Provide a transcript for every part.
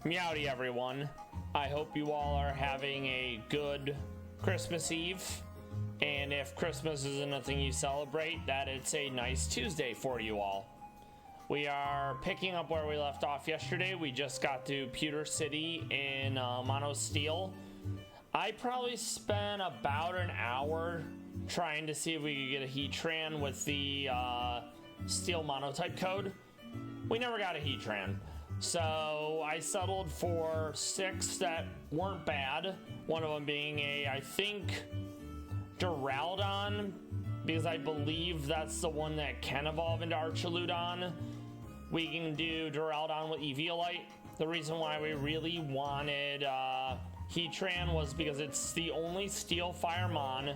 Meowdy everyone. I hope you all are having a good Christmas Eve. And if Christmas isn't a thing you celebrate, that it's a nice Tuesday for you all. We are picking up where we left off yesterday. We just got to Pewter City in Mono Steel. I probably spent about an hour trying to see if we could get a Heatran with the Steel Monotype code. We never got a Heatran. So I settled for 6 that weren't bad. One of them being a, I think, Duraludon, because I believe that's the one that can evolve into Archaludon. We can do Duraludon with Eviolite. The reason why we really wanted Heatran was because it's the only Steel Fire Mon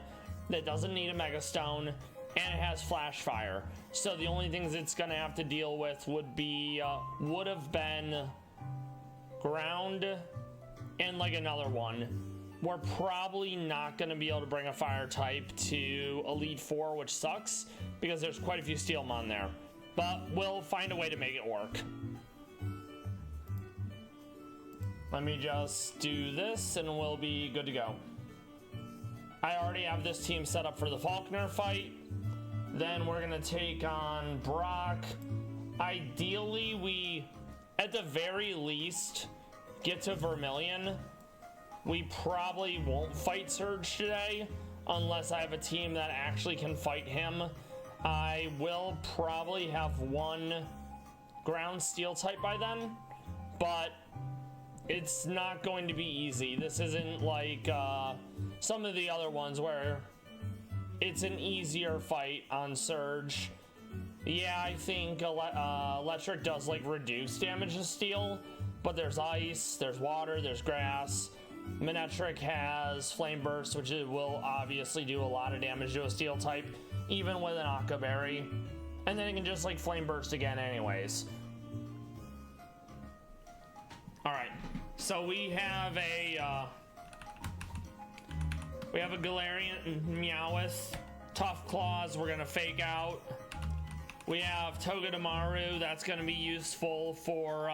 that doesn't need a Mega Stone, and it has Flash Fire. So the only things it's gonna have to deal with would be would have been Ground and like another one. We're probably not gonna be able to bring a Fire type to Elite Four, which sucks because there's quite a few Steel Mon there. But we'll find a way to make it work. Let me just do this and we'll be good to go. I already have this team set up for the Falconer fight. Then we're gonna take on Brock. Ideally, we, at the very least, get to Vermilion. We probably won't fight Surge today, unless I have a team that actually can fight him. I will probably have one Ground Steel type by then, but it's not going to be easy. This isn't like some of the other ones where it's an easier fight on Surge. Yeah, I think Electric does like reduce damage to Steel, but there's Ice, there's Water, there's Grass. Manectric has Flame Burst, which it will obviously do a lot of damage to a Steel type, even with an Aqua Berry. And then it can just like Flame Burst again anyways. Alright, so we have a Galarian and Meowth. Tough Claws, we're gonna fake out. We have Togedemaru, that's gonna be useful for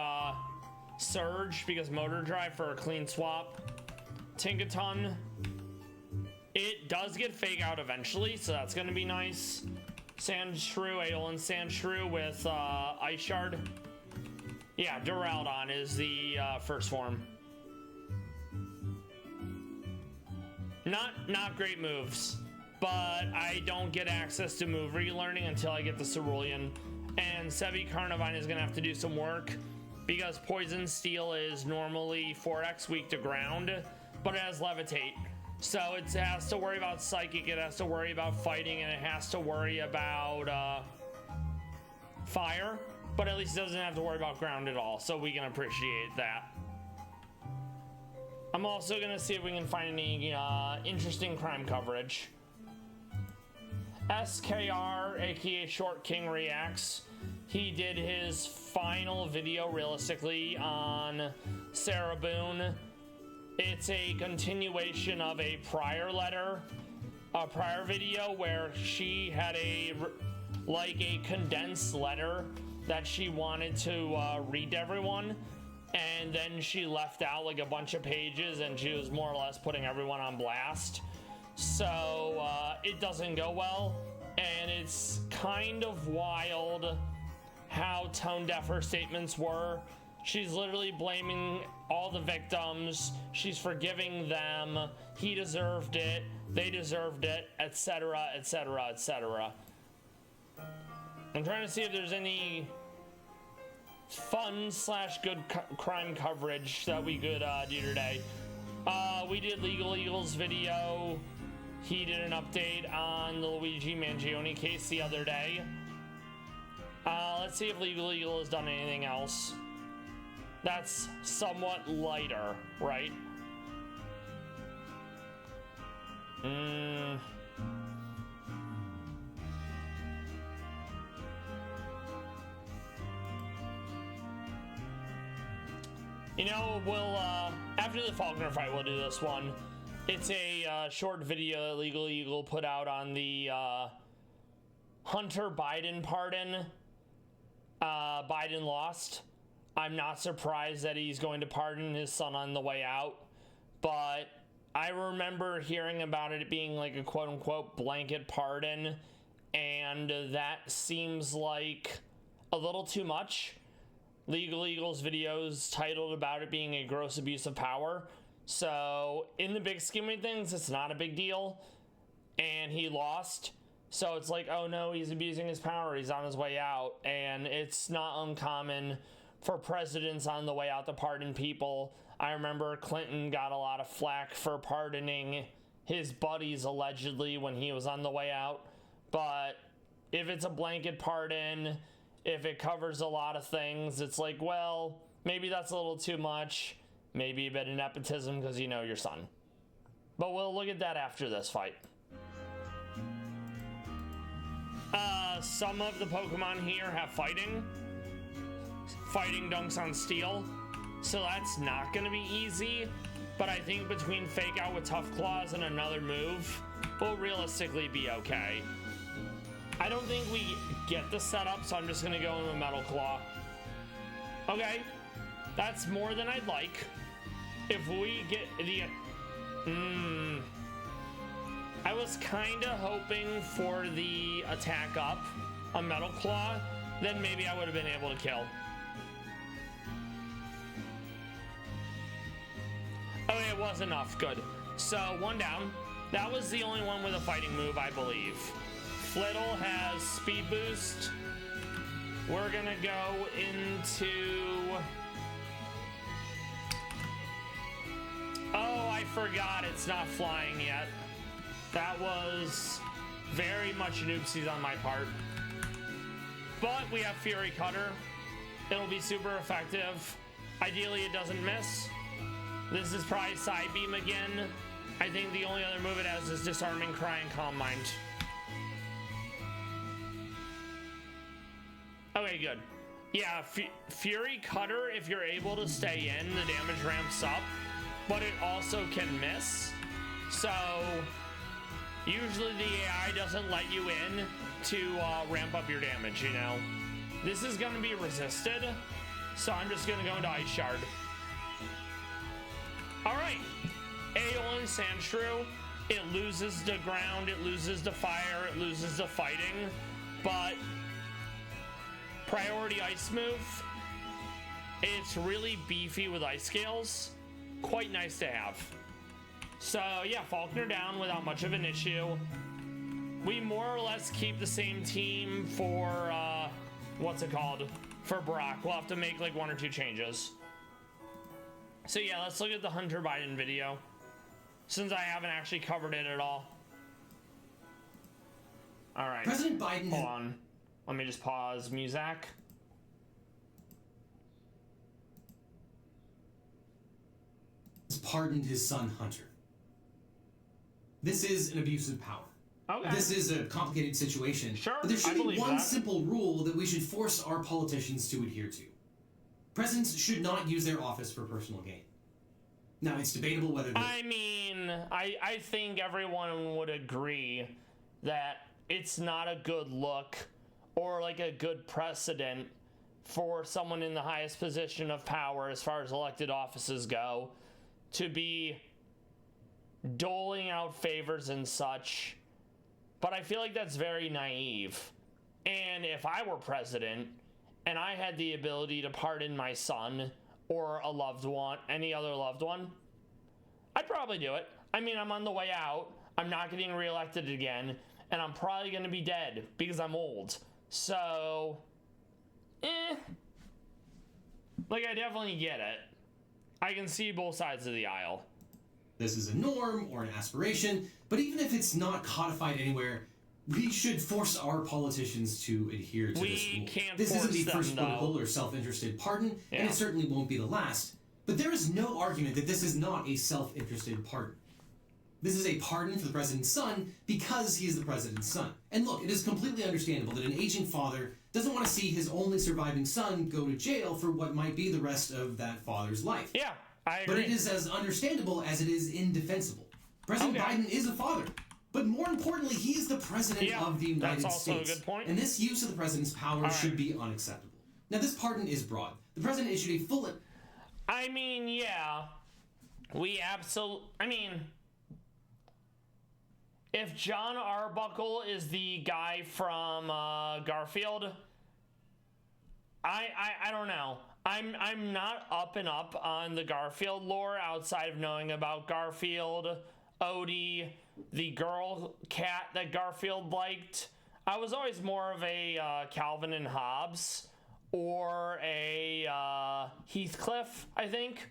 Surge because Motor Drive for a clean swap. Tinkaton, it does get fake out eventually, so that's gonna be nice. Sandshrew, Aeolin Sandshrew with Ice Shard. Yeah, Duraludon is the first form. Not great moves, but I don't get access to move relearning until I get the Cerulean. And Sevi Carnivine is gonna have to do some work because Poison Steel is normally 4x weak to ground, but it has Levitate. So it has to worry about Psychic, it has to worry about fighting, and it has to worry about fire, but at least it doesn't have to worry about ground at all, so we can appreciate that. I'm also gonna see if we can find any interesting crime coverage. SKR, aka Short King Reacts, he did his final video realistically on Sarah Boone. It's a continuation of a prior video where she had a condensed letter that she wanted to read to everyone, and then she left out like a bunch of pages and she was more or less putting everyone on blast. So it doesn't go well, and it's kind of wild how tone deaf her statements were. She's literally blaming all the victims, she's forgiving them, he deserved it, they deserved it, etc, etc, etc. I'm trying to see if there's any fun / good crime coverage that we could do today. We did Legal Eagle's video. He did an update on the Luigi Mangione case the other day. Let's see if Legal Eagle has done anything else that's somewhat lighter, right? You know, we'll, after the Falconer fight, we'll do this one. It's a short video that Legal Eagle put out on the Hunter Biden pardon. Biden lost. I'm not surprised that he's going to pardon his son on the way out, but I remember hearing about it being like a quote-unquote blanket pardon, and that seems like a little too much. Legal Eagles videos titled about it being a gross abuse of power, so in the big scheme of things, it's not a big deal, and he lost. So it's like, oh no, he's abusing his power, he's on his way out, and it's not uncommon for presidents on the way out to pardon people. I remember Clinton got a lot of flack for pardoning his buddies allegedly when he was on the way out. But if it's a blanket pardon, if it covers a lot of things, it's like, well, maybe that's a little too much. Maybe a bit of nepotism because you know your son. But we'll look at that after this fight. Some of the Pokemon here have fighting dunks on steel, so that's not going to be easy, but I think between Fake Out with Tough Claws and another move, we'll realistically be okay. I don't think we get the setup, so I'm just going to go in with Metal Claw. Okay, that's more than I'd like. If we get the... I was kind of hoping for the attack up, a Metal Claw, then maybe I would have been able to kill. Okay, it was enough. Good. So, one down. That was the only one with a fighting move, I believe. Flittle has speed boost. We're gonna go into... Oh, I forgot it's not flying yet. That was very much an oopsies on my part. But we have Fury Cutter. It'll be super effective. Ideally, it doesn't miss. This is probably Side Beam again. I think the only other move it has is Disarming Cry and Calm Mind. Okay, good. Yeah, Fury Cutter, if you're able to stay in, the damage ramps up, but it also can miss. So, usually the AI doesn't let you in to ramp up your damage, you know? This is gonna be resisted, so I'm just gonna go into Ice Shard. Alright, Aeolin Sandshrew, it loses the ground, it loses the fire, it loses the fighting, but priority ice move, it's really beefy with ice scales, quite nice to have. So yeah, Faulkner down without much of an issue. We more or less keep the same team for, what's it called? For Brock. We'll have to make like 1 or 2 changes. So yeah, let's look at the Hunter Biden video, since I haven't actually covered it at all. All right. President Biden. Hold on. Let me just pause Muzak. Has pardoned his son Hunter. This is an abuse of power. Okay. This is a complicated situation. Sure, but there should I be believe one that. simple rule that we should force our politicians to adhere to. Presidents should not use their office for personal gain. Now, it's debatable whether... I mean, I think everyone would agree that it's not a good look or like a good precedent for someone in the highest position of power as far as elected offices go to be doling out favors and such. But I feel like that's very naive. And if I were president and I had the ability to pardon my son or a loved one, any other loved one, I'd probably do it. I mean, I'm on the way out. I'm not getting reelected again. And I'm probably going to be dead because I'm old. So, like, I definitely get it. I can see both sides of the aisle. This is a norm or an aspiration, but even if it's not codified anywhere, we should force our politicians to adhere to this rule. This isn't the first political or self-interested pardon, and it certainly won't be the last. But there is no argument that this is not a self-interested pardon. This is a pardon for the president's son because he is the president's son. And look, it is completely understandable that an aging father doesn't want to see his only surviving son go to jail for what might be the rest of that father's life. Yeah, I agree. But it is as understandable as it is indefensible. President Biden is a father. But more importantly, he is the president of the United States. That's also a good point. And this use of the president's power should be unacceptable. Now, this pardon is broad. The president issued a full... I mean, yeah. We absolutely... I mean... If John Arbuckle is the guy from Garfield, I don't know. I'm not up and up on the Garfield lore outside of knowing about Garfield, Odie, the girl cat that Garfield liked. I was always more of a Calvin and Hobbes or a Heathcliff, I think,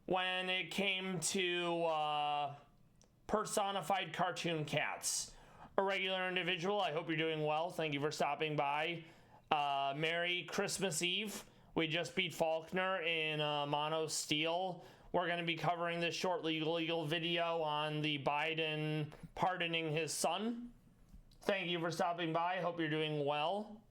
when it came to personified cartoon cats. A regular individual, I hope you're doing well. Thank you for stopping by. Merry Christmas Eve. We just beat Faulkner in Mono Steel. We're going to be covering this short legal video on the Biden pardoning his son. Thank you for stopping by. Hope you're doing well.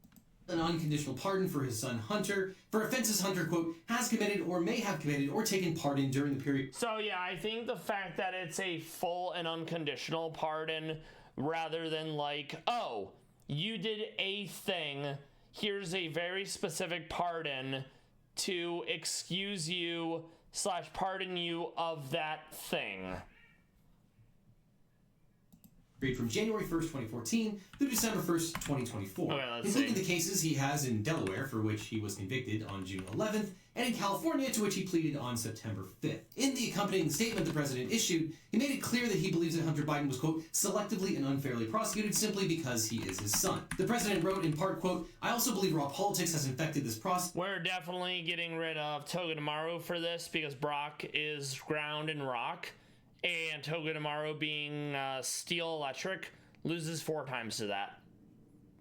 An unconditional pardon for his son Hunter for offenses Hunter, quote, has committed or may have committed or taken part in during the period. So yeah, I think the fact that it's a full and unconditional pardon rather than like, oh, you did a thing, here's a very specific pardon to excuse you / pardon you of that thing. From January 1st, 2014 through December 1st, 2024, including the cases he has in Delaware, for which he was convicted on June 11th, and in California, to which he pleaded on September 5th. In the accompanying statement the president issued, he made it clear that he believes that Hunter Biden was, quote, selectively and unfairly prosecuted simply because he is his son. The president wrote in part, quote, I also believe raw politics has infected this process. We're definitely getting rid of Toga Tomorrow for this because Brock is ground and rock. And Toga Tomorrow being steel electric loses 4 times to that.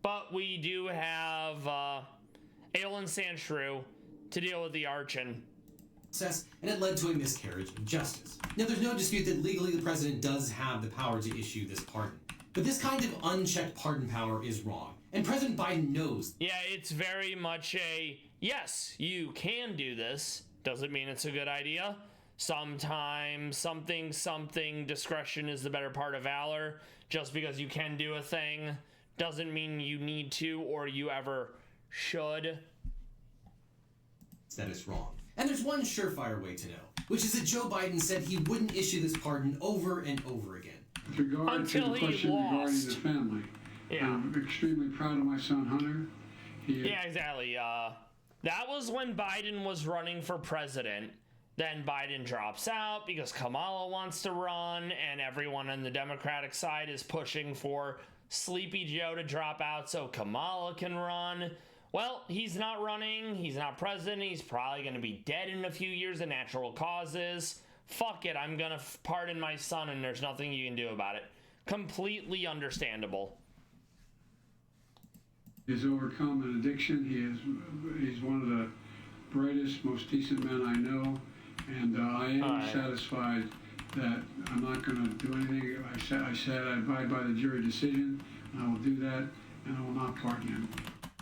But we do have Aylin Sandshrew to deal with the Archon. And it led to a miscarriage of justice. Now, there's no dispute that legally the president does have the power to issue this pardon. But this kind of unchecked pardon power is wrong. And President Biden knows. Yeah, it's very much a, yes, you can do this. Doesn't mean it's a good idea. Sometimes something discretion is the better part of valor. Just because you can do a thing doesn't mean you need to or you ever should. That is wrong. And there's one surefire way to know, which is that Joe Biden said he wouldn't issue this pardon over and over again. With regard Until to the question regarding the family, yeah. I'm extremely proud of my son Hunter. Yeah, exactly. That was when Biden was running for president. Then Biden drops out because Kamala wants to run and everyone on the Democratic side is pushing for Sleepy Joe to drop out so Kamala can run. Well, he's not running. He's not president. He's probably going to be dead in a few years of natural causes. Fuck it. I'm going to pardon my son and there's nothing you can do about it. Completely understandable. He's overcome an addiction. He's one of the brightest, most decent men I know. And I am satisfied that I'm not going to do anything. I said I abide by the jury decision, and I will do that, and I will not pardon him.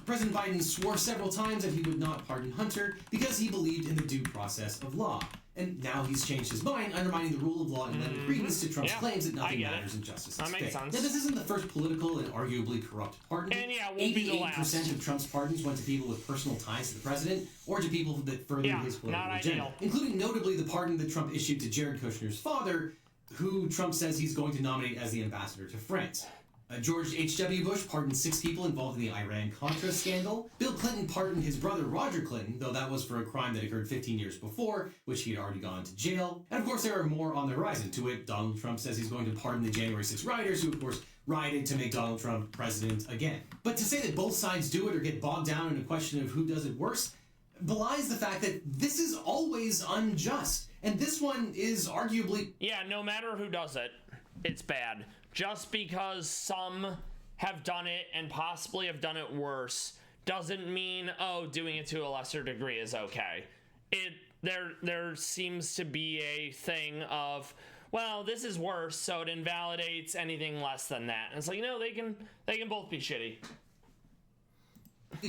President Biden swore several times that he would not pardon Hunter because he believed in the due process of law. And now he's changed his mind, undermining the rule of law and lending credence to Trump's claims that nothing matters and justice is fake. Now, this isn't the first political and arguably corrupt pardon. And yeah, won't be the last. 88% of Trump's pardons went to people with personal ties to the president or to people that furthered his political agenda, including notably the pardon that Trump issued to Jared Kushner's father, who Trump says he's going to nominate as the ambassador to France. George H.W. Bush pardoned 6 people involved in the Iran-Contra scandal. Bill Clinton pardoned his brother Roger Clinton, though that was for a crime that occurred 15 years before, which he had already gone to jail. And of course, there are more on the horizon. To it, Donald Trump says he's going to pardon the January 6 rioters, who of course rioted to make Donald Trump president again. But to say that both sides do it or get bogged down in a question of who does it worse belies the fact that this is always unjust. And this one is arguably... Yeah, no matter who does it, it's bad. Just because some have done it and possibly have done it worse doesn't mean, oh, doing it to a lesser degree is okay. There seems to be a thing of, well, this is worse, so it invalidates anything less than that. And it's like, no, they can both be shitty.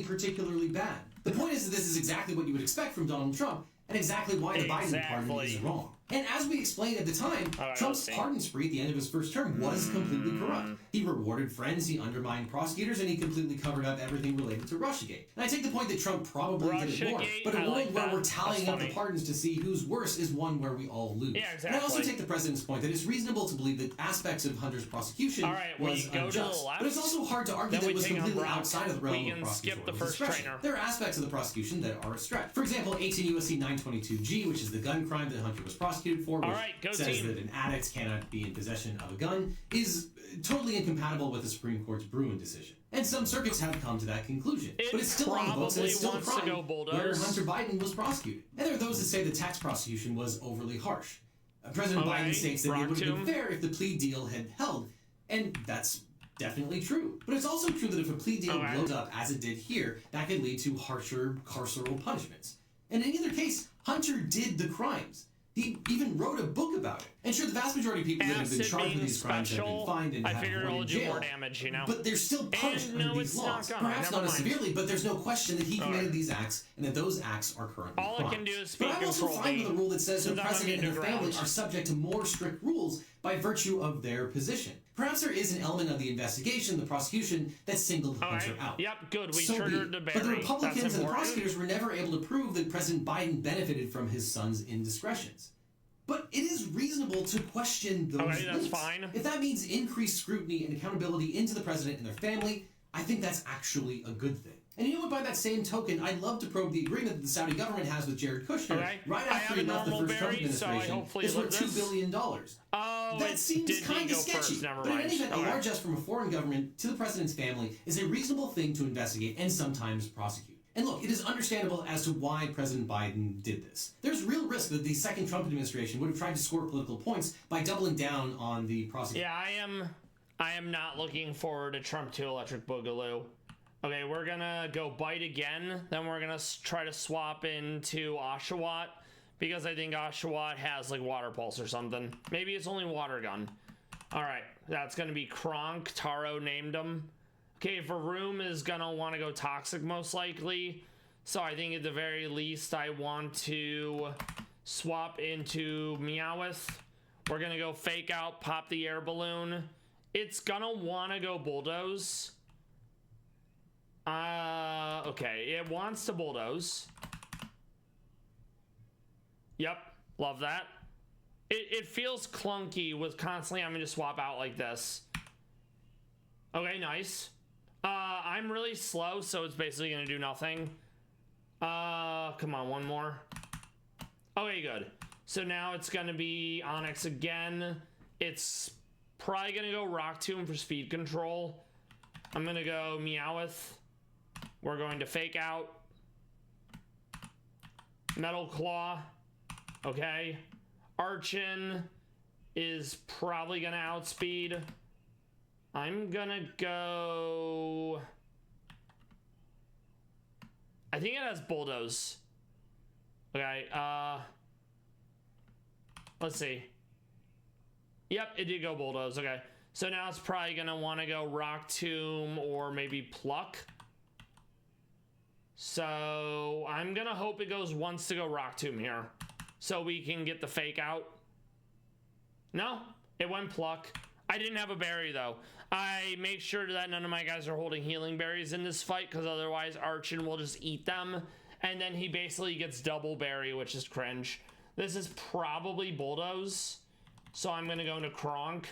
Particularly bad. The point is that this is exactly what you would expect from Donald Trump, and exactly why the Biden pardon is wrong. And as we explained at the time, Trump's pardon spree at the end of his first term was completely corrupt. He rewarded friends, he undermined prosecutors, and he completely covered up everything related to Russiagate. And I take the point that Trump probably did it more, but a world where we're tallying up the pardons to see who's worse is one where we all lose. Yeah, exactly. And I also take the president's point that it's reasonable to believe that aspects of Hunter's prosecution was unjust, but it's also hard to argue that it was completely outside of the realm of prosecutorial discretion. There are aspects of the prosecution that are a stretch. For example, 18 U.S.C. 922G, which is the gun crime that Hunter was prosecuted for, which says that an addict cannot be in possession of a gun, is totally incompatible with the Supreme Court's Bruin decision. And some circuits have come to that conclusion. But it's still on the books, and it's still a crime where Hunter Biden was prosecuted. And there are those that say the tax prosecution was overly harsh. President Biden states that it would have been fair if the plea deal had held, and that's definitely true. But it's also true that if a plea deal blows up, as it did here, that could lead to harsher carceral punishments. And in either case, Hunter did the crimes. He even wrote a book about it. And sure, the vast majority of people that have been charged with these crimes have been fined and have been in jail. Damage, you know? But they're still punished under these laws. Perhaps not as severely, but there's no question that he committed these acts and that those acts are currently crimes. All I can do is speak. But I'm also fine with a rule that says the president and the family are subject to more strict rules by virtue of their position. Perhaps there is an element of the investigation, the prosecution, that singled Hunter out. Yep, good. We triggered the Barry. But the Republicans and the prosecutors were never able to prove that President Biden benefited from his son's indiscretions. But it is reasonable to question those links. That's fine. If that means increased scrutiny and accountability into the president and their family, I think that's actually a good thing. And you know what, by that same token, I'd love to probe the agreement that the Saudi government has with Jared Kushner right after he left the first Trump administration. It's worth $2 billion. Oh, that seems kind of sketchy. But in any event, a largesse from a foreign government to the president's family is a reasonable thing to investigate and sometimes prosecute. And look, it is understandable as to why President Biden did this. There's real risk that the second Trump administration would have tried to score political points by doubling down on the prosecution. Yeah, I am not looking forward to Trump 2 Electric Boogaloo. Okay, we're gonna go bite again. Then we're gonna try to swap into Oshawott, because I think Oshawott has like water pulse or something. Maybe it's only water gun. All right, that's gonna be Kronk. Taro named him. Okay, Varoom is gonna want to go toxic most likely. So I think at the very least I want to swap into Meownwell. We're gonna go fake out, pop the air balloon. It's gonna want to go bulldoze. Okay, it wants to bulldoze. Yep, love that. It feels clunky with constantly having to swap out like this. Okay, nice. I'm really slow, so it's basically gonna do nothing. Come on, one more. Okay, good. So now it's gonna be Onyx again. It's probably gonna go Rock Tomb for speed control. I'm gonna go Meownwell. We're going to fake out. Metal Claw. Okay. Archin is probably gonna outspeed. I'm gonna go... I think it has Bulldoze. Okay, let's see. Yep, it did go Bulldoze, okay. So now it's probably gonna wanna go Rock Tomb or maybe Pluck. So I'm gonna hope it goes once to go Rock Tomb here, so we can get the fake out. No, it went Pluck. I didn't have a berry though. I make sure that none of my guys are holding healing berries in this fight, because otherwise Archin will just eat them, and then he basically gets double berry, which is cringe. This is probably Bulldoze, so I'm gonna go into Kronk.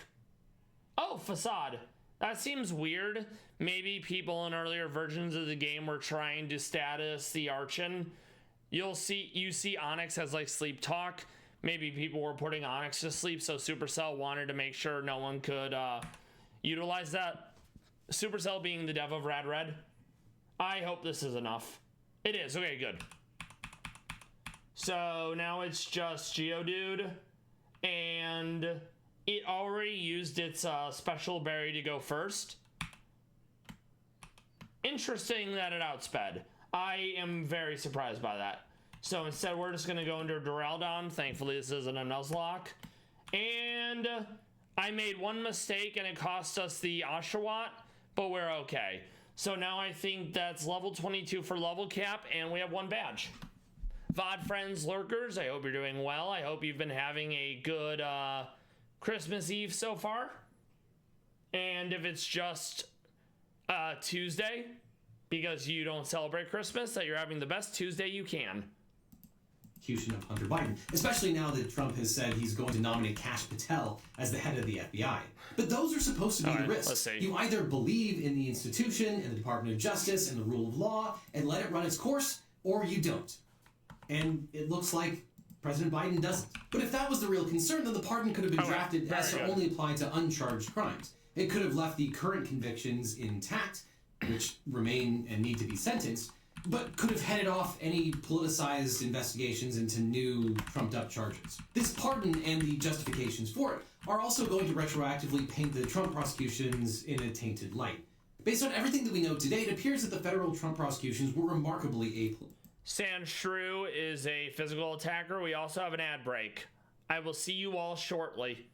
Oh, Facade. That seems weird. Maybe people in earlier versions of the game were trying to status the Archin. You see Onyx has like sleep talk. Maybe people were putting Onyx to sleep, so Supercell wanted to make sure no one could utilize that. Supercell being the dev of Rad Red. I hope this is enough. It is. Okay, good. So now it's just Geodude, and it already used its special berry to go first. Interesting that it outsped. I am very surprised by that. So instead, we're just going to go into Duraludon. Thankfully, this isn't a Nuzlocke. And I made one mistake, and it cost us the Oshawott, but we're okay. So now I think that's level 22 for level cap, and we have one badge. VOD friends, lurkers, I hope you're doing well. I hope you've been having a good Christmas Eve so far. And if it's just Tuesday, because you don't celebrate Christmas, that you're having the best Tuesday you can. Execution of Hunter Biden, especially now that Trump has said he's going to nominate Kash Patel as the head of the FBI. But those are supposed to be the risks. You either believe in the institution and the Department of Justice and the rule of law and let it run its course, or you don't. And it looks like President Biden doesn't. But if that was the real concern, then the pardon could have been drafted as to only apply to uncharged crimes. It could have left the current convictions intact, which remain and need to be sentenced, but could have headed off any politicized investigations into new trumped-up charges. This pardon and the justifications for it are also going to retroactively paint the Trump prosecutions in a tainted light. Based on everything that we know today, it appears that the federal Trump prosecutions were remarkably apolitical. Sand Shrew is a physical attacker. We also have an ad break. I will see you all shortly.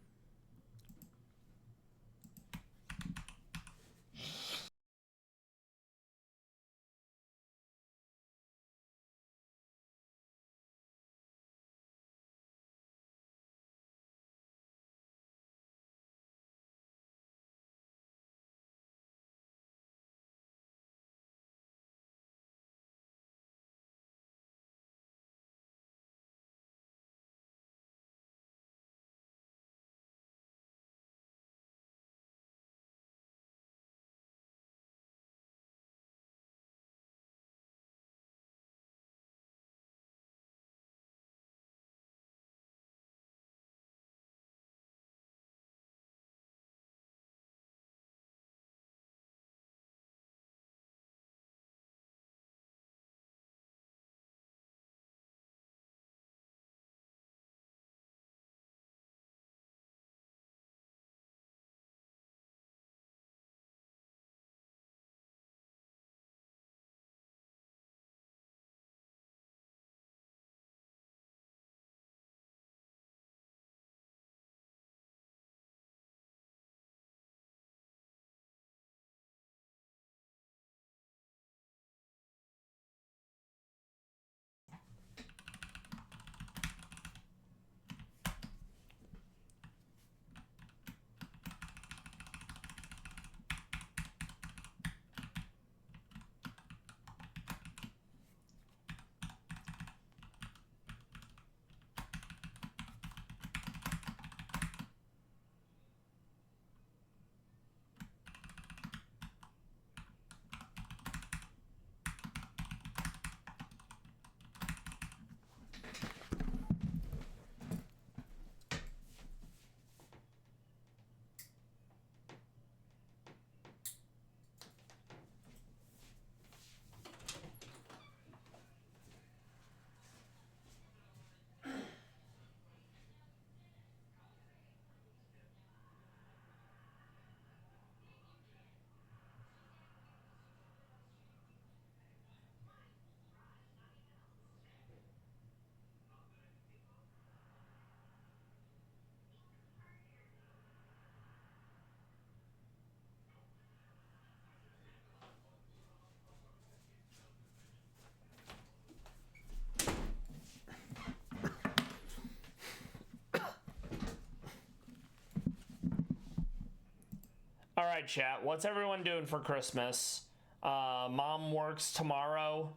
All right, chat. What's everyone doing for Christmas? Mom works tomorrow,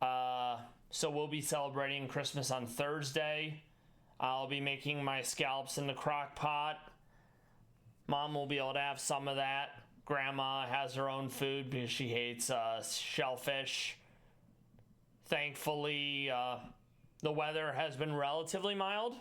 so we'll be celebrating Christmas on Thursday. I'll be making my scallops in the crock pot. Mom will be able to have some of that. Grandma has her own food because she hates shellfish. Thankfully, the weather has been relatively mild.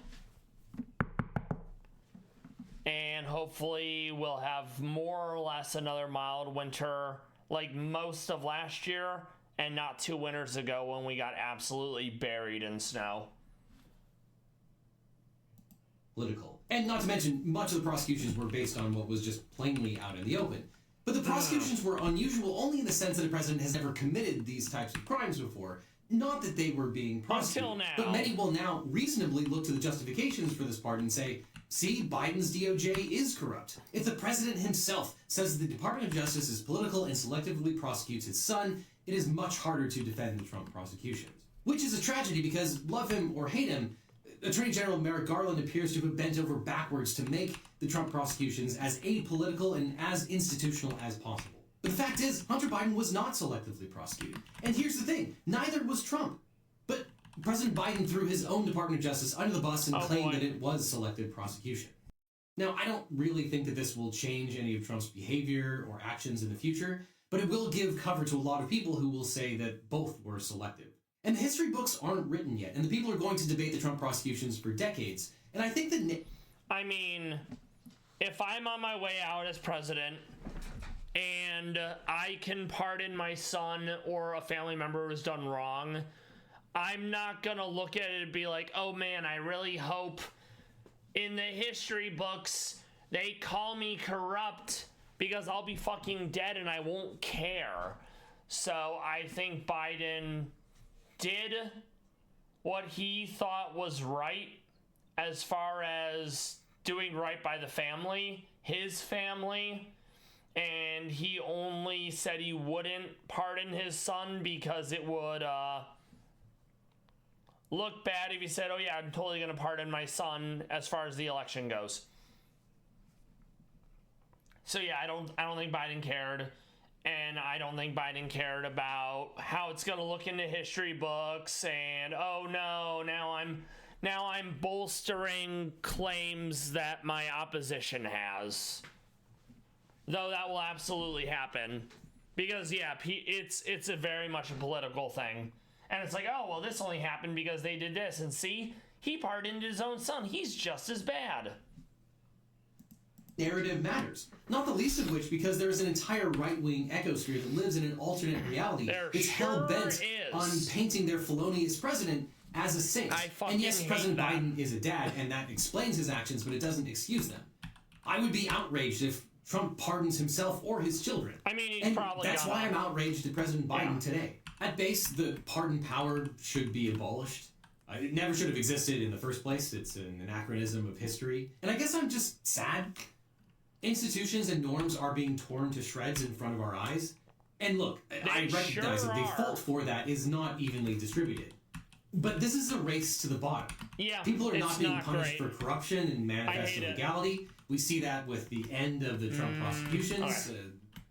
And hopefully we'll have more or less another mild winter like most of last year and not 2 winters ago when we got absolutely buried in snow. Political. And not to mention, much of the prosecutions were based on what was just plainly out in the open. But the prosecutions were unusual only in the sense that a president has never committed these types of crimes before. Not that they were being prosecuted. Until now. But many will now reasonably look to the justifications for this pardon and say, see, Biden's DOJ is corrupt. If the president himself says the Department of Justice is political and selectively prosecutes his son, it is much harder to defend the Trump prosecutions. which is a tragedy because, love him or hate him, Attorney General Merrick Garland appears to have bent over backwards to make the Trump prosecutions as apolitical and as institutional as possible. But the fact is, Hunter Biden was not selectively prosecuted. And here's the thing, neither was Trump. But President Biden threw his own Department of Justice under the bus and claimed that it was selective prosecution. Now, I don't really think that this will change any of Trump's behavior or actions in the future, but it will give cover to a lot of people who will say that both were selective. And the history books aren't written yet, and the people are going to debate the Trump prosecutions for decades. And I think that... I mean, if I'm on my way out as president, and I can pardon my son or a family member who's done wrong, I'm not gonna look at it and be like, oh man, I really hope in the history books they call me corrupt because I'll be fucking dead and I won't care. So I think Biden did what he thought was right as far as doing right by the family, his family, and he only said he wouldn't pardon his son because it would look bad if he said, oh yeah, I'm totally gonna pardon my son as far as the election goes. So yeah, I don't think Biden cared. And I don't think Biden cared about how it's going to look in the history books and, oh no, now I'm bolstering claims that my opposition has. Though that will absolutely happen. Because yeah, it's a very much a political thing. And it's like, oh, well, this only happened because they did this. And see, he pardoned his own son. He's just as bad. Narrative matters. Not the least of which because there's an entire right-wing ecosphere that lives in an alternate reality that's hell-bent on painting their felonious president as a saint. And yes, President Biden is a dad, and that explains his actions, but it doesn't excuse them. I would be outraged if Trump pardons himself or his children. I mean, he's probably that's why I'm outraged at President Biden today. At base, the pardon power should be abolished. It never should have existed in the first place. It's an anachronism of history. And I guess I'm just sad. Institutions and norms are being torn to shreds in front of our eyes. And look, I recognize that the fault for that is not evenly distributed. But this is a race to the bottom. Yeah, people are not being punished for corruption and manifest illegality. We see that with the end of the Trump prosecutions,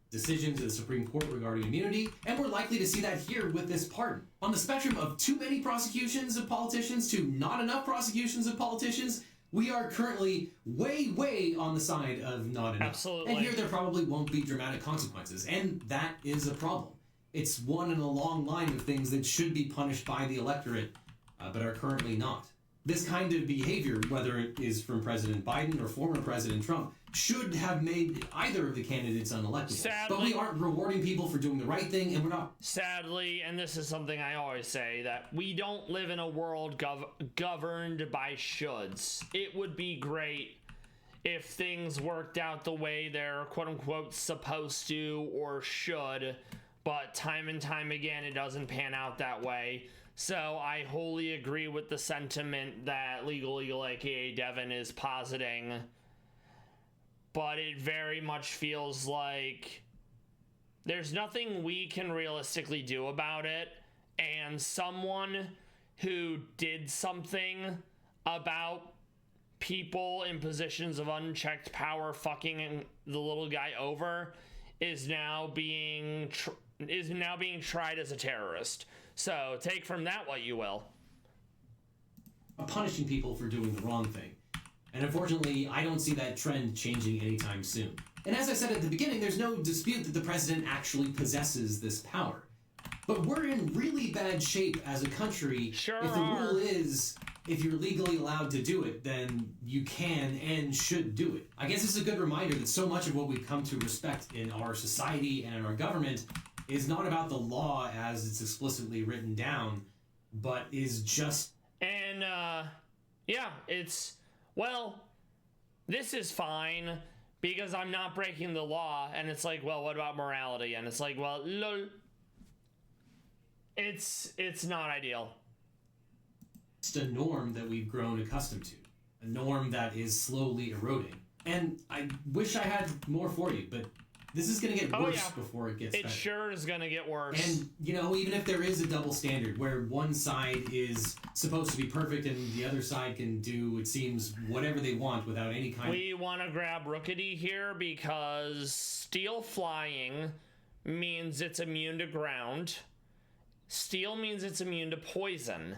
decisions of the Supreme Court regarding immunity, and we're likely to see that here with this pardon. On the spectrum of too many prosecutions of politicians to not enough prosecutions of politicians, we are currently way, way on the side of not enough. Absolutely. And here there probably won't be dramatic consequences, and that is a problem. It's one in a long line of things that should be punished by the electorate, but are currently not. This kind of behavior, whether it is from President Biden or former President Trump, should have made either of the candidates unelectable. Sadly, but we aren't rewarding people for doing the right thing, and we're not. Sadly, and this is something I always say, that we don't live in a world governed by shoulds. It would be great if things worked out the way they're quote-unquote supposed to or should, but time and time again it doesn't pan out that way. So I wholly agree with the sentiment that Legal Eagle, aka Devin, is positing. But it very much feels like there's nothing we can realistically do about it. And someone who did something about people in positions of unchecked power fucking the little guy over is now being tried as a terrorist. So take from that what you will. Punishing people for doing the wrong thing. And unfortunately, I don't see that trend changing anytime soon. And as I said at the beginning, there's no dispute that the president actually possesses this power. But we're in really bad shape as a country if the rule is, if you're legally allowed to do it, then you can and should do it. I guess it's a good reminder that so much of what we've come to respect in our society and in our government is not about the law as it's explicitly written down, but is just... And, yeah, it's... Well, this is fine because I'm not breaking the law. And it's like, well, what about morality? And it's like, well, lol. It's not ideal. It's a norm that we've grown accustomed to. A norm that is slowly eroding. And I wish I had more for you, but This is going to get worse before it gets better. It sure is going to get worse. And, you know, even if there is a double standard where one side is supposed to be perfect and the other side can do, it seems, whatever they want without any kind We want to grab Rookity here because steel flying means it's immune to ground. Steel means it's immune to poison.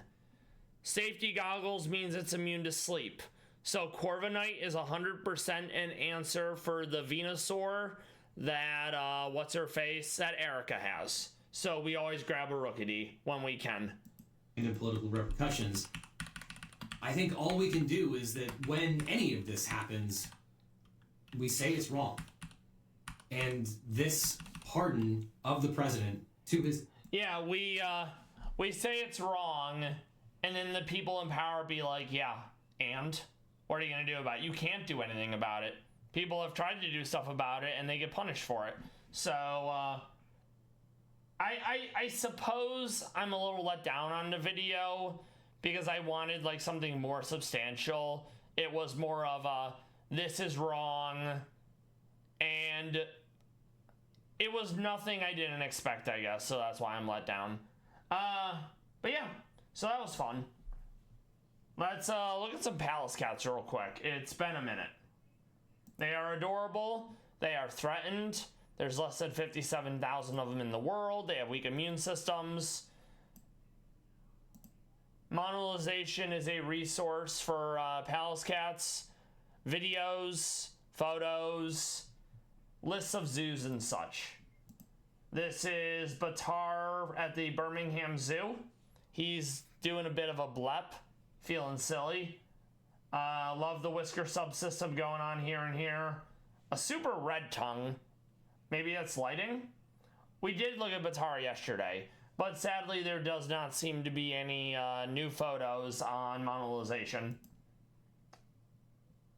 Safety goggles means it's immune to sleep. So Corviknight is 100% an answer for the Venusaur that, what's-her-face, that Erica has. So we always grab a Rookity when we can. And the political repercussions. I think all we can do is that when any of this happens, we say it's wrong. And this pardon of the president to his... Yeah, we say it's wrong, and then the people in power be like, yeah, and? What are you going to do about it? You can't do anything about it. People have tried to do stuff about it, and they get punished for it. So, I suppose I'm a little let down on the video because I wanted, like, something more substantial. It was more of a, this is wrong, and it was nothing I didn't expect, I guess, so that's why I'm let down. But yeah, so that was fun. Let's look at some Palace Cats real quick. It's been a minute. They are adorable. They are threatened. There's less than 57,000 of them in the world. They have weak immune systems. Monetization is a resource for Palace Cats. Videos, photos, lists of zoos and such. This is Batar at the Birmingham Zoo. He's doing a bit of a blep, feeling silly. Love the whisker subsystem going on here and here. A super red tongue. Maybe that's lighting? We did look at Batar yesterday, but sadly there does not seem to be any new photos on monetization.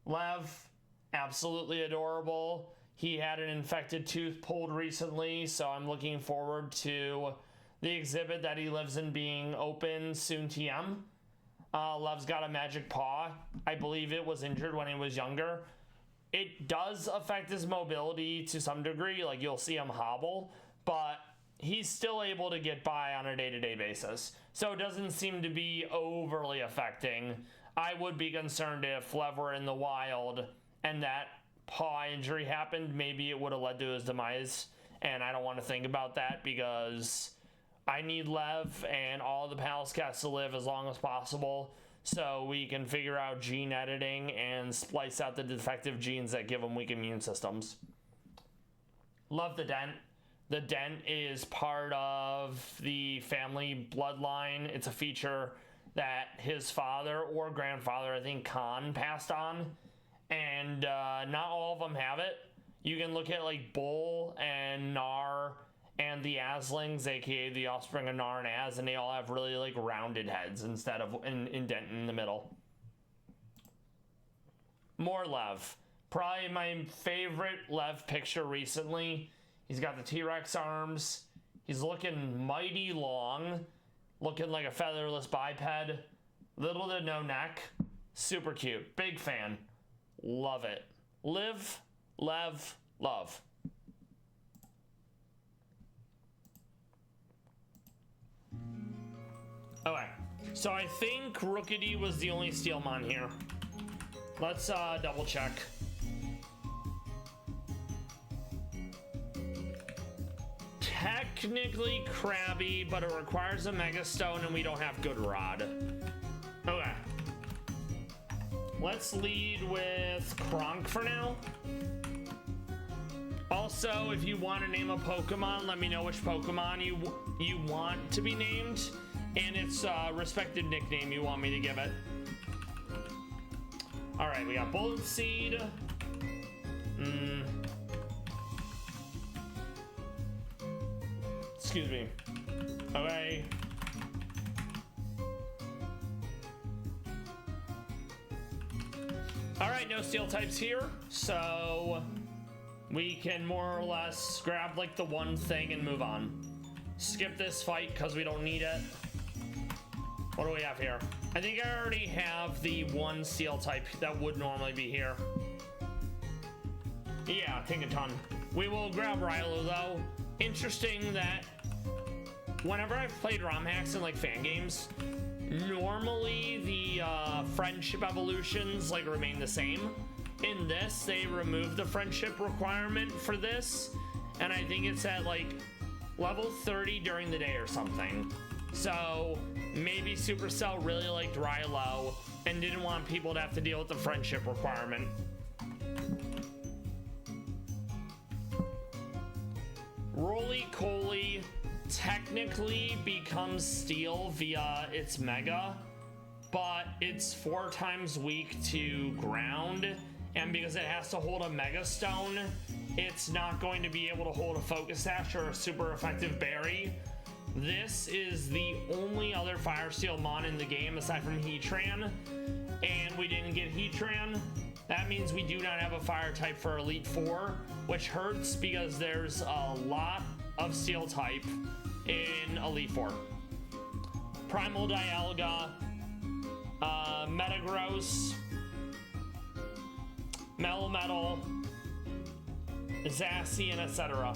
Lev, absolutely adorable. He had an infected tooth pulled recently, so I'm looking forward to the exhibit that he lives in being open soon TM. Lev's got a magic paw. I believe it was injured when he was younger. It does affect his mobility to some degree, like you'll see him hobble, but he's still able to get by on a day-to-day basis. So it doesn't seem to be overly affecting. I would be concerned if Lev were in the wild and that paw injury happened, maybe it would have led to his demise, and I don't want to think about that because I need Lev and all the Palace Cats to live as long as possible so we can figure out gene editing and splice out the defective genes that give them weak immune systems. Love the dent. The dent is part of the family bloodline. It's a feature that his father or grandfather, I think Khan, passed on. And not all of them have it. You can look at like Bull and Nar and the Aslings, aka the offspring of Nar and Az, and they all have really like rounded heads instead of an indent in the middle. More Lev. Probably my favorite Lev picture recently. He's got the T-Rex arms. He's looking mighty long. Looking like a featherless biped. Little to no neck. Super cute. Big fan. Love it. Live, Lev, love. Okay, so I think Rookity was the only Steelmon here. Let's double check. Technically Krabby, but it requires a Mega Stone and we don't have Good Rod. Okay. Let's lead with Kronk for now. Also, if you want to name a Pokemon, let me know which Pokemon you want to be named and its respective nickname you want me to give it. Alright, we got Bullet Seed. Excuse me. Okay. Alright, no steel types here, so we can more or less grab like the one thing and move on. Skip this fight because we don't need it. What do we have here? I think I already have the one steel type that would normally be here. Yeah, Tinkaton. We will grab Rilo though. Interesting that whenever I've played ROM hacks in like fan games, normally the friendship evolutions like remain the same. In this, they removed the friendship requirement for this, and I think it's at like level 30 during the day or something. So maybe Supercell really liked Rilo and didn't want people to have to deal with the friendship requirement. Roly-Coly technically becomes steel via its mega, but it's 4 times weak to ground, and because it has to hold a mega stone, it's not going to be able to hold a focus sash or a super effective berry. This is the only other fire steel mon in the game aside from Heatran, and we didn't get Heatran. That means we do not have a fire type for Elite Four, which hurts because there's a lot of steel type in Elite Four. Primal Dialga, Metagross, Metal, Zacian, etc.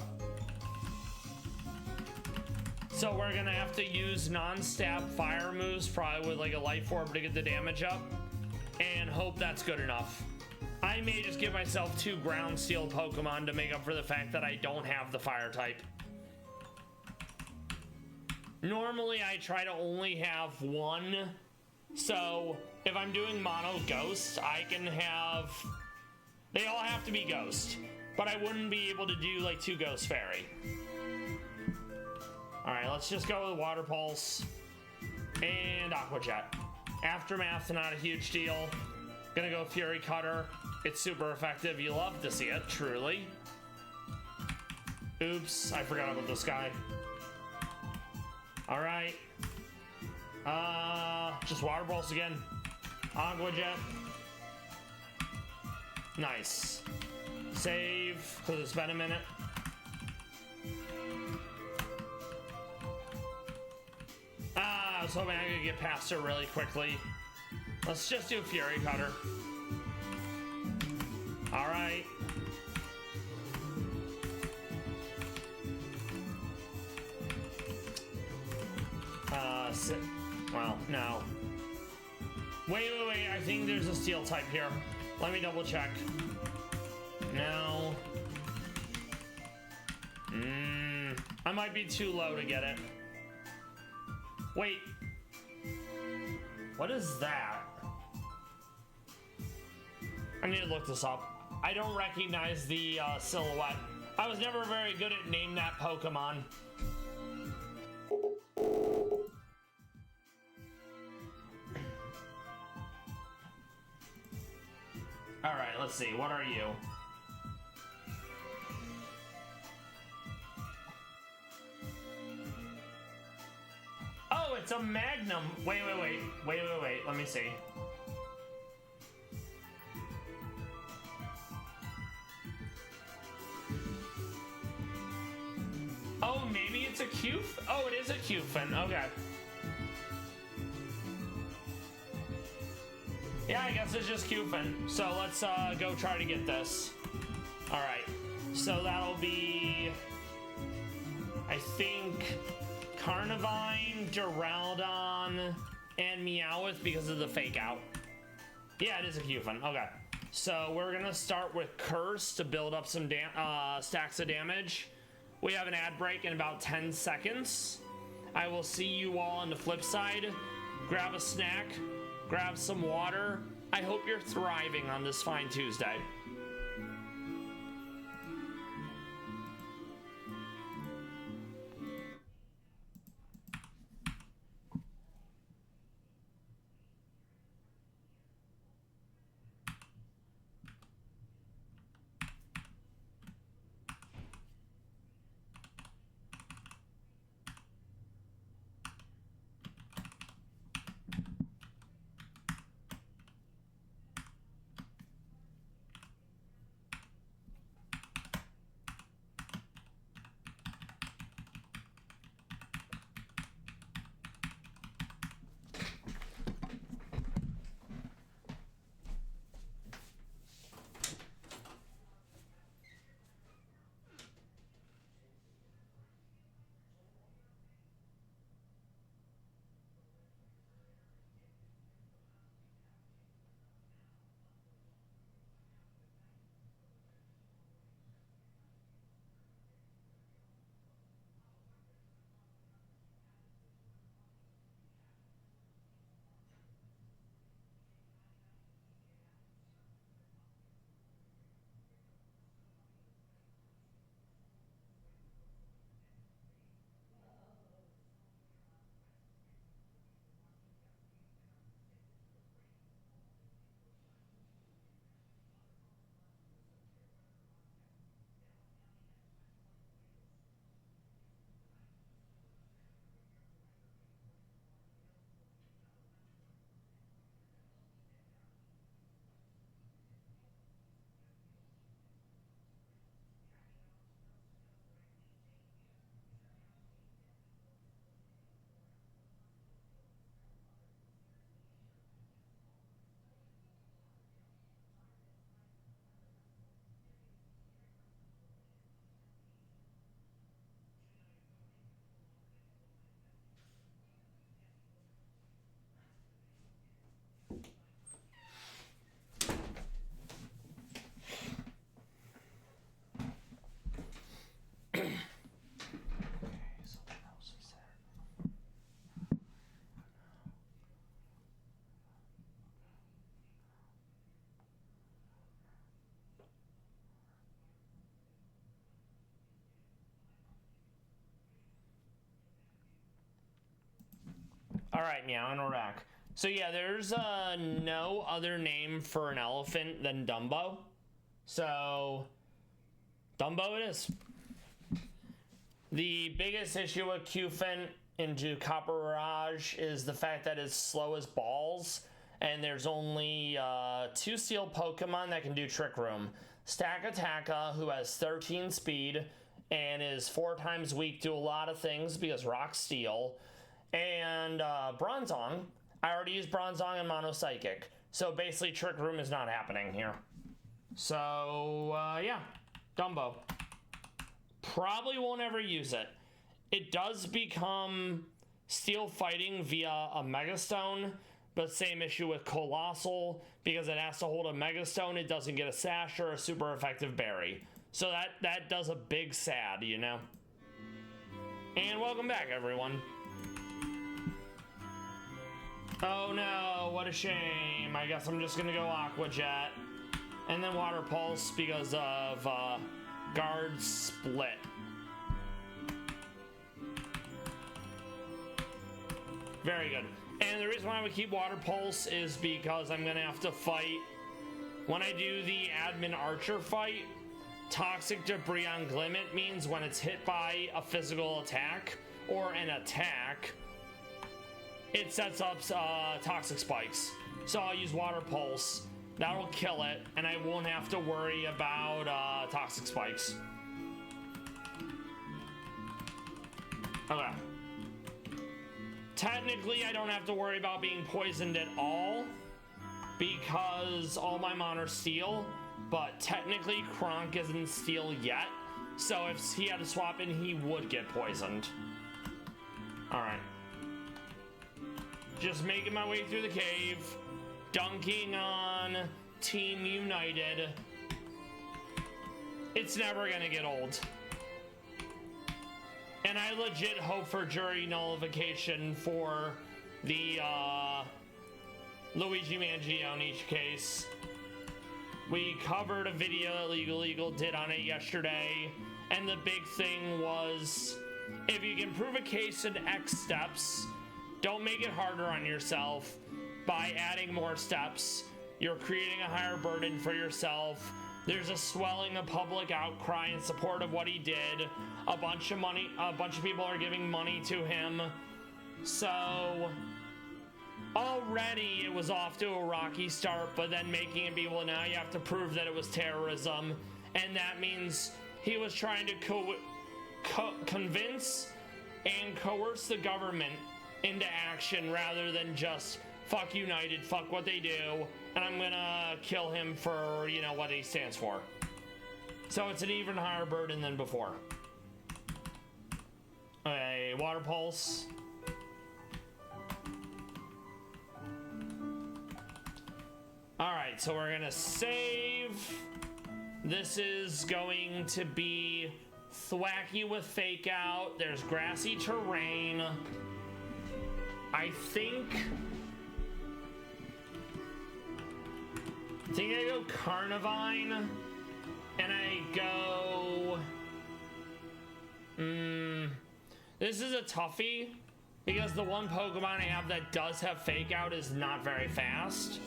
So we're gonna have to use non-stab fire moves, probably with like a Life Orb to get the damage up, and hope that's good enough. I may just give myself 2 ground steel Pokemon to make up for the fact that I don't have the fire type. Normally I try to only have 1, so if I'm doing mono ghost, I can have, they all have to be ghost, but I wouldn't be able to do like 2 ghost fairy. Alright, let's just go with Water Pulse and Aqua Jet. Aftermath, not a huge deal. Gonna go Fury Cutter. It's super effective. You love to see it, truly. Oops, I forgot about this guy. Alright. Just Water Pulse again. Aqua Jet. Nice. Save, because it's been a minute. I was hoping I could get past her really quickly. Let's just do Fury Cutter. Alright. Well, no. Wait, I think there's a steel type here. Let me double check. No. I might be too low to get it. Wait. What is that? I need to look this up. I don't recognize the silhouette. I was never very good at name that Pokemon. Alright, let's see. What are you? Oh, it's a Magnum. Wait. Let me see. Oh, maybe it's a Cuf? Oh, it is a Cufin. Okay. Yeah, I guess it's just Cufin. So let's go try to get this. Alright. So that'll be, I think, Carnivine, Duraludon, and Meowth because of the fake out. Yeah, it is a Cufin. Okay. So we're gonna start with Curse to build up some stacks of damage. We have an ad break in about 10 seconds. I will see you all on the flip side. Grab a snack, grab some water. I hope you're thriving on this fine Tuesday. All right, Meow, and we're back. So yeah, there's no other name for an elephant than Dumbo. So, Dumbo it is. The biggest issue with Cufant into Copper Mirage is the fact that it's slow as balls, and there's only 2 steel Pokemon that can do Trick Room. Stakataka, who has 13 speed and is 4 times weak to a lot of things because Rock's steel, and Bronzong. I already used Bronzong and Mono Psychic, so basically Trick Room is not happening here. So, yeah, Dumbo. Probably won't ever use it. It does become steel fighting via a Megastone, but same issue with Colossal, because it has to hold a Megastone, it doesn't get a Sash or a super effective berry. So that does a big sad, you know? And welcome back, everyone. Oh no, what a shame. I guess I'm just gonna go Aqua Jet. And then Water Pulse because of Guard Split. Very good. And the reason why we keep Water Pulse is because I'm gonna have to fight, when I do the Admin Archer fight, Toxic Debris on Glimmet means when it's hit by a physical attack or an attack, it sets up Toxic Spikes. So I'll use Water Pulse. That'll kill it, and I won't have to worry about Toxic Spikes. Okay. Technically, I don't have to worry about being poisoned at all because all my Mon are steel, but technically Kronk isn't steel yet, so if he had to swap in, he would get poisoned. Alright. Just making my way through the cave, dunking on Team United. It's never gonna get old. And I legit hope for jury nullification for the Luigi Mangione case. We covered a video that Legal Eagle did on it yesterday, and the big thing was, if you can prove a case in X steps, don't make it harder on yourself by adding more steps. You're creating a higher burden for yourself. There's a swelling of public outcry in support of what he did. A bunch of people are giving money to him. So already it was off to a rocky start, but then making it be, well, now you have to prove that it was terrorism. And that means he was trying to convince and coerce the government into action rather than just fuck United, fuck what they do, and I'm gonna kill him for, you know, what he stands for. So it's an even higher burden than before. Okay, Water Pulse. Alright, so we're gonna save. This is going to be Thwacky with Fake Out. There's grassy terrain. I think I go Carnivine, and I go... This is a toughie, because the one Pokemon I have that does have Fake Out is not very fast.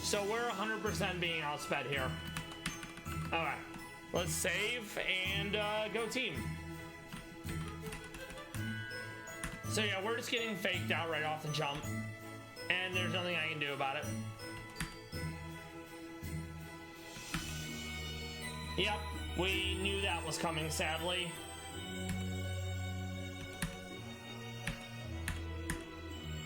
So we're 100% being outsped here. Alright, let's save and go team. So yeah, we're just getting faked out right off the jump, and there's nothing I can do about it. Yep, we knew that was coming, sadly.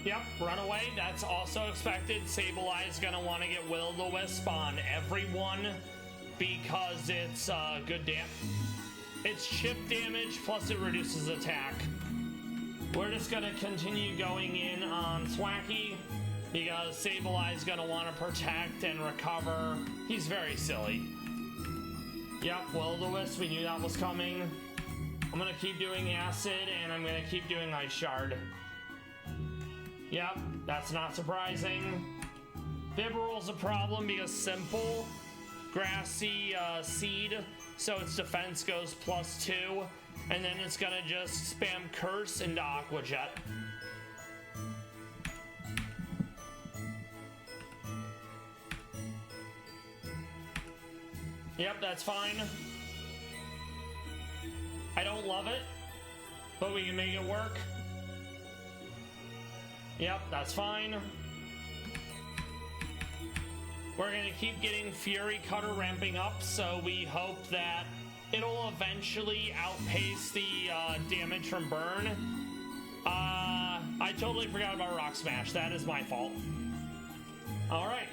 Yep, run away, that's also expected. Sableye gonna want to get Will-O-Wisp on everyone because it's good damage. It's chip damage, plus it reduces attack. We're just gonna continue going in on Thwacky because Sableye gonna want to protect and recover. He's very silly. Yep, Will-O-Wisp, we knew that was coming. I'm gonna keep doing Acid, and I'm gonna keep doing Ice Shard. Yep, that's not surprising. Bibarel's a problem because simple. Grassy Seed, so its defense goes +2, and then it's gonna just spam Curse into Aqua Jet. Yep, that's fine. I don't love it, but we can make it work. Yep, that's fine. We're gonna keep getting Fury Cutter ramping up, so we hope that it'll eventually outpace the damage from Burn. I totally forgot about Rock Smash. That is my fault. All right.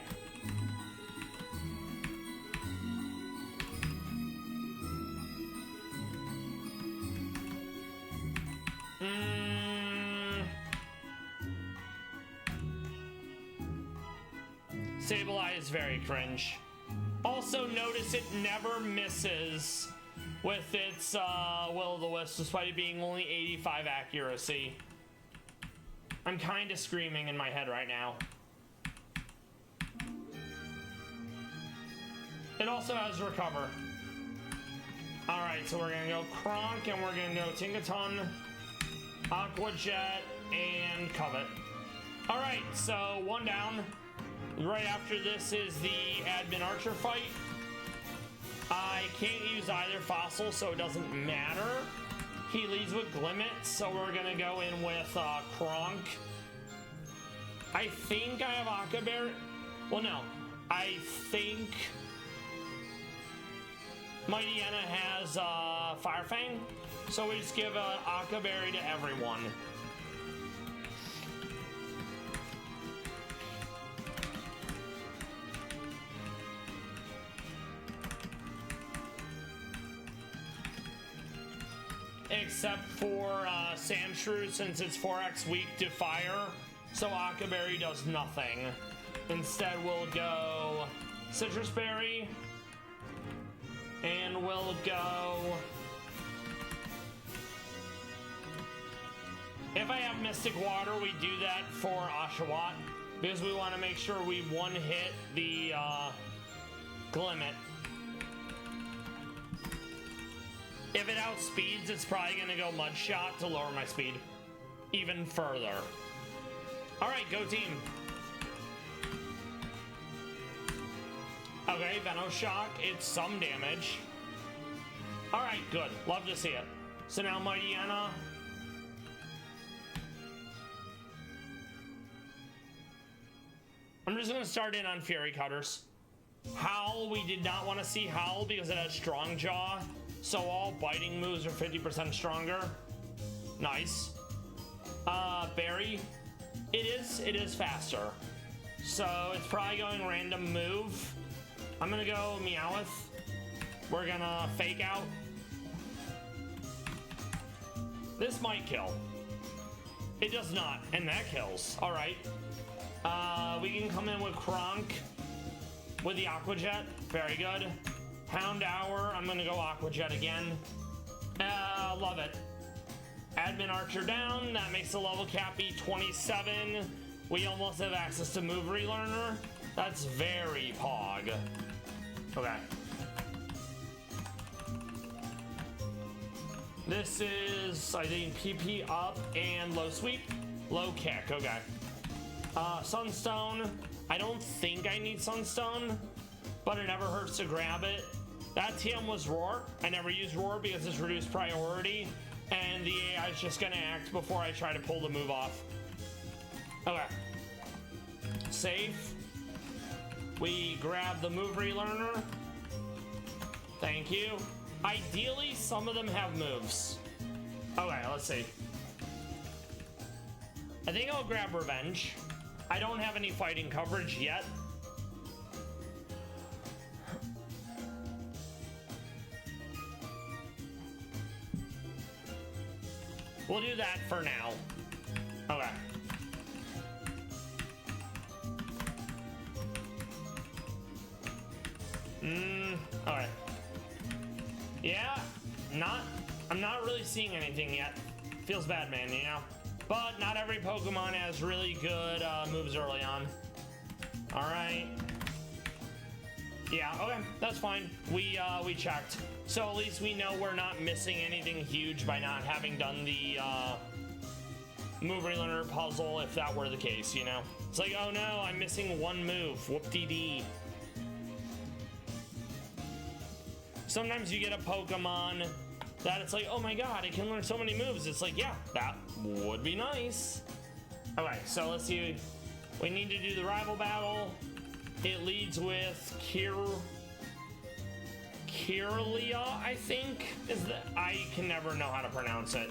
Sableye is very cringe. Also notice it never misses with its Will-O-The-Wisp, despite it being only 85 accuracy. I'm kind of screaming in my head right now. It also has Recover. Alright, so we're gonna go Kronk, and we're gonna go Tinkaton, Aqua Jet, and Covet. Alright, so one down. Right after this is the Admin Archer fight. I can't use either fossil, so it doesn't matter. He leads with Glimmet, so we're gonna go in with Kronk. I think I have Akaberry. Well, no. I think Mighty Anna has Firefang, so we just give Akaberry to everyone. Except for Sandshrew, since it's 4x weak to fire, so Akaberry does nothing. Instead, we'll go Citrus Berry, and we'll go... If I have Mystic Water, we do that for Oshawott, because we want to make sure we one-hit the Glimmet. If it outspeeds, it's probably going to go Mud Shot to lower my speed even further. Alright, go team. Okay, Venoshock, it's some damage. Alright, good. Love to see it. So now Mighty Anna. I'm just going to start in on Fury Cutters. Howl, we did not want to see Howl because it has Strong Jaw. So all biting moves are 50% stronger. Nice. Berry. It is faster. So it's probably going random move. I'm gonna go Meowth. We're gonna Fake Out. This might kill. It does not, and that kills. Alright. We can come in with Kronk with the Aqua Jet. Very good. Houndour, I'm gonna go Aqua Jet again. Love it. Admin Archer down, that makes the level cap be 27. We almost have access to Move Relearner. That's very pog. Okay. This is, I think, PP up and low sweep. Low kick, okay. Sunstone, I don't think I need Sunstone, but it never hurts to grab it. That TM was Roar. I never used Roar because it's reduced priority, and the AI is just gonna act before I try to pull the move off. Okay. Safe. We grab the Move Relearner. Thank you. Ideally, some of them have moves. Okay, let's see. I think I'll grab Revenge. I don't have any fighting coverage yet. We'll do that for now. Okay. Okay. Yeah, I'm not really seeing anything yet. Feels bad, man, you know? But not every Pokemon has really good moves early on. Alright. Yeah, okay, that's fine. We checked. So at least we know we're not missing anything huge by not having done the Move Relearner puzzle, if that were the case, you know? It's like, oh no, I'm missing one move. Whoop-dee-dee. Sometimes you get a Pokemon that it's like, oh my god, it can learn so many moves. It's like, yeah, that would be nice. Okay, so let's see. We need to do the rival battle. It leads with Kirlia, I think. I can never know how to pronounce it.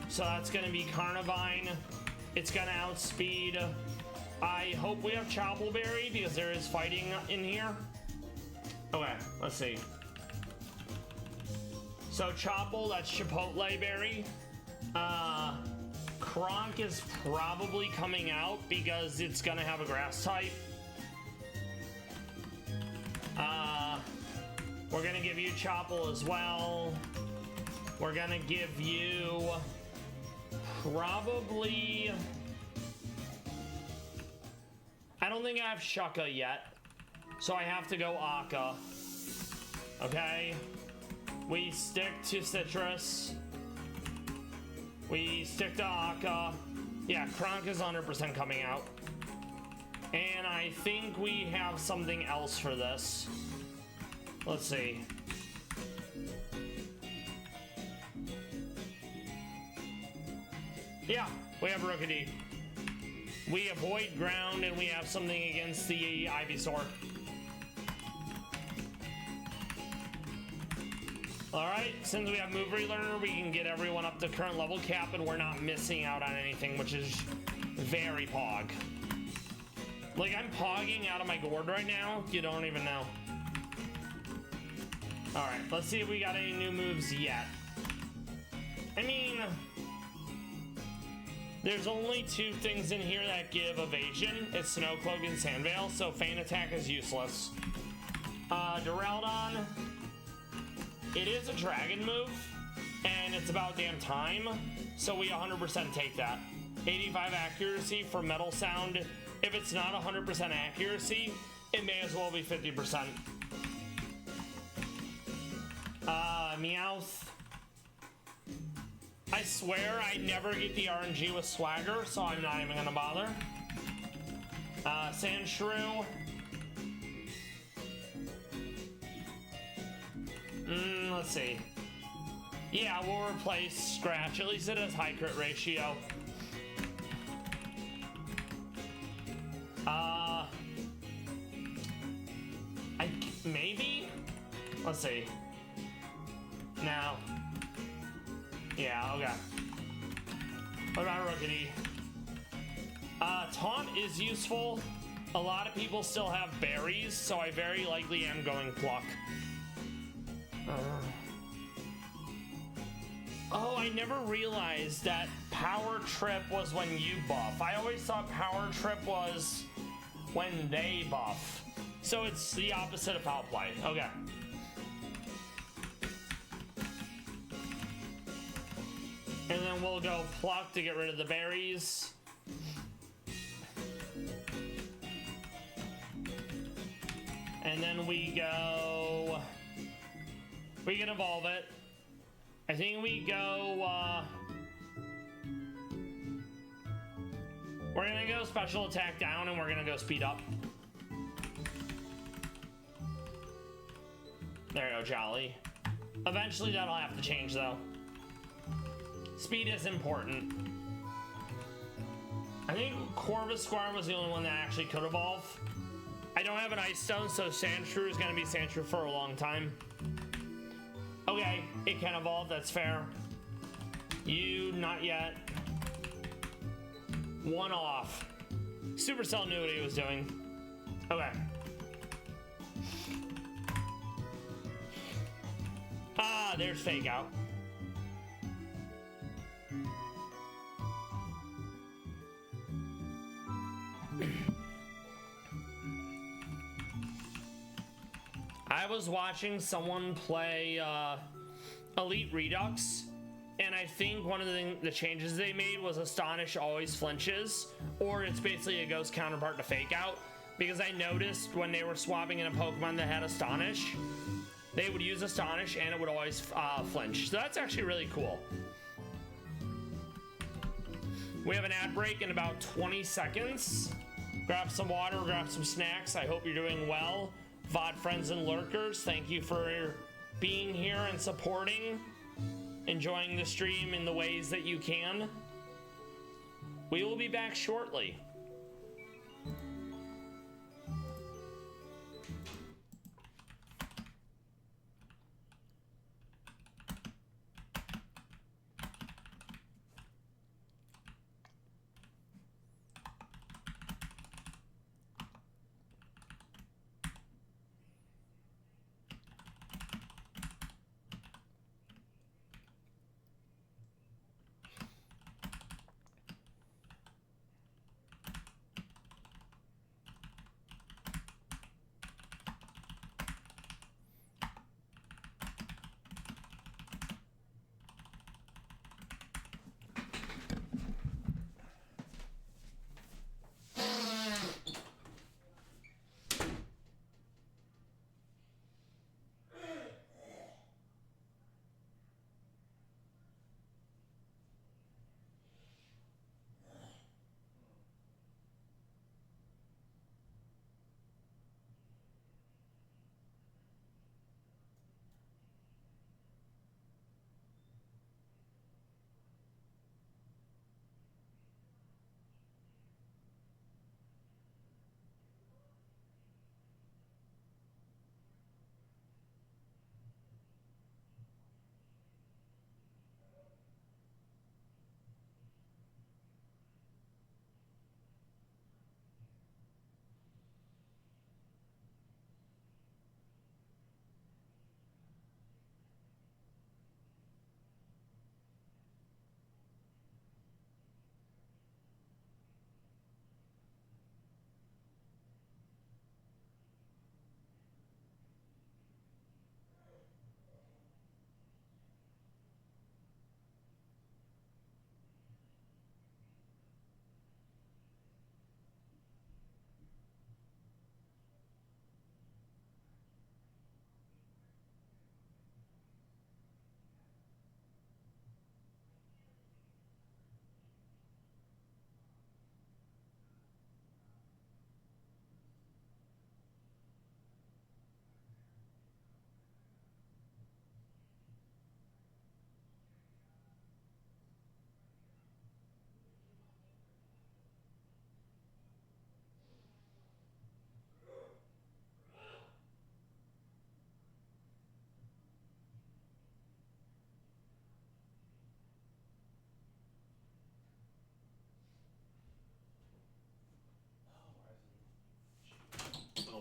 So that's gonna be Carnivine. It's gonna outspeed. I hope we have Choppleberry because there is fighting in here. Okay, let's see. So Chopple, that's Chipotle Berry. Kronk is probably coming out because it's gonna have a grass type. We're gonna give you Chopple as well. We're gonna give you probably... I don't think I have Shucka yet, so I have to go Akka. Okay? We stick to Citrus. We stick to Akka. Yeah, Kronk is 100% coming out. And I think we have something else for this. Let's see. Yeah, we have Rookidee. We avoid ground and we have something against the Ivysaur. Alright, since we have Move Relearner, we can get everyone up to current level cap and we're not missing out on anything, which is very pog. Like, I'm pogging out of my gourd right now. You don't even know. Alright, let's see if we got any new moves yet. I mean, there's only two things in here that give evasion. It's Snow Cloak and Sandveil, so Feint Attack is useless. Duraludon, it is a dragon move, and it's about damn time, so we 100% take that. 85 accuracy for Metal Sound. If it's not 100% accuracy, it may as well be 50%. Meowth. I swear I never get the RNG with Swagger, so I'm not even gonna bother. Sandshrew. Let's see. Yeah, we'll replace Scratch. At least it has high crit ratio. Maybe? Let's see. No. Yeah, okay. What about Rookidee? Taunt is useful. A lot of people still have berries, so I very likely am going Pluck. Oh, I never realized that Power Trip was when you buff. I always thought Power Trip was when they buff. So it's the opposite of Foul Play. Okay. And then we'll go Pluck to get rid of the berries. And then we go... We can evolve it. I think we go... We're gonna go special attack down and we're gonna go speed up. There you go, Jolly. Eventually that'll have to change though. Speed is important. I think Corvisquire was the only one that actually could evolve. I don't have an Ice Stone, so Sandshrew is gonna be Sandshrew for a long time. Okay, it can evolve, that's fair. You, not yet. One off. Supercell knew what he was doing. Okay. Ah, there's Fake Out. I was watching someone play Elite Redux, and I think one of the changes they made was Astonish always flinches, or it's basically a ghost counterpart to Fake Out, because I noticed when they were swapping in a Pokemon that had Astonish, they would use Astonish and it would always flinch. So that's actually really cool. We have an ad break in about 20 seconds. Grab some water, grab some snacks. I hope you're doing well. VOD friends and lurkers, thank you for being here and supporting, enjoying the stream in the ways that you can. We will be back shortly.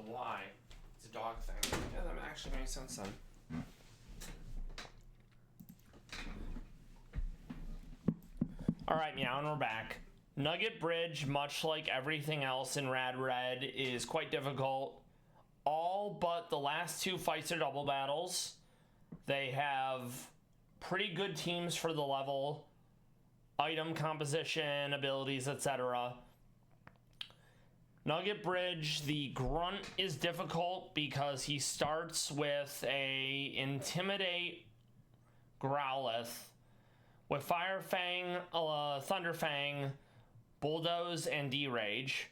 Why? It's a dog thing. Yeah, that actually makes sense then. Alright, Meow, and we're back. Nugget Bridge, much like everything else in Rad Red, is quite difficult. All but the last two fights are double battles. They have pretty good teams for the level, item composition, abilities, etc. Nugget Bridge, the grunt is difficult because he starts with a Intimidate Growlithe with Fire Fang, Thunder Fang, Bulldoze, and D-Rage,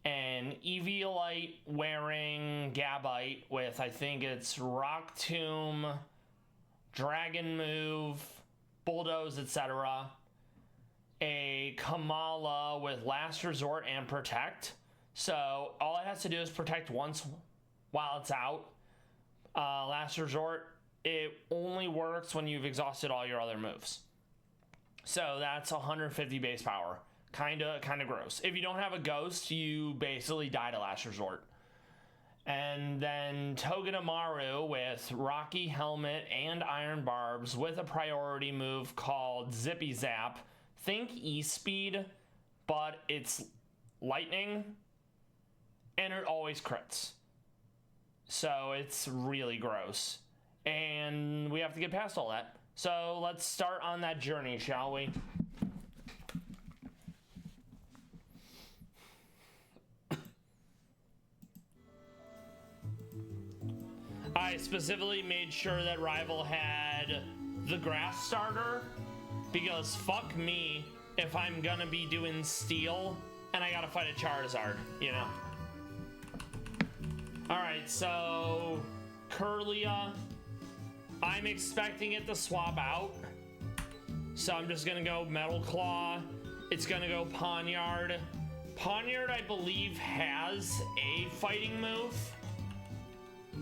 and Eviolite wearing Gabite with, I think it's Rock Tomb, Dragon Move, Bulldoze, etc. A Kamala with Last Resort and Protect. So all it has to do is protect once while it's out. Last Resort, it only works when you've exhausted all your other moves. So that's 150 base power. Kinda gross. If you don't have a ghost, you basically die to Last Resort. And then Togedemaru with Rocky Helmet and Iron Barbs with a priority move called Zippy Zap. Think E-Speed, but it's lightning, and it always crits. So it's really gross. And we have to get past all that. So let's start on that journey, shall we? I specifically made sure that Rival had the grass starter, because fuck me if I'm gonna be doing steel and I gotta fight a Charizard, you know? Alright, so Kirlia I'm expecting it to swap out. So I'm just gonna go Metal Claw. It's gonna go Poniard. Poniard, I believe, has a fighting move.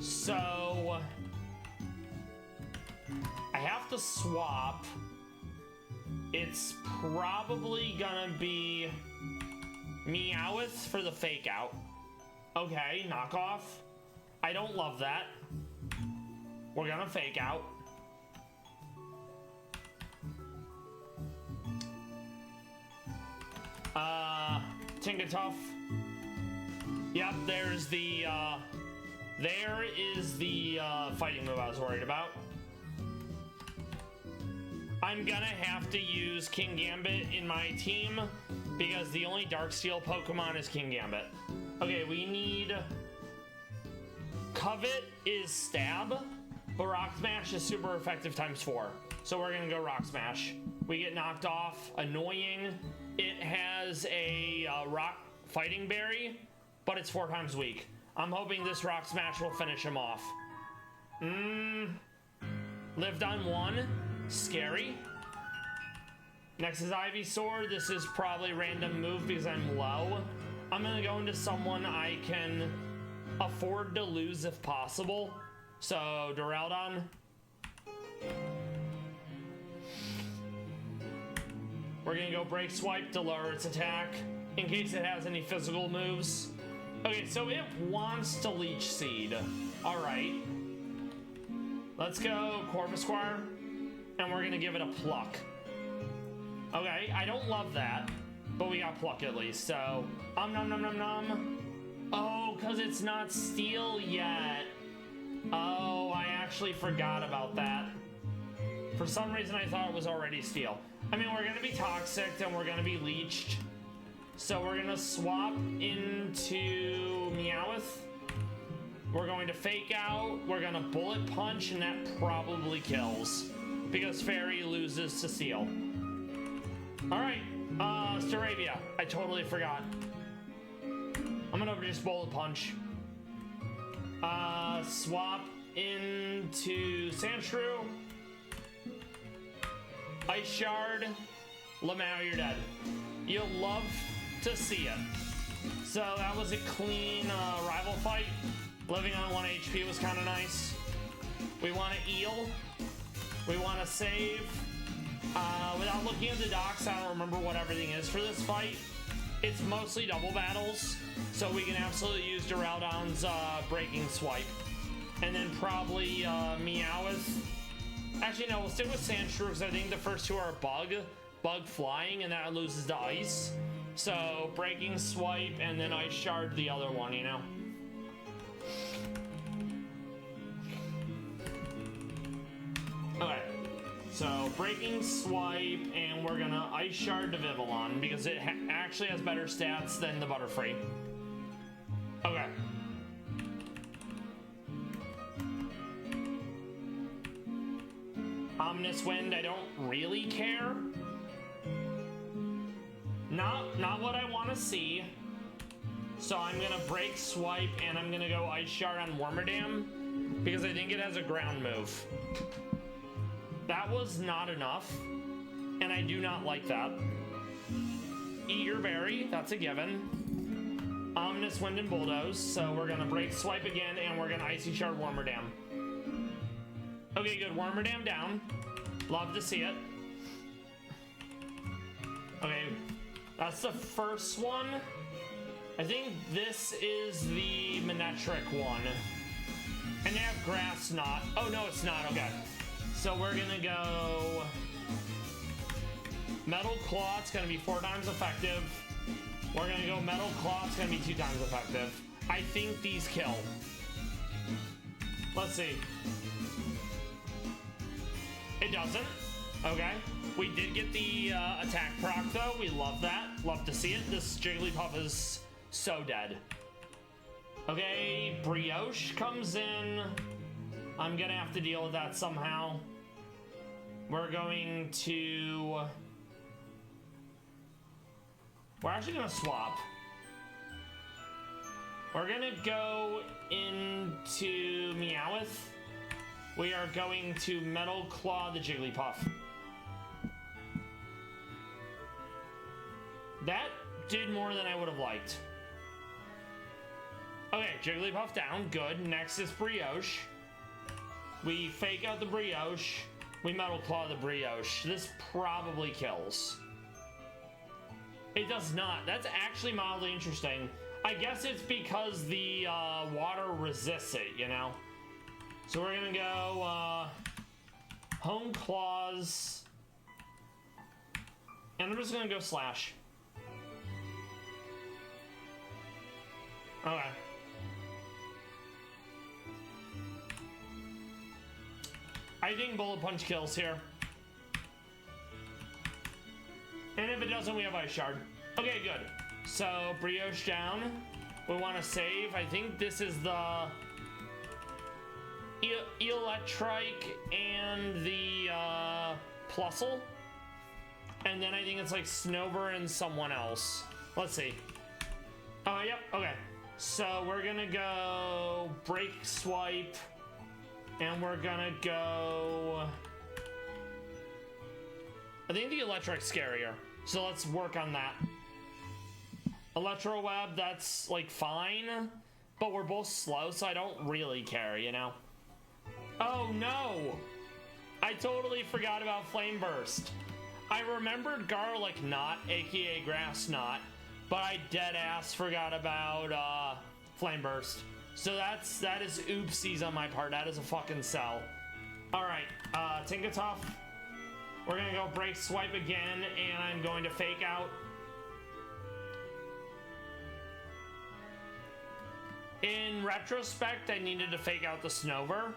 So I have to swap. It's probably gonna be Meowth for the fake out. Okay, knockoff. I don't love that. We're gonna fake out. Tinkatuff. Yep, there's the, there is the, fighting move I was worried about. I'm gonna have to use King Gambit in my team because the only Darksteel Pokemon is King Gambit. Okay, we need... Covet is Stab, but Rock Smash is super effective ×4. So we're gonna go Rock Smash. We get knocked off. Annoying. It has a Rock Fighting Berry, but it's 4 times weak. I'm hoping this Rock Smash will finish him off. Lived on 1. Scary. Next is Ivysaur. This is probably random move because I'm low. I'm gonna go into someone I can afford to lose if possible. So, Duraludon. We're gonna go Break Swipe to lower its attack in case it has any physical moves. Okay, so it wants to Leech Seed. Alright. Let's go Corvisquire, and we're gonna give it a Pluck. Okay, I don't love that, but we got Pluck at least, so... nom nom nom nom. Oh, because it's not Steel yet. Oh, I actually forgot about that. For some reason, I thought it was already Steel. I mean, we're gonna be Toxic, and we're gonna be Leeched. So we're gonna swap into Meowth. We're going to Fake Out. We're gonna Bullet Punch, and that probably kills. Because Fairy loses to Steel. Alright, Staravia. I totally forgot. I'm gonna just Bullet Punch. Swap into Sandshrew. Ice Shard. Lamau, you're dead. You'll love to see it. So that was a clean rival fight. Living on 1 HP was kind of nice. We want to Eel. We want to save. Without looking at the docs, I don't remember what everything is for this fight. It's mostly double battles, so we can absolutely use Duraludon's Breaking Swipe. And then probably Meowth. Actually, no, we'll stick with Sandshrew because I think the first 2 are Bug Flying, and that loses to Ice. So, Breaking Swipe, and then Ice Shard the other one, you know? Okay. So, Breaking Swipe, and we're gonna Ice Shard to Vivillon because it actually has better stats than the Butterfree. Okay. Ominous Wind, I don't really care. Not what I want to see. So I'm gonna Break Swipe, and I'm gonna go Ice Shard on Wormadam because I think it has a ground move. That was not enough, and I do not like that. Eat Your Berry, that's a given. Ominous Wind and Bulldoze, so we're gonna Break Swipe again, and we're gonna Icy Shard Wormadam. Okay, good, Wormadam down. Love to see it. Okay, that's the first one. I think this is the Manectric one. And they have Grass Knot. Oh, no, it's not, okay. So we're gonna go Metal Claw, it's gonna be 4 times effective. We're gonna go Metal Claw, it's gonna be 2 times effective. I think these kill. Let's see. It doesn't. Okay. We did get the attack proc though. We love that. Love to see it. This Jigglypuff is so dead. Okay, Brioche comes in. I'm gonna have to deal with that somehow. We're going to... We're actually gonna swap. We're gonna go into Meowth. we are going to Metal Claw the Jigglypuff. That did more than I would have liked. Okay, Jigglypuff down, good. Next is Brioche. We fake out the Brioche. We Metal Claw the Brioche. This probably kills. It does not. That's actually mildly interesting. I guess it's because the water resists it, you know? So we're gonna go Home Claws. And I'm just gonna go Slash. Okay. I think Bullet Punch kills here. And if it doesn't, we have Ice Shard. Okay, good. So, Brioche down. We want to save. I think this is the Electrike and the Plusle. And then I think it's like Snover and someone else. Let's see. Yep, okay. So we're gonna go Break Swipe. And we're gonna go... I think the Electric's scarier. So let's work on that. Electro Web, that's like fine. But we're both slow, so I don't really care, you know? Oh no! I totally forgot about Flame Burst. I remembered Garlic Knot, aka Grass Knot. But I dead ass forgot about Flame Burst. So that is oopsies on my part. That is a fucking sell. Alright, Tinkatuff. We're gonna go Break Swipe again, and I'm going to fake out. In retrospect, I needed to fake out the Snover,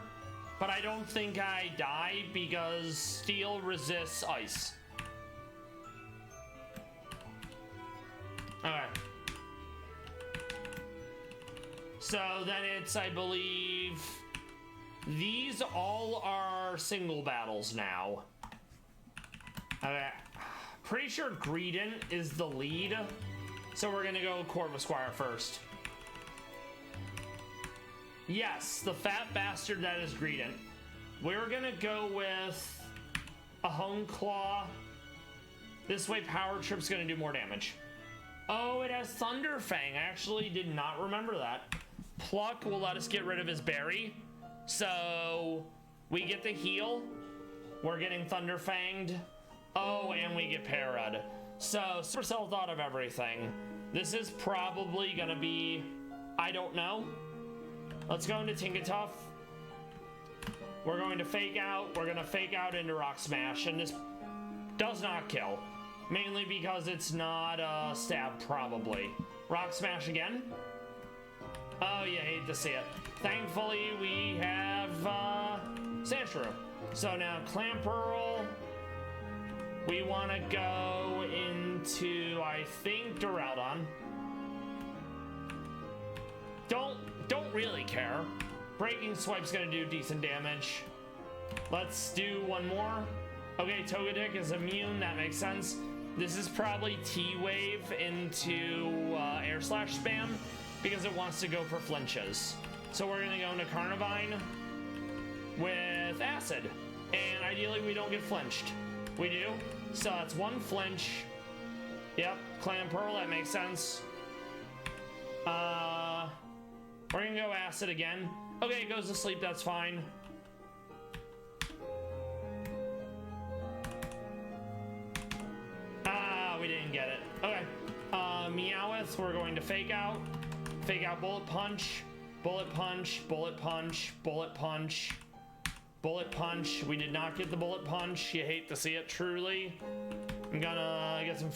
but I don't think I died because Steel resists Ice. Okay. So then it's, I believe, these all are single battles now. Okay. Pretty sure Greedent is the lead. So we're gonna go Corvisquire first. Yes, the fat bastard that is Greedent. We're gonna go with a Hone Claw. This way Power Trip's gonna do more damage. Oh, it has Thunder Fang. I actually did not remember that. Pluck will let us get rid of his berry. So we get the heal. We're getting Thunder Fanged. Oh, and we get Parad. So Supercell thought of everything. This is probably gonna be, I don't know. Let's go into Tinkatuff. We're going to fake out. We're gonna fake out into Rock Smash, and this does not kill. Mainly because it's not a stab, probably. Rock Smash again. Oh, you hate to see it. Thankfully, we have Sandshrew. So now Clamperl. We want to go into, I think, Duraludon. Don't really care. Breaking Swipe's gonna do decent damage. Let's do one more. Okay, Togetic is immune. That makes sense. This is probably T-Wave into Air Slash spam because it wants to go for flinches. So we're gonna go into Carnivine with Acid. And ideally we don't get flinched. We do. So that's one flinch. Yep, Clamperl, that makes sense. We're gonna go Acid again. Okay, it goes to sleep, that's fine. We didn't get it. Okay. Meowth, we're going to fake out. Fake out Bullet Punch. Bullet Punch. Bullet Punch. Bullet Punch. Bullet Punch. We did not get the Bullet Punch. You hate to see it, truly. I'm gonna get some...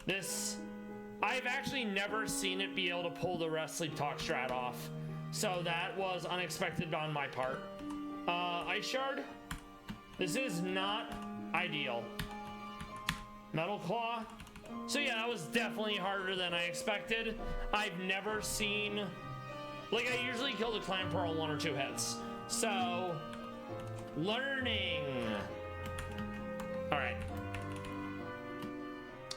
This... I've actually never seen it be able to pull the Rest Sleep Talk strat off. So that was unexpected on my part. Ice Shard. This is not ideal. Metal Claw. So yeah, that was definitely harder than I expected. I've never seen... Like, I usually kill the Clamperl 1 or 2 hits. So... Learning. Alright.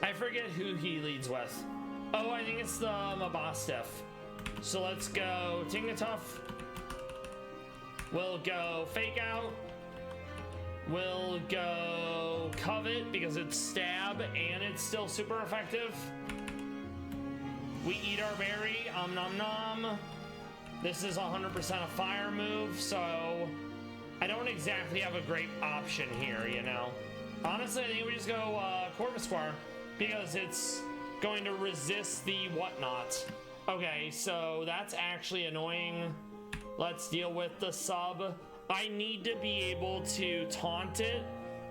I forget who he leads with. Oh, I think it's the Mabastiff. So let's go Tinkatuff. We'll go Fake Out. We'll go Covet because it's stab and it's still super effective. We eat our berry, nom nom. This is 100% a fire move, so I don't exactly have a great option here, you know. Honestly, I think we just go Corvisquire because it's going to resist the whatnot. Okay, so that's actually annoying. Let's deal with the sub. I need to be able to taunt it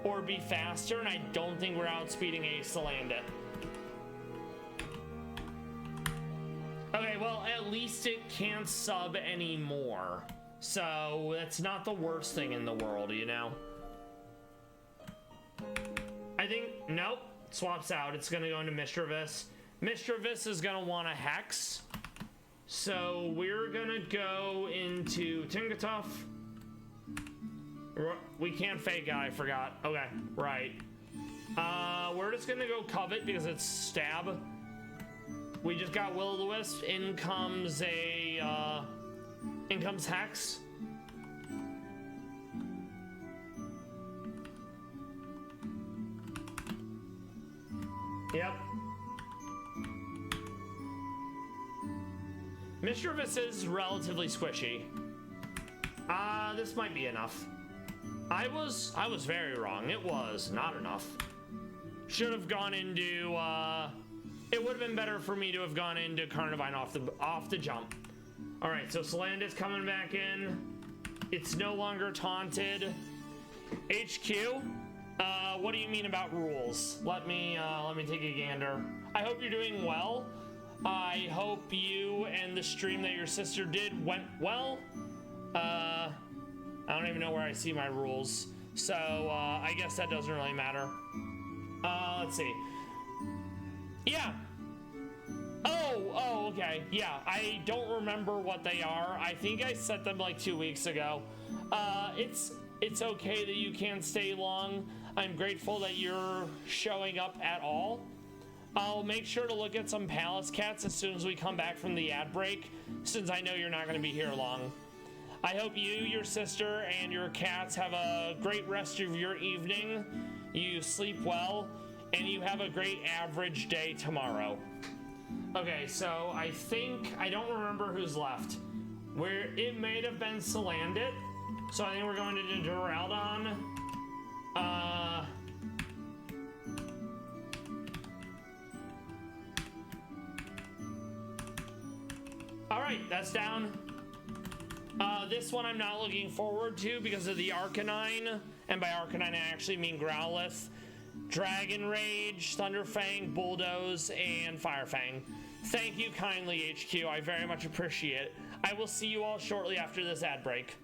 or be faster, and I don't think we're outspeeding Ace to land it. Okay, well, at least it can't sub anymore. So that's not the worst thing in the world, you know? I think, nope, swaps out. It's gonna go into Mischievous. Mischievous is gonna want a Hex. So we're gonna go into Tingatuff. We can't Fake Out, I forgot. Okay, right. We're just gonna go Covet because it's stab. We just got Will-O-the-Wisp. In comes Hex. Yep. Mischievous is relatively squishy. This might be enough. I was very wrong. It was not enough. Should have gone into, it would have been better for me to have gone into Carnivine off the jump. All right, so Salandit's coming back in. It's no longer taunted. HQ, what do you mean about rules? Let me take a gander. I hope you're doing well. I hope you and the stream that your sister did went well. I don't even know where I see my rules, so I guess that doesn't really matter. Let's see. Yeah. Oh, okay. Yeah, I don't remember what they are. I think I set them like 2 weeks ago. It's okay that you can't stay long. I'm grateful that you're showing up at all. I'll make sure to look at some Palace Cats as soon as we come back from the ad break, since I know you're not going to be here long. I hope you, your sister, and your cats have a great rest of your evening. You sleep well, and you have a great average day tomorrow. Okay, so I don't remember who's left. It may have been Salandit, so I think we're going to Duraldon. All right, that's down. This one I'm not looking forward to because of the Arcanine, and by Arcanine I actually mean Growlithe, Dragon Rage, Thunderfang, Bulldoze, and Firefang. Thank you kindly, HQ. I very much appreciate it. I will see you all shortly after this ad break.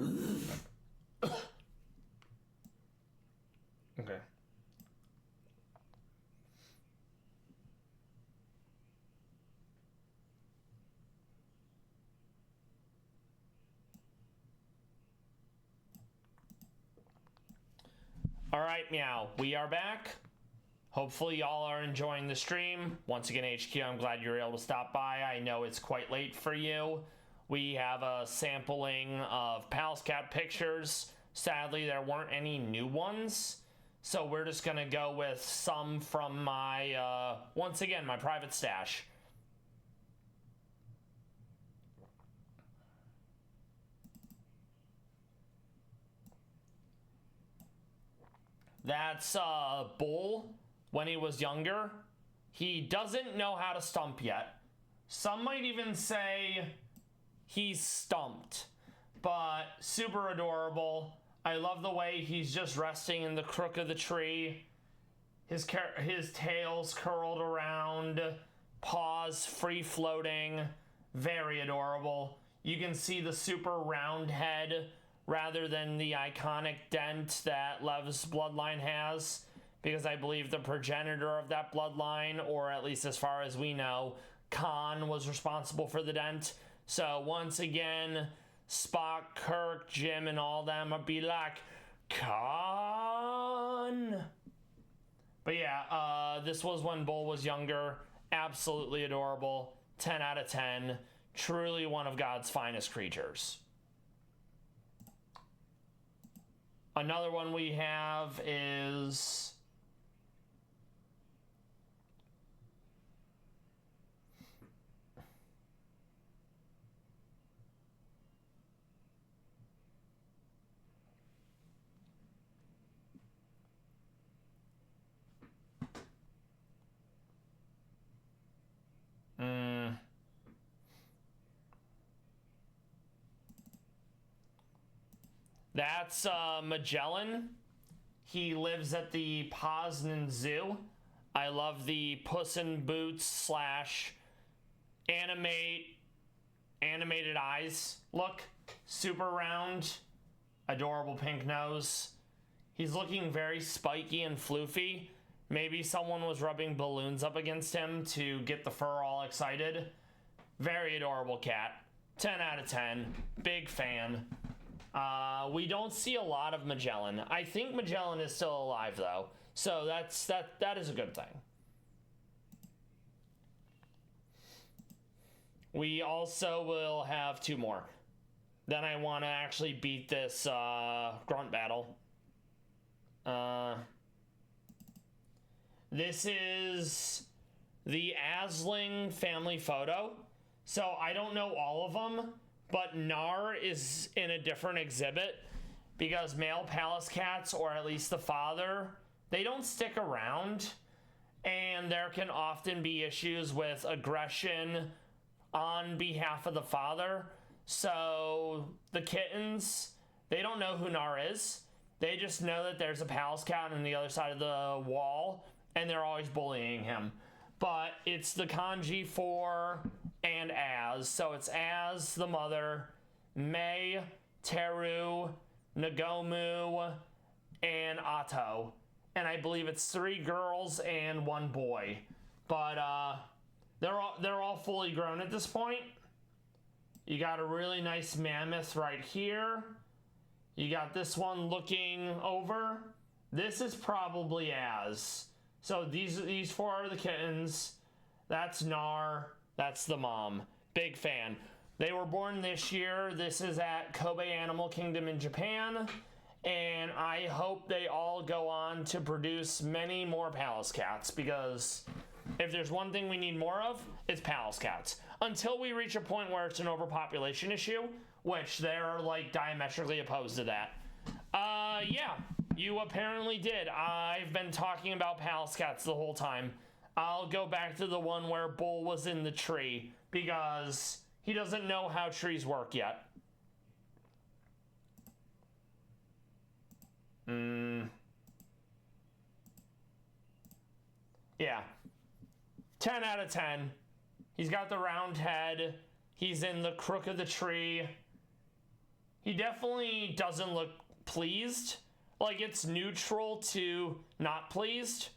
Okay. All right, Meow, we are back. Hopefully y'all are enjoying the stream. Once again, HQ, I'm glad you were able to stop by. I know it's quite late for you. We have a sampling of Pal's Cat pictures. Sadly, there weren't any new ones. So we're just gonna go with some from my, once again, my private stash. That's Bull when he was younger. He doesn't know how to stump yet. Some might even say he's stumped, but super adorable. I love the way he's just resting in the crook of the tree. His tail's curled around, paws free floating, very adorable. You can see the super round head rather than the iconic dent that Lev's bloodline has, because I believe the progenitor of that bloodline, or at least as far as we know, Khan was responsible for the dent. So once again, Spock, Kirk, Jim, and all them would be like, Khan. But yeah, this was when Bull was younger. Absolutely adorable. 10 out of 10. Truly one of God's finest creatures. Another one we have is that's Magellan. He lives at the Poznan Zoo. I love the Puss in Boots slash animated eyes look. Super round, adorable pink nose. He's looking very spiky and floofy. Maybe someone was rubbing balloons up against him to get the fur all excited. Very adorable cat. 10 out of 10. Big fan. We don't see a lot of Magellan. I think Magellan is still alive though, so that is a good thing. We also will have two more. Then I want to actually beat this grunt battle. This is the Asling family photo. So I don't know all of them, but Nar is in a different exhibit because male palace cats, or at least the father, they don't stick around, and there can often be issues with aggression on behalf of the father. So the kittens, they don't know who Nar is. They just know that there's a palace cat on the other side of the wall, and they're always bullying him. But it's the kanji for and as. So it's as the mother, Mei, Teru, Nagomu, and Atto. And I believe it's 3 girls and 1 boy. But they're all fully grown at this point. You got a really nice mammoth right here. You got this one looking over. This is probably Az. So these 4 are the kittens. That's Nar. That's the mom. Big fan. They were born this year. This is at Kobe Animal Kingdom in Japan. And I hope they all go on to produce many more palace cats, because if there's one thing we need more of, it's palace cats. Until we reach a point where it's an overpopulation issue, which they're like diametrically opposed to that. Yeah, you apparently did. I've been talking about palace cats the whole time. I'll go back to the one where Bull was in the tree, because he doesn't know how trees work yet. Yeah. 10 out of 10. He's got the round head. He's in the crook of the tree. He definitely doesn't look pleased. Like, it's neutral to not pleased,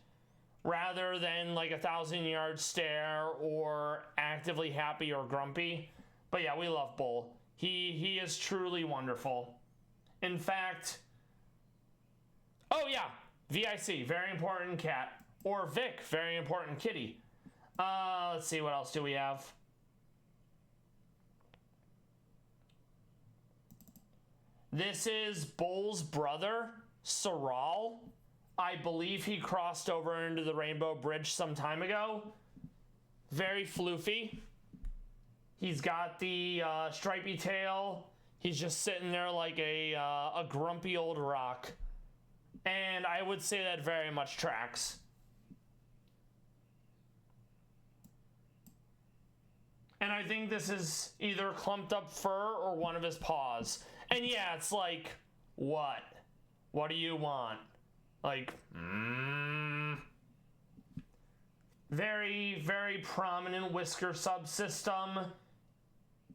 rather than like 1,000-yard stare or actively happy or grumpy. But yeah, we love Bull. He is truly wonderful. In fact, oh yeah, VIC, very important cat. Or Vic, very important kitty. Let's see, what else do we have? This is Bull's brother, Saral. I believe he crossed over into the Rainbow Bridge some time ago. Very floofy. He's got the stripy tail. He's just sitting there like a grumpy old rock. And I would say that very much tracks. And I think this is either clumped up fur or one of his paws. And yeah, it's like, what? What do you want? Like, very, very prominent whisker subsystem.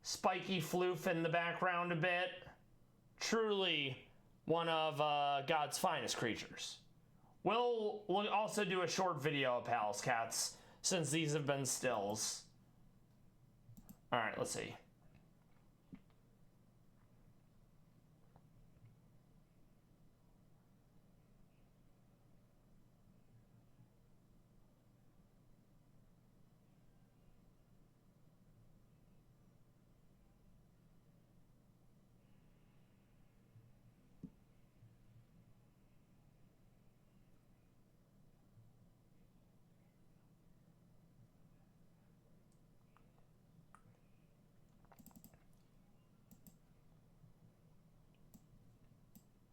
Spiky floof in the background a bit. Truly one of God's finest creatures. We'll also do a short video of Pal's cats, since these have been stills. Alright, let's see.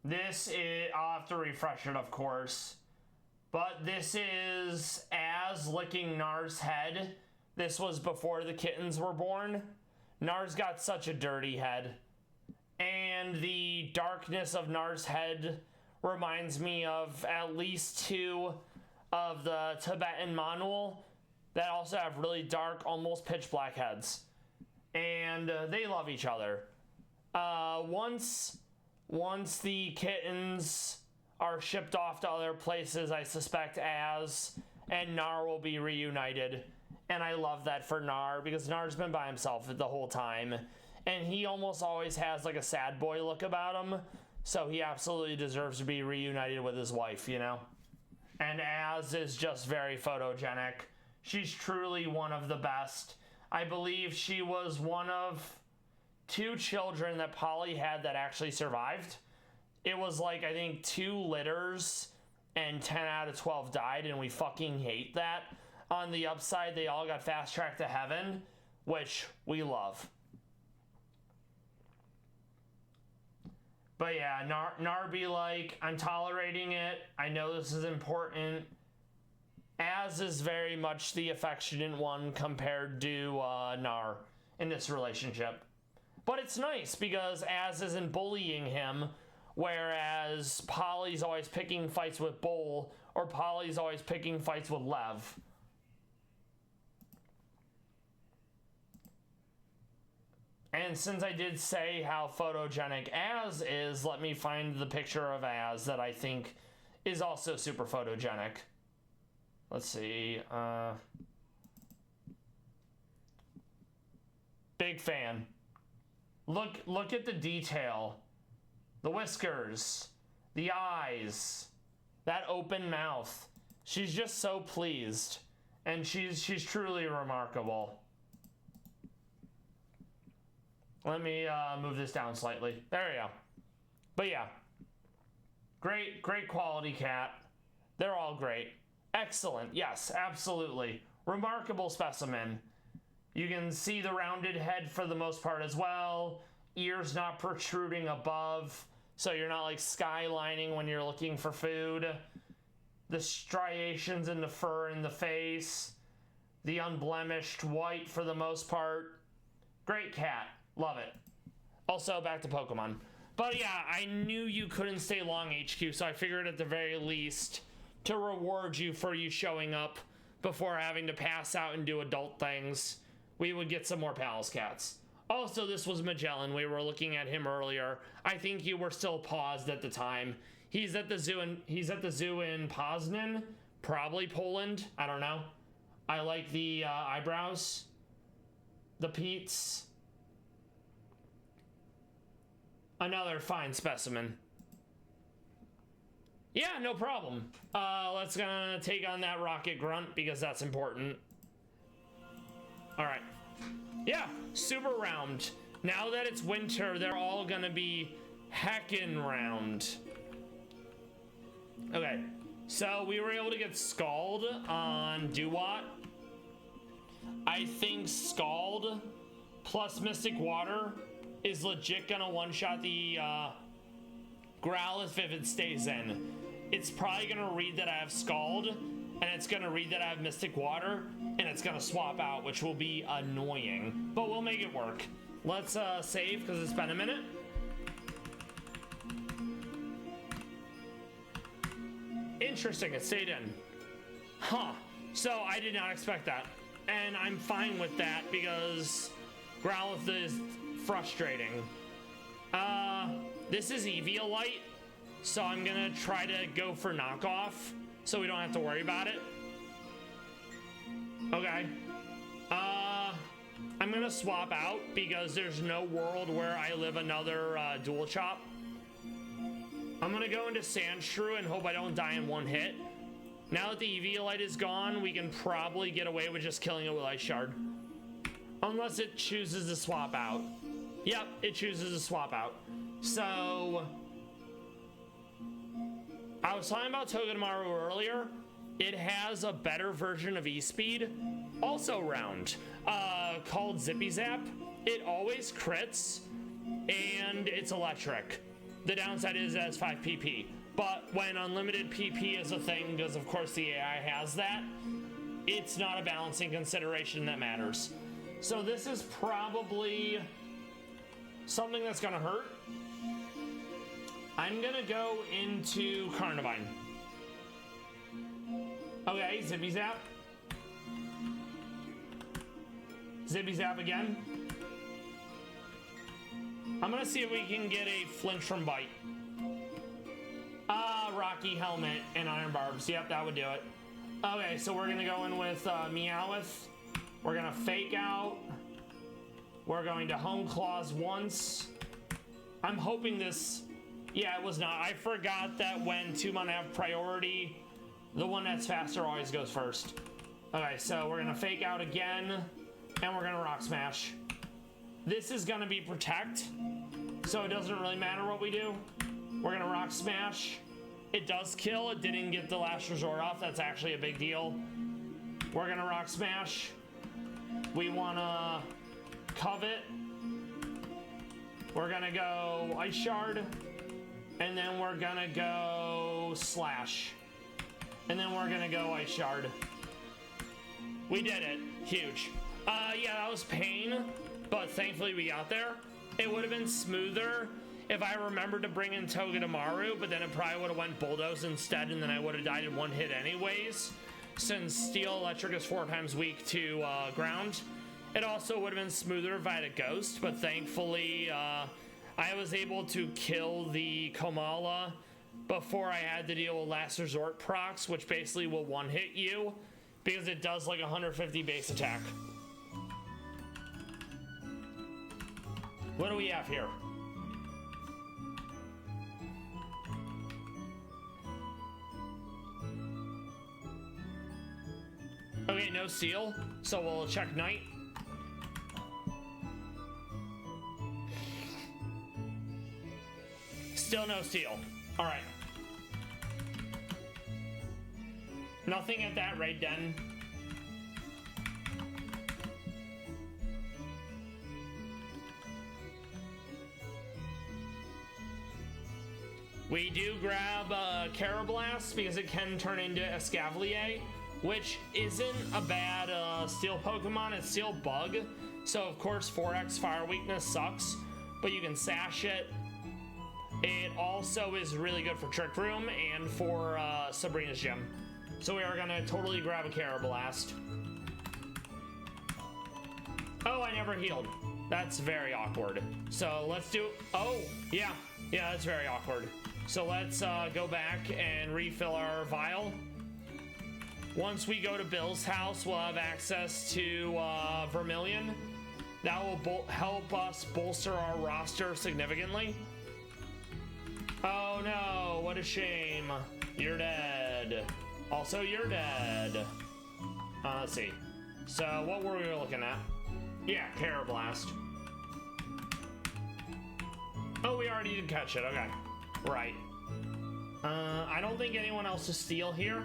This is, I'll have to refresh it, of course. But this is Az licking Nar's head. This was before the kittens were born. Nar's got such a dirty head. And the darkness of Nar's head reminds me of at least two of the Tibetan Meownwell that also have really dark, almost pitch black heads. And they love each other. Once the kittens are shipped off to other places, I suspect Az and Nar will be reunited. And I love that for Nar, because Nar's been by himself the whole time. And he almost always has like a sad boy look about him. So he absolutely deserves to be reunited with his wife, you know? And Az is just very photogenic. She's truly one of the best. I believe she was one of 2 children that Polly had that actually survived. It was like, I think 2 litters and 10 out of 12 died, and we fucking hate that. On the upside, they all got fast-tracked to heaven, which we love. But yeah, Nar be like, I'm tolerating it. I know this is important. Az is very much the affectionate one compared to Nar in this relationship. But it's nice because Az isn't bullying him, whereas Polly's always picking fights with Bull, or Polly's always picking fights with Lev. And since I did say how photogenic Az is, let me find the picture of Az that I think is also super photogenic. Let's see. Big fan. Look at the detail. The whiskers. The eyes. That open mouth. She's just so pleased. And she's truly remarkable. Let me move this down slightly. There we go. But yeah. Great quality cat. They're all great. Excellent. Yes, absolutely. Remarkable specimen. You can see the rounded head for the most part as well. Ears not protruding above, so you're not like skylining when you're looking for food. The striations in the fur in the face. The unblemished white for the most part. Great cat. Love it. Also, back to Pokemon. But yeah, I knew you couldn't stay long, HQ, so I figured at the very least to reward you for you showing up before having to pass out and do adult things, we would get some more Pals cats. Also, this was Magellan. We were looking at him earlier. I think you were still paused at the time. He's at the zoo in Poznan, probably Poland. I don't know. I like the eyebrows, the Pete's. Another fine specimen. Yeah, no problem. Let's gonna take on that rocket grunt because that's important. All right. Yeah, super round. Now that it's winter, they're all gonna be heckin' round. Okay, so we were able to get Scald on Duwat. I think Scald plus Mystic Water is legit gonna one-shot the Growlithe if it stays in. It's probably gonna read that I have Scald, and it's gonna read that I have Mystic Water, and it's gonna swap out, which will be annoying, but we'll make it work. Let's save, because it's been a minute. Interesting, it stayed in. Huh, so I did not expect that, and I'm fine with that, because Growlithe is frustrating. This is Eviolite, so I'm gonna try to go for knockoff so we don't have to worry about it. Okay. I'm gonna swap out because there's no world where I live another dual chop. I'm gonna go into Sandshrew and hope I don't die in one hit. Now that the Eviolite is gone, we can probably get away with just killing it with Ice Shard. Unless it chooses to swap out. Yep, it chooses to swap out. So I was talking about Togedemaru earlier. It has a better version of E-Speed, also round, called Zippy Zap. It always crits, and it's electric. The downside is it has 5 PP, but when unlimited PP is a thing, because of course the AI has that, it's not a balancing consideration that matters. So this is probably something that's gonna hurt. I'm gonna go into Carnivine. Okay, Zippy Zap. Zippy Zap again. I'm gonna see if we can get a flinch from bite. Rocky Helmet and Iron Barbs. Yep, that would do it. Okay, so we're gonna go in with Meowth. We're gonna fake out. We're going to Home Claws once. I'm hoping this... Yeah, it was not. I forgot that when 2-mon have priority, the one that's faster always goes first. Okay, so we're gonna fake out again, and we're gonna Rock Smash. This is gonna be Protect, so it doesn't really matter what we do. We're gonna Rock Smash. It does kill. It didn't get the Last Resort off. That's actually a big deal. We're gonna Rock Smash. We wanna Covet. We're gonna go Ice Shard. And then we're gonna go Slash. And then we're gonna go Ice Shard. We did it. Huge. Yeah, that was pain, but thankfully we got there. It would have been smoother if I remembered to bring in Togedemaru, but then it probably would have went Bulldoze instead, and then I would have died in one hit anyways, since Steel Electric is 4 times weak to ground. It also would have been smoother if I had a Ghost, but thankfully I was able to kill the Komala before I had to deal with Last Resort procs, which basically will one-hit you because it does like 150 base attack. What do we have here? Okay, no Seal, so we'll check Knight. Still no Steel. All right. Nothing at that right then. We do grab Carablast because it can turn into Escavalier, which isn't a bad Steel Pokemon. It's Steel Bug, so of course 4x Fire Weakness sucks, but you can Sash it. It also is really good for Trick Room and for Sabrina's Gym. So we are gonna totally grab a Carablast. Oh, I never healed. That's very awkward. So let's do, oh, yeah, that's very awkward. So let's go back and refill our vial. Once we go to Bill's house, we'll have access to Vermilion. That will help us bolster our roster significantly. Oh no, what a shame. You're dead. Also, you're dead. Let's see. So what were we looking at? Yeah, Parablast. Oh, we already did catch it, okay. Right. I don't think anyone else is Steel here.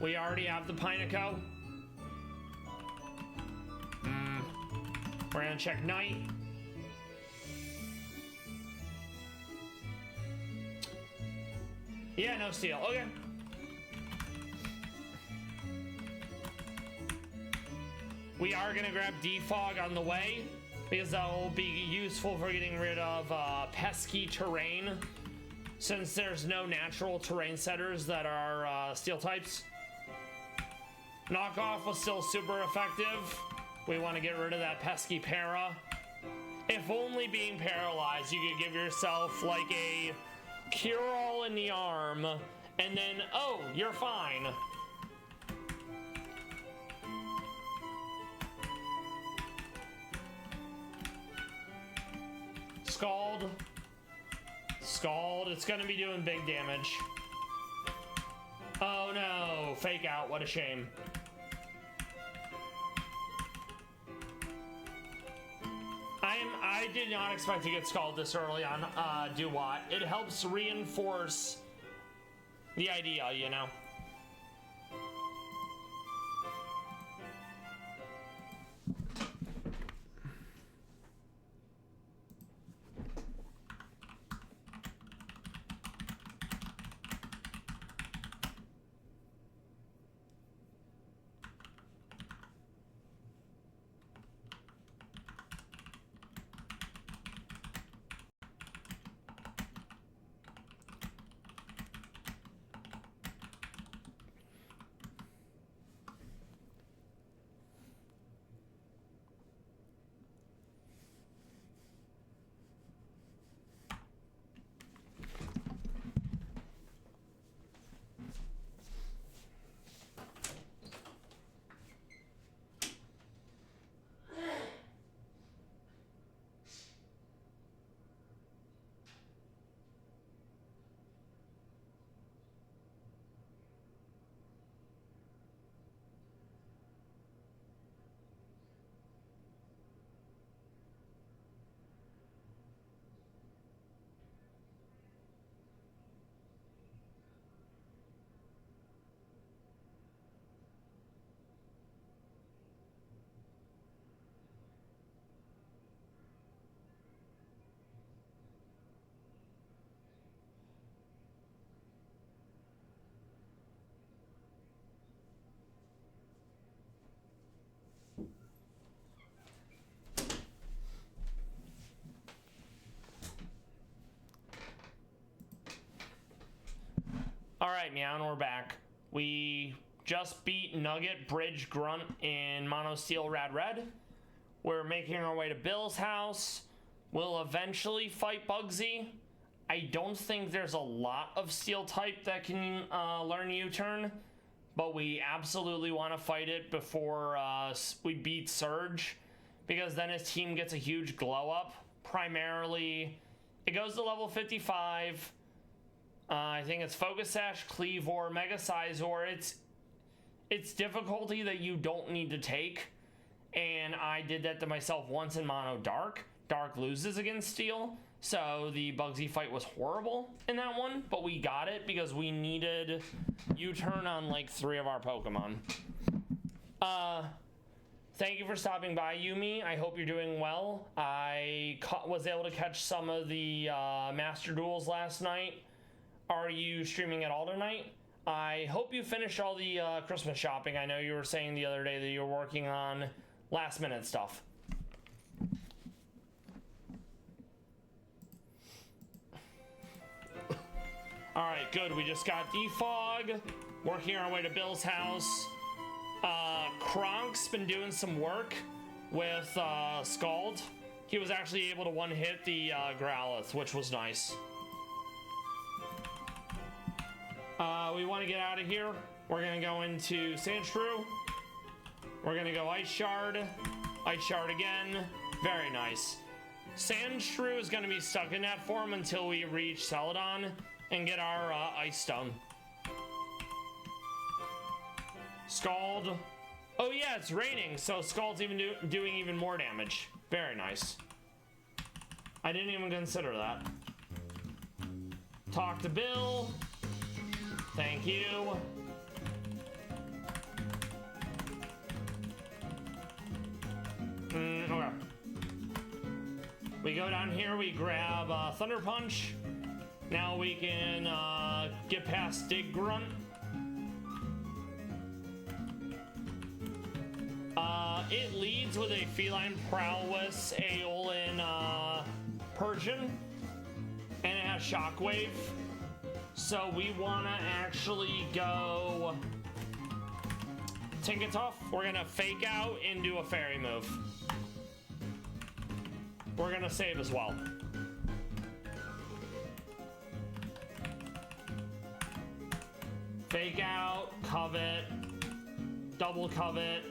We already have the Pineco. We're gonna check Night. Yeah, no Steel, okay. We are gonna grab Defog on the way, because that will be useful for getting rid of pesky terrain, since there's no natural terrain setters that are Steel types. Knockoff was still super effective. We want to get rid of that pesky para. If only being paralyzed, you could give yourself like a cure-all in the arm, and then, oh, you're fine. Scald. Scald, it's gonna be doing big damage. Oh no, fake out, what a shame. I did not expect to get Scald this early on Duat. It helps reinforce the idea, you know? Alright, Meown, we're back. We just beat Nugget, Bridge, Grunt in Mono Steel Rad Red. We're making our way to Bill's house. We'll eventually fight Bugsy. I don't think there's a lot of Steel type that can learn U-turn, but we absolutely want to fight it before we beat Surge, because then his team gets a huge glow up. Primarily, it goes to level 55. I think it's Focus Sash, Cleavor, Mega Sizor. It's difficulty that you don't need to take, and I did that to myself once in Mono Dark. Dark loses against Steel, so the Bugsy fight was horrible in that one, but we got it because we needed U-turn on like 3 of our Pokemon. Thank you for stopping by, Yumi. I hope you're doing well. I was able to catch some of the Master Duels last night. Are you streaming at all tonight? I hope you finished all the Christmas shopping. I know you were saying the other day that you were working on last minute stuff. Alright, good. We just got Defog. Working our way to Bill's house. Kronk's been doing some work with Scald. he was actually able to one-hit the Growlithe, which was nice. We want to get out of here. We're going to go into Sandshrew. We're going to go Ice Shard again. Very nice. Sandshrew is going to be stuck in that form until we reach Celadon and get our Ice Stone. Scald. Oh yeah, it's raining, so Scald's even doing even more damage. Very nice. I didn't even consider that. Talk to Bill. Thank you. Okay. We go down here, we grab Thunder Punch. Now we can get past Dig Grunt. It leads with a Feline Prowess, Aeolin Persian, and it has Shockwave. So we want to actually go Tinkatuff. We're going to fake out and do a fairy move. We're going to save as well. Fake out, covet, double covet.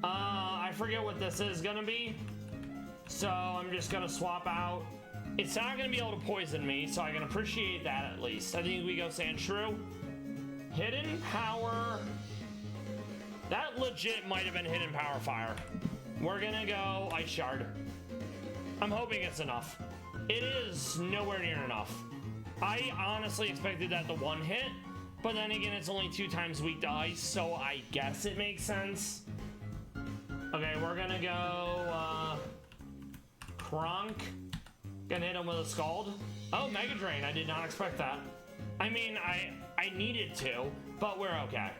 I forget what this is gonna be, so I'm just gonna swap out. It's not gonna be able to poison me, so I can appreciate that at least. I think we go Sandshrew. Hidden Power. That legit might have been Hidden Power Fire. We're gonna go Ice Shard. I'm hoping it's enough. It is nowhere near enough. I honestly expected that to one hit, but then again, it's only 2 times weak to ice, so I guess it makes sense. Okay, we're gonna go Kronk. Gonna hit him with a Scald. Oh, Mega Drain. I did not expect that. I mean, I needed to, but we're okay.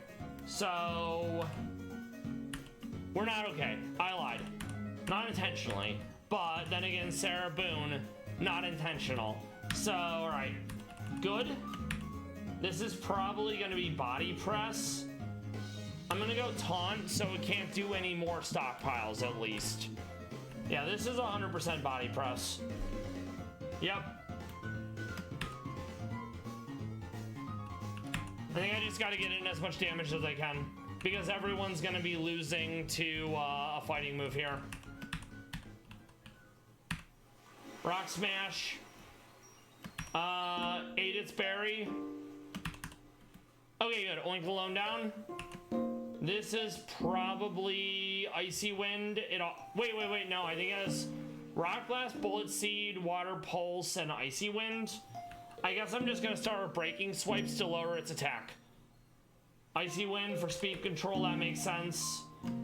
So we're not okay. I lied. Not intentionally, but then again, Sarah Boone, not intentional. So, all right, good. This is probably gonna be Body Press. I'm gonna go Taunt, so it can't do any more stockpiles at least. Yeah, this is 100% Body Press. Yep. I think I just gotta get in as much damage as I can, because everyone's gonna be losing to a fighting move here. Rock Smash. Ate its berry. Okay, good. Oink alone down. This is probably Icy Wind. Wait. No, I think it has Rock Blast, Bullet Seed, Water Pulse, and Icy Wind. I guess I'm just gonna start with Breaking Swipes to lower its attack. Icy Wind for speed control, that makes sense.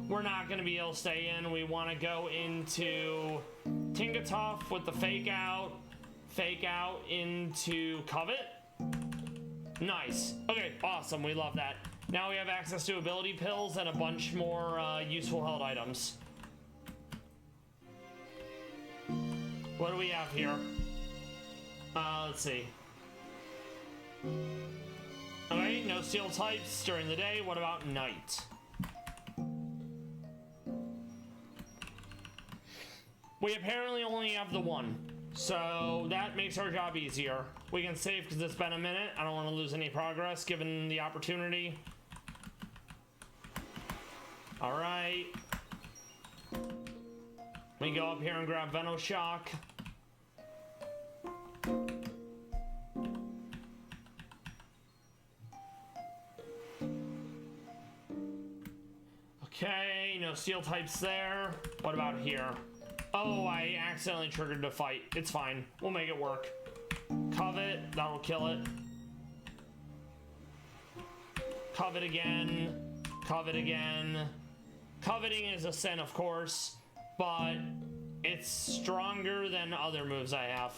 We're not gonna be able to stay in. We wanna go into Tinkatuff with the fake out into Covet. Nice. Okay, awesome. We love that. Now we have access to ability pills and a bunch more useful held items. What do we have here? Let's see. Okay, no steel types during the day. What about night? We apparently only have the one, so that makes our job easier. We can save because it's been a minute. I don't want to lose any progress given the opportunity. All right. We go up here and grab Venoshock. Okay, no steel types there. What about here? Oh, I accidentally triggered the fight. It's fine. We'll make it work. Covet, that'll kill it. Covet again. Covet again. Coveting is a sin, of course, but it's stronger than other moves I have.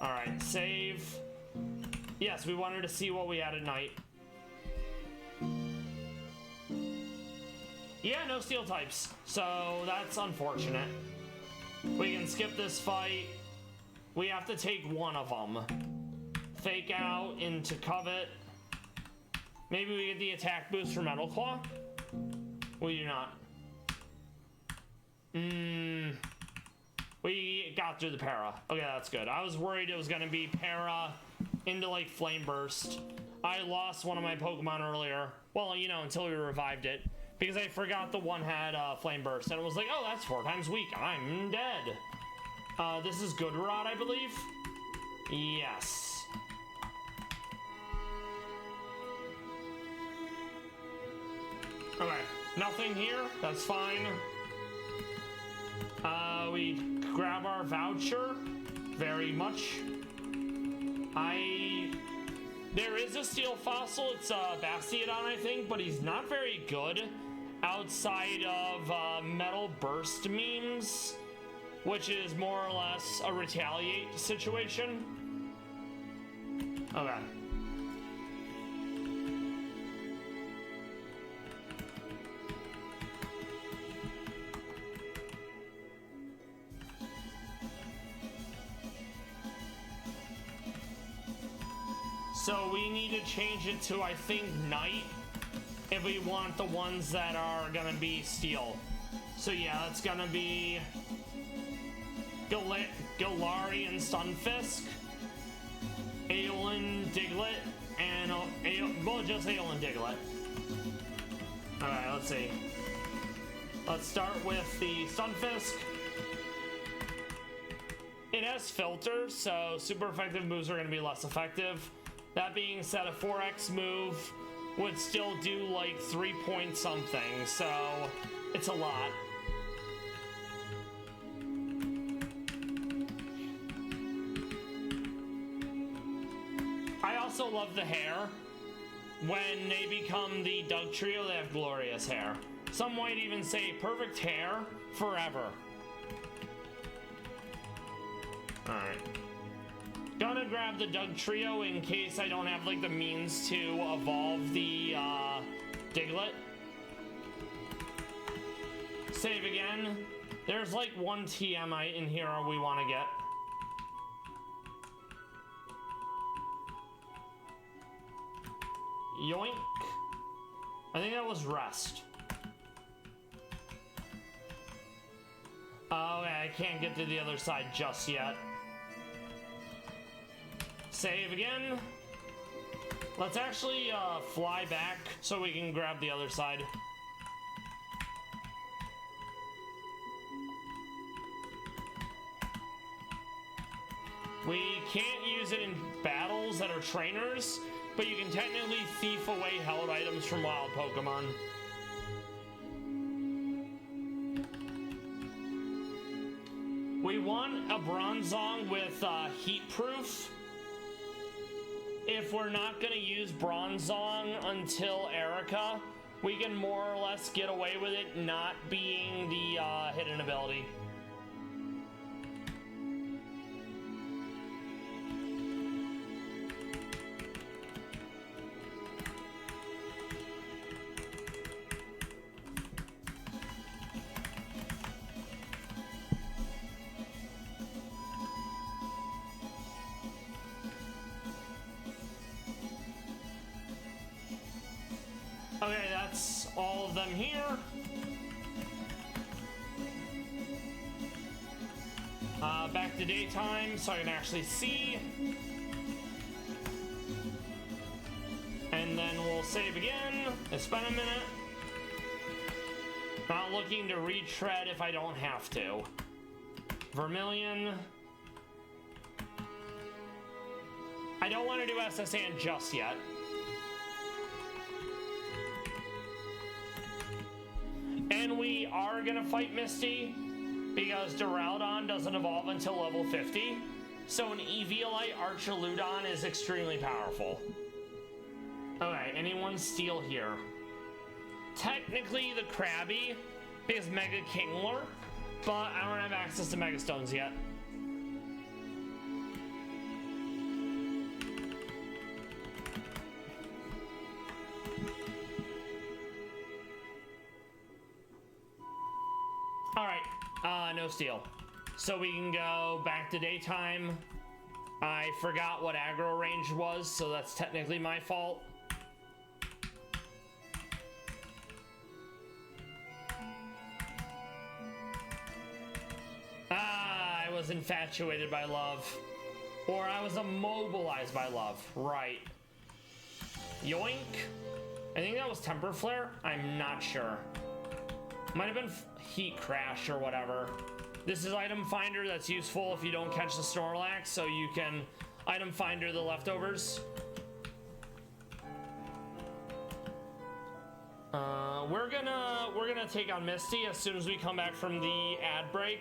All right, save. Yes, we wanted to see what we had at night. Yeah, no steel types, so that's unfortunate. We can skip this fight. We have to take one of them. Fake out into Covet. Maybe we get the attack boost for Metal Claw? We do not. We got through the para. Okay, that's good. I was worried it was gonna be para into like Flame Burst. I lost one of my Pokemon earlier. Well, you know, until we revived it. Because I forgot the one had Flame Burst. And it was like, oh, that's 4 times weak. I'm dead. This is Good Rod, I believe. Yes. Okay, nothing here. That's fine. We grab our voucher. Very much. There is a Steel Fossil. It's Bastiodon, I think, but he's not very good outside of Metal Burst memes, which is more or less a retaliate situation. Okay. So we need to change it to, I think, Night, if we want the ones that are gonna be Steel. So yeah, it's gonna be Galarian Stunfisk, Aeolin Diglett, and well, just Aeolin Diglett. Alright, let's see. Let's start with the Stunfisk. It has filters, so super effective moves are gonna be less effective. That being said, a 4x move would still do like 3 point something, so it's a lot. I also love the hair. When they become the Doug Trio, they have glorious hair. Some might even say perfect hair forever. Alright. Gonna grab the Doug Trio in case I don't have like the means to evolve the Diglett. Save again. There's like 1 TM in here we want to get. Yoink. I think that was Rest. Oh, yeah, I can't get to the other side just yet. Save again. Let's actually fly back so we can grab the other side. We can't use it in battles that are trainers, but you can technically thief away held items from wild Pokemon. We want a Bronzong with heat proof. If we're not going to use Bronzong until Erica, we can more or less get away with it not being the hidden ability. Okay, that's all of them here. Back to daytime so I can actually see. And then we'll save again. It's been a minute. Not looking to retread if I don't have to. Vermilion. I don't want to do SSN just yet. And we are gonna fight Misty because Duraludon doesn't evolve until level 50. So an Eviolite Archaludon is extremely powerful. Okay, anyone steal here? Technically the Krabby is Mega Kingler, but I don't have access to Mega Stones yet. Alright, no steal. So we can go back to daytime. I forgot what aggro range was, so that's technically my fault. Ah, was infatuated by love. Or I was immobilized by love. Right. Yoink. I think that was Temper Flare. I'm not sure. Might have been Heat Crash or whatever. This is Item Finder that's useful if you don't catch the Snorlax, so you can Item Finder the leftovers. We're gonna take on Misty as soon as we come back from the ad break.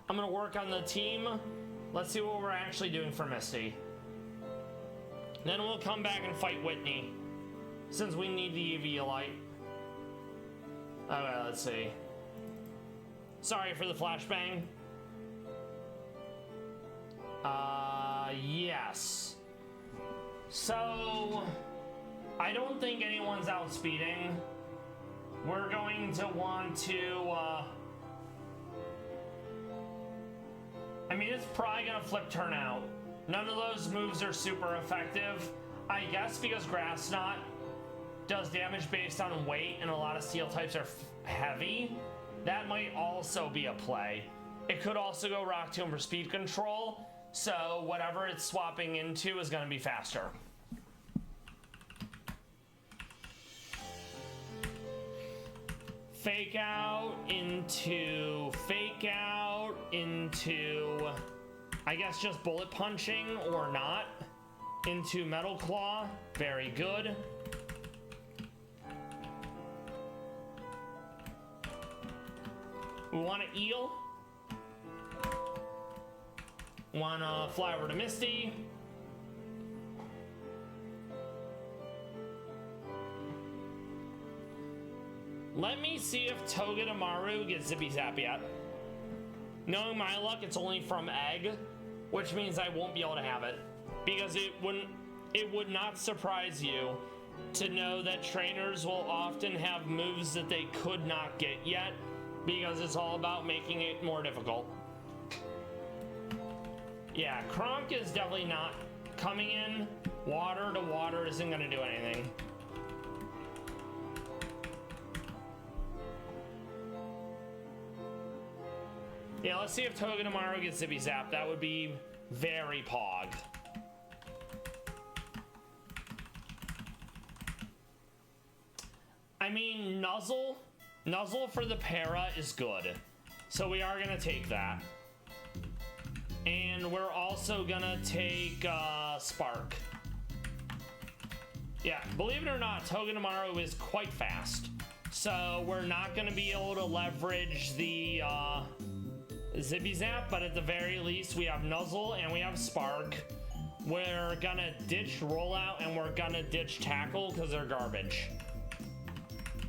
I'm gonna work on the team. Let's see what we're actually doing for Misty. Then we'll come back and fight Whitney, since we need the Eviolite. Okay, let's see. Sorry for the flashbang. Yes. So, I don't think anyone's outspeeding. We're going to want to, I mean, it's probably gonna flip turn out. None of those moves are super effective. I guess because Grass Knot does damage based on weight and a lot of steel types are heavy, that might also be a play. It could also go Rock Tomb for speed control, so whatever it's swapping into is gonna be faster. Fake out into, I guess just bullet punching or not, into Metal Claw, very good. We want to eel. Want to fly over to Misty. Let me see if Togedemaru gets Zippy Zap yet. Knowing my luck, it's only from Egg, which means I won't be able to have it. Because it would not surprise you to know that trainers will often have moves that they could not get yet, because it's all about making it more difficult. Yeah, Kronk is definitely not coming in. Water to water isn't going to do anything. Yeah, let's see if Togedemaru gets Zippy Zap. That would be very pog. I mean, Nuzzle for the para is good. So we are gonna take that. And we're also gonna take Spark. Yeah, believe it or not, Togedemaru is quite fast. So we're not gonna be able to leverage the Zippy Zap, but at the very least we have Nuzzle and we have Spark. We're gonna ditch Rollout and we're gonna ditch Tackle because they're garbage.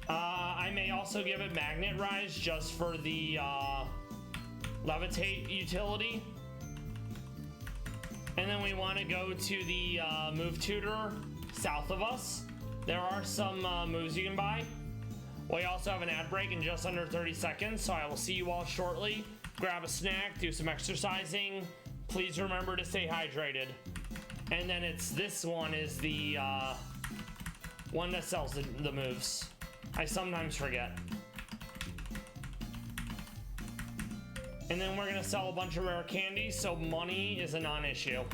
I may also give it Magnet Rise just for the Levitate utility. And then we want to go to the Move Tutor south of us. There are some moves you can buy. We also have an ad break in just under 30 seconds, so I will see you all shortly. Grab a snack, do some exercising. Please remember to stay hydrated. And then this one is the one that sells the moves. I sometimes forget. And then we're gonna sell a bunch of rare candy, so money is a non-issue.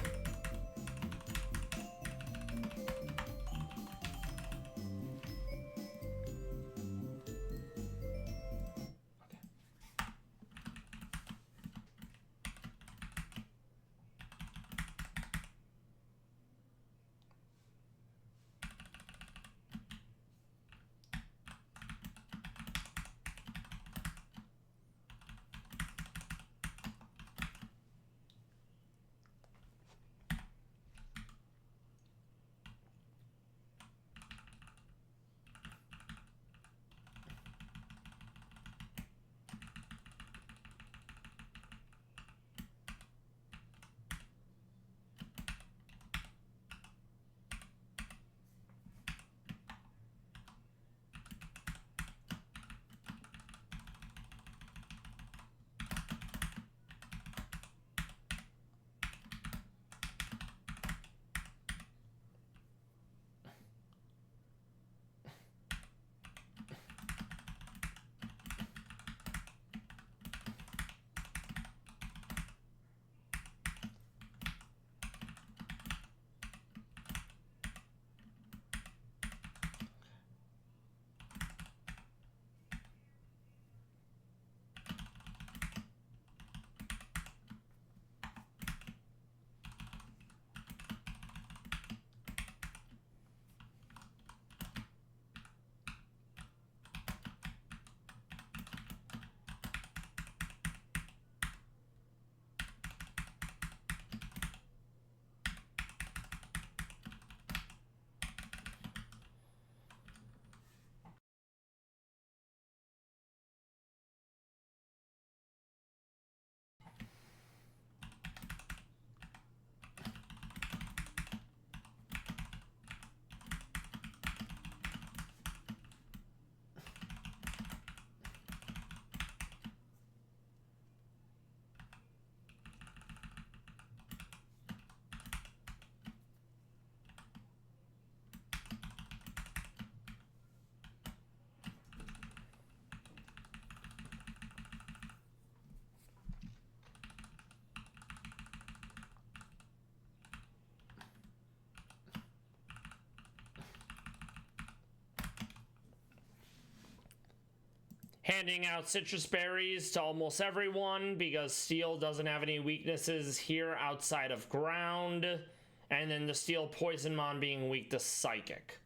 handing out citrus berries to almost everyone because steel doesn't have any weaknesses here outside of ground. And then the steel Poisonmon being weak to psychic.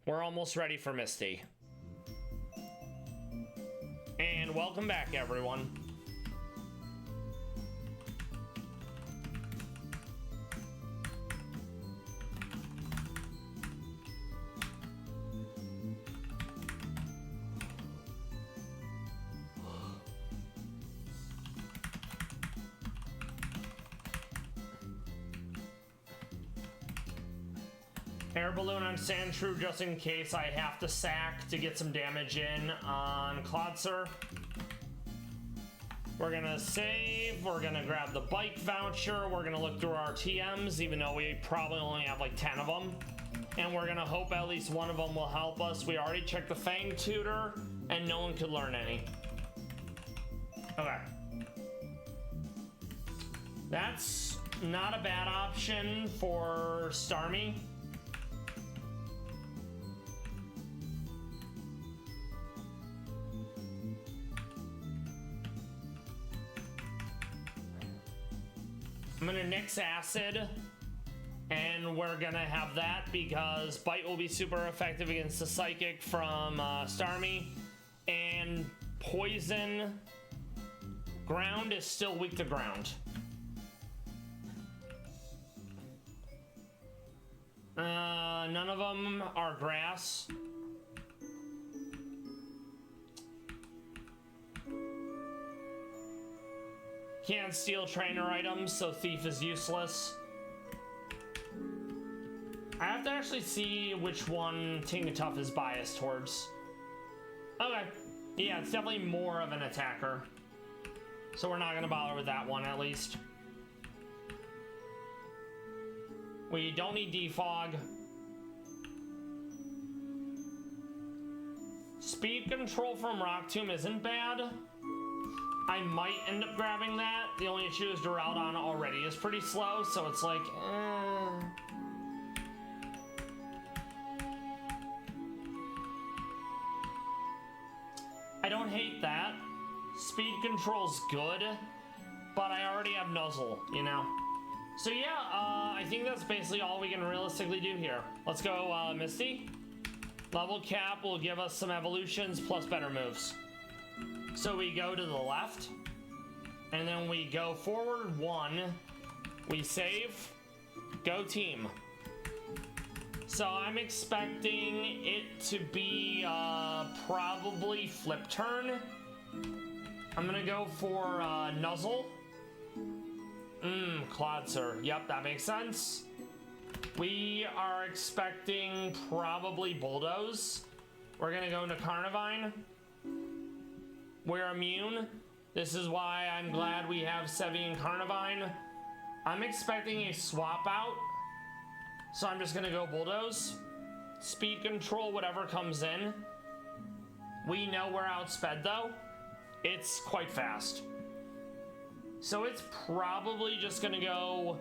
We're almost ready for Misty. And welcome back, everyone. Air Balloon on Sandshrew just in case I have to sack to get some damage in on Clodser. We're gonna save, we're gonna grab the bike voucher, we're gonna look through our TMs, even though we probably only have like 10 of them. And we're gonna hope at least one of them will help us. We already checked the Fang Tutor, and no one could learn any. Okay. That's not a bad option for Starmie. I'm gonna Nyx Acid, and we're gonna have that because Bite will be super effective against the Psychic from Starmie, and Poison Ground is still weak to ground. None of them are grass. Can't steal trainer items, so Thief is useless. I have to actually see which one Tingatuff is biased towards. Okay. Yeah, it's definitely more of an attacker. So we're not gonna bother with that one, at least. We don't need Defog. Speed control from Rock Tomb isn't bad. I might end up grabbing that. The only issue is Duraludon already is pretty slow, so it's like, I don't hate that. Speed control's good, but I already have Nuzzle, you know? So yeah, I think that's basically all we can realistically do here. Let's go, Misty. Level cap will give us some evolutions plus better moves. So we go to the left, and then we go forward 1, we save, go team. So I'm expecting it to be probably flip turn. I'm gonna go for Nuzzle. Clodser, yep, that makes sense. We are expecting probably Bulldoze. We're gonna go into Carnivine. We're immune. This is why I'm glad we have Sevi and Carnivine. I'm expecting a swap out. So I'm just gonna go Bulldoze. Speed control, whatever comes in. We know we're outsped though. It's quite fast. So it's probably just gonna go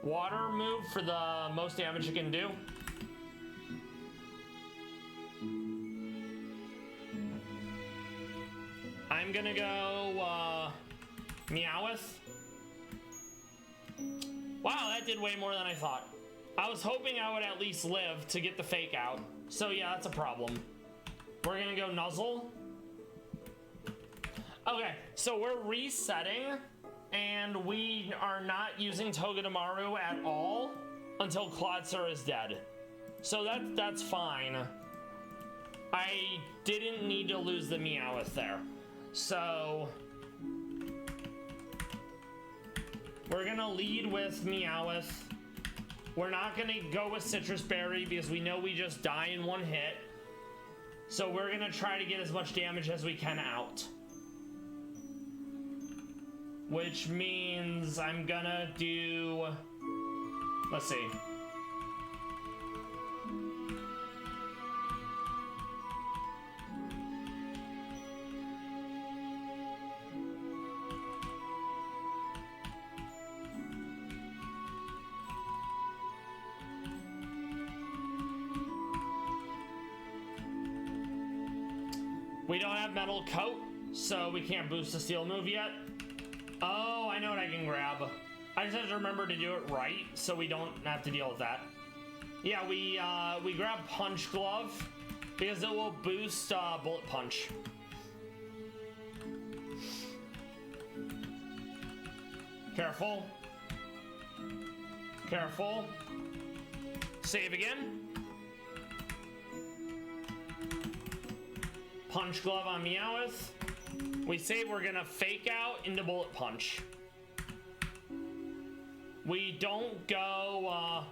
water move for the most damage it can do. I'm gonna go Meowth. Wow, that did way more than I thought. I was hoping I would at least live to get the fake out. So yeah, that's a problem. We're gonna go Nuzzle. Okay, so we're resetting, and we are not using Togedemaru at all until Clodser is dead. So that's fine. I didn't need to lose the Meowth there. So we're gonna lead with Meowth. We're not gonna go with Citrus Berry because we know we just die in one hit. So we're gonna try to get as much damage as we can out. Which means I'm gonna do, let's see. We don't have metal coat, so we can't boost the steel move yet. Oh, I know what I can grab. I just have to remember to do it right, so we don't have to deal with that. Yeah, we grab punch glove because it will boost bullet punch. Careful. Careful. Save again. Punch glove on Meowth. We say we're gonna fake out into bullet punch. We don't go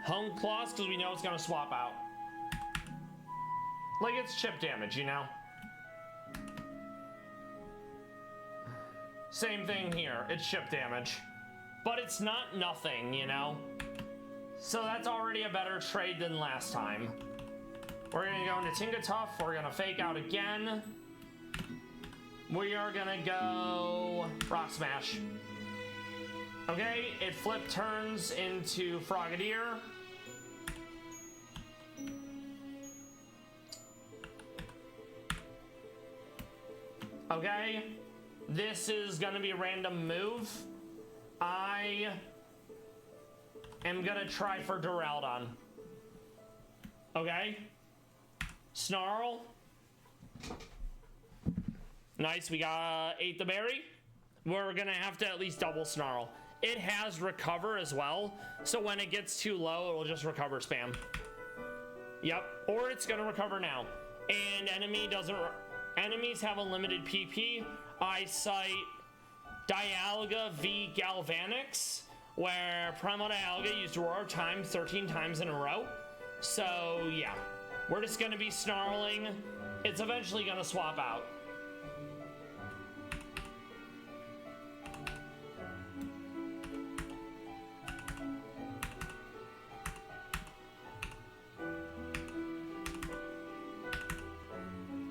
hung claws because we know it's gonna swap out. Like it's chip damage, you know? Same thing here, it's chip damage. But it's not nothing, you know? So that's already a better trade than last time. We're gonna go into Tingatuff, we're gonna fake out again. We are gonna go Rock Smash. Okay, it flip turns into Frogadier. Okay, this is gonna be a random move. I am gonna try for Duraludon. Okay, Snarl. Nice, we ate the berry. We're gonna have to at least double Snarl. It has recover as well, so when it gets too low, it will just recover spam. Yep, or it's gonna recover now. And enemies have a limited PP. I cite Dialga v Galvanix, where Primal Dialga used Roar Time 13 times in a row. So yeah, we're just gonna be snarling. It's eventually gonna swap out.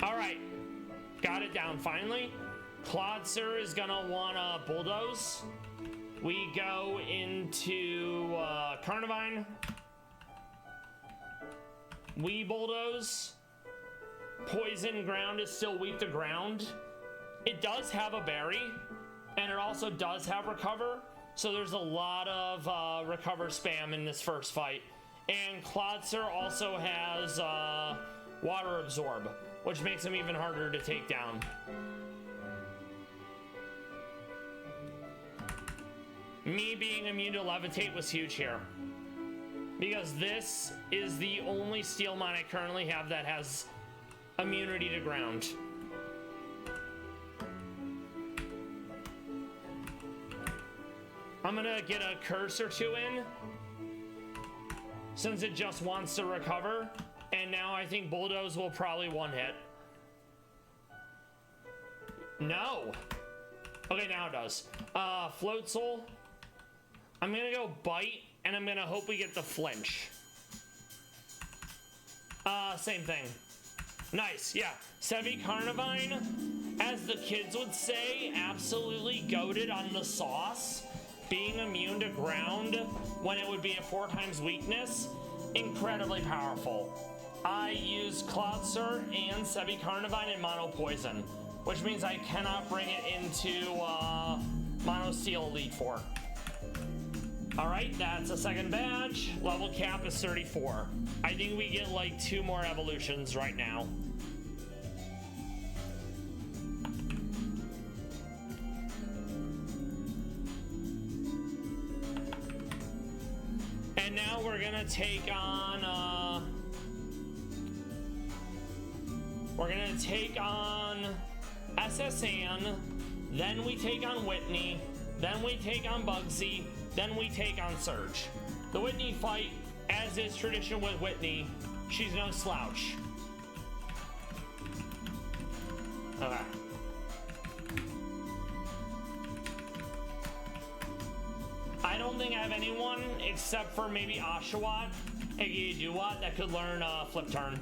All right, got it down finally. Clodser is gonna wanna bulldoze. We go into Carnivine. We bulldoze. Poison ground is still weak to ground. It does have a berry, and it also does have recover. So there's a lot of recover spam in this first fight. And Clodser also has water absorb, which makes him even harder to take down. Me being immune to levitate was huge here, because this is the only Steelmon I currently have that has immunity to ground. I'm gonna get a curse or two in, since it just wants to recover, and now I think Bulldoze will probably one hit. No. Okay, now it does. Float Soul. I'm gonna go bite, and I'm gonna hope we get the flinch. Same thing. Nice, yeah. Sevi Carnivine, as the kids would say, absolutely goated on the sauce. Being immune to ground when it would be a 4 times weakness, incredibly powerful. I use Clodser and Sevi Carnivine in Mono Poison, which means I cannot bring it into Mono Steel Elite Four. Alright, that's a second badge. Level cap is 34. I think we get like 2 more evolutions right now. And now we're gonna take on SSN, then we take on Whitney, then we take on Bugsy, then we take on Surge. The Whitney fight, as is tradition with Whitney, she's no slouch. Okay. I don't think I have anyone except for maybe Oshawott, aka Duwat, that could learn Flip Turn.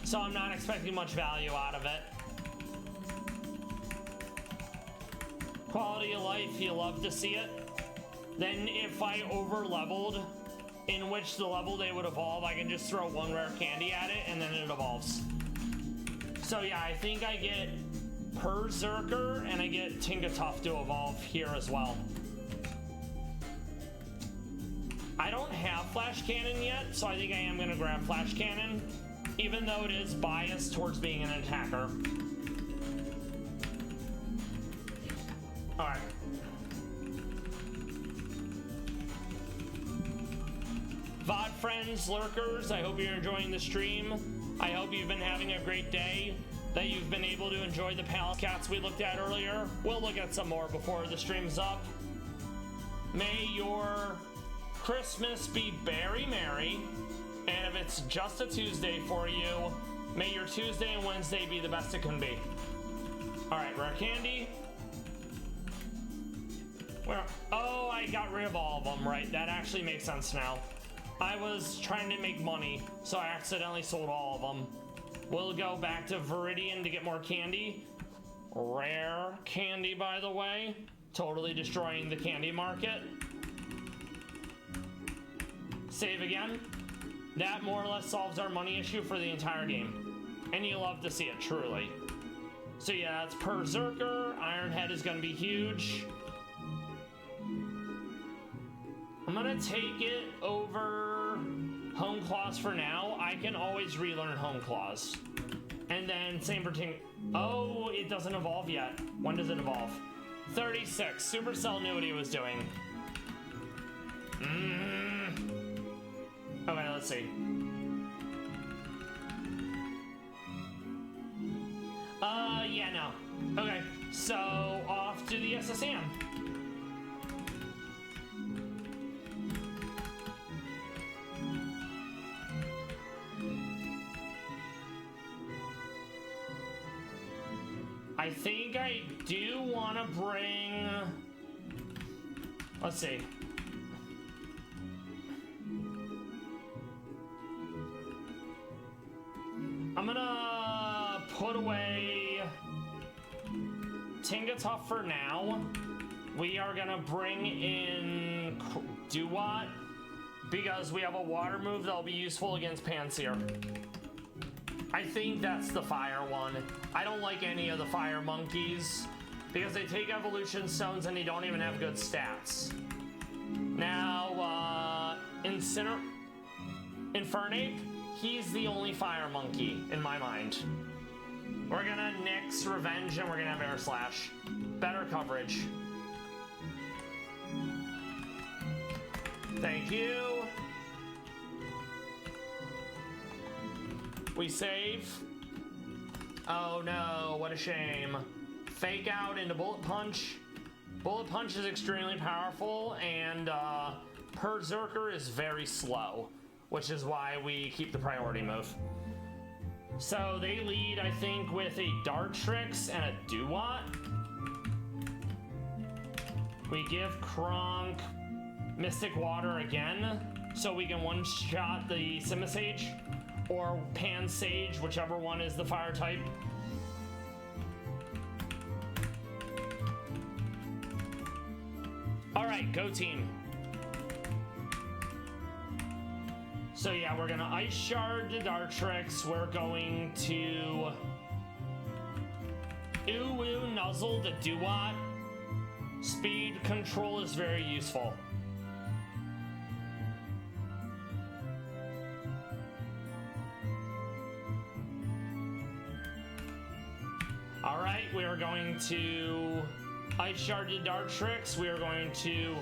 So I'm not expecting much value out of it. Quality of life, you love to see it. Then if I over leveled, in which the level they would evolve, I can just throw 1 rare candy at it and then it evolves. So yeah, I think I get Berserker and I get Tingatuff to evolve here as well. I don't have Flash Cannon yet, so I think I am going to grab Flash Cannon, even though it is biased towards being an attacker. Alright. VOD friends, lurkers, I hope you're enjoying the stream. I hope you've been having a great day, that you've been able to enjoy the Palace Cats we looked at earlier. We'll look at some more before the stream's up. May your Christmas be very merry, and if it's just a Tuesday for you, may your Tuesday and Wednesday be the best it can be. Alright, rare candy. Where? Oh, I got rid of all of them, right? That actually makes sense now. I was trying to make money, so I accidentally sold all of them. We'll go back to Viridian to get more candy. Rare candy, by the way. Totally destroying the candy market. Save again. That more or less solves our money issue for the entire game. And you love to see it, truly. So yeah, that's Berserker. Ironhead is going to be huge. I'm going to take it over Home Claws for now. I can always relearn Home Claws. And then same for Ting. Oh, it doesn't evolve yet. When does it evolve? 36. Supercell knew what he was doing. Okay, let's see. Yeah, no. Okay, so off to the SSM. I think I do want to bring... Let's see. I'm gonna put away Tingatuff for now. We are gonna bring in Duat because we have a water move that'll be useful against Panseer. I think that's the fire one. I don't like any of the fire monkeys because they take evolution stones and they don't even have good stats. Now, Infernape, he's the only fire monkey in my mind. We're gonna Nyx Revenge and we're gonna have Air Slash. Better coverage. Thank you. We save. Oh no, what a shame. Fake out into Bullet Punch. Bullet Punch is extremely powerful, and Berserker is very slow, which is why we keep the priority move. So they lead, I think, with a Dartrix and a Duat. We give Kronk Mystic Water again, so we can one-shot the Simisage, or Pansage, whichever one is the fire type. Alright, go team. So yeah, we're gonna Ice Shard to Dartrix. We're going to Nuzzle the Duat. Speed control is very useful. Alright, we are going to Ice Shard to Dartrix. We are going to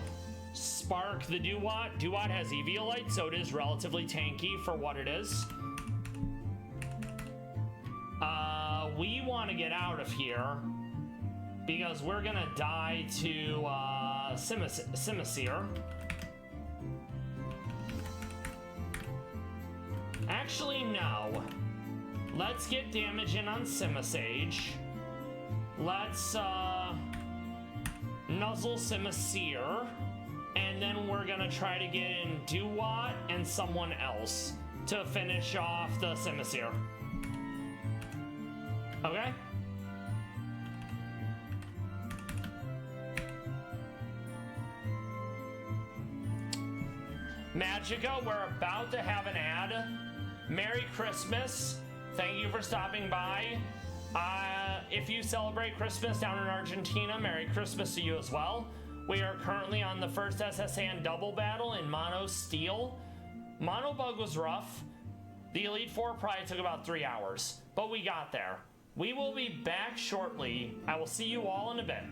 Spark the Duat. Duat has Eviolite, so it is relatively tanky for what it is. We want to get out of here because we're gonna die to Simisear. Actually, no. Let's get damage in on Simisage. Let's Nuzzle Simisear. And then we're gonna try to get in Duat and someone else to finish off the Simisear. Okay? Magica, we're about to have an ad. Merry Christmas thank you for stopping by. If you celebrate Christmas down in Argentina, Merry Christmas to you as well. We are currently on the first SSN double battle in Mono Steel. Mono Bug was rough. The Elite Four probably took about 3 hours, but we got there. We will be back shortly. I will see you all in a bit.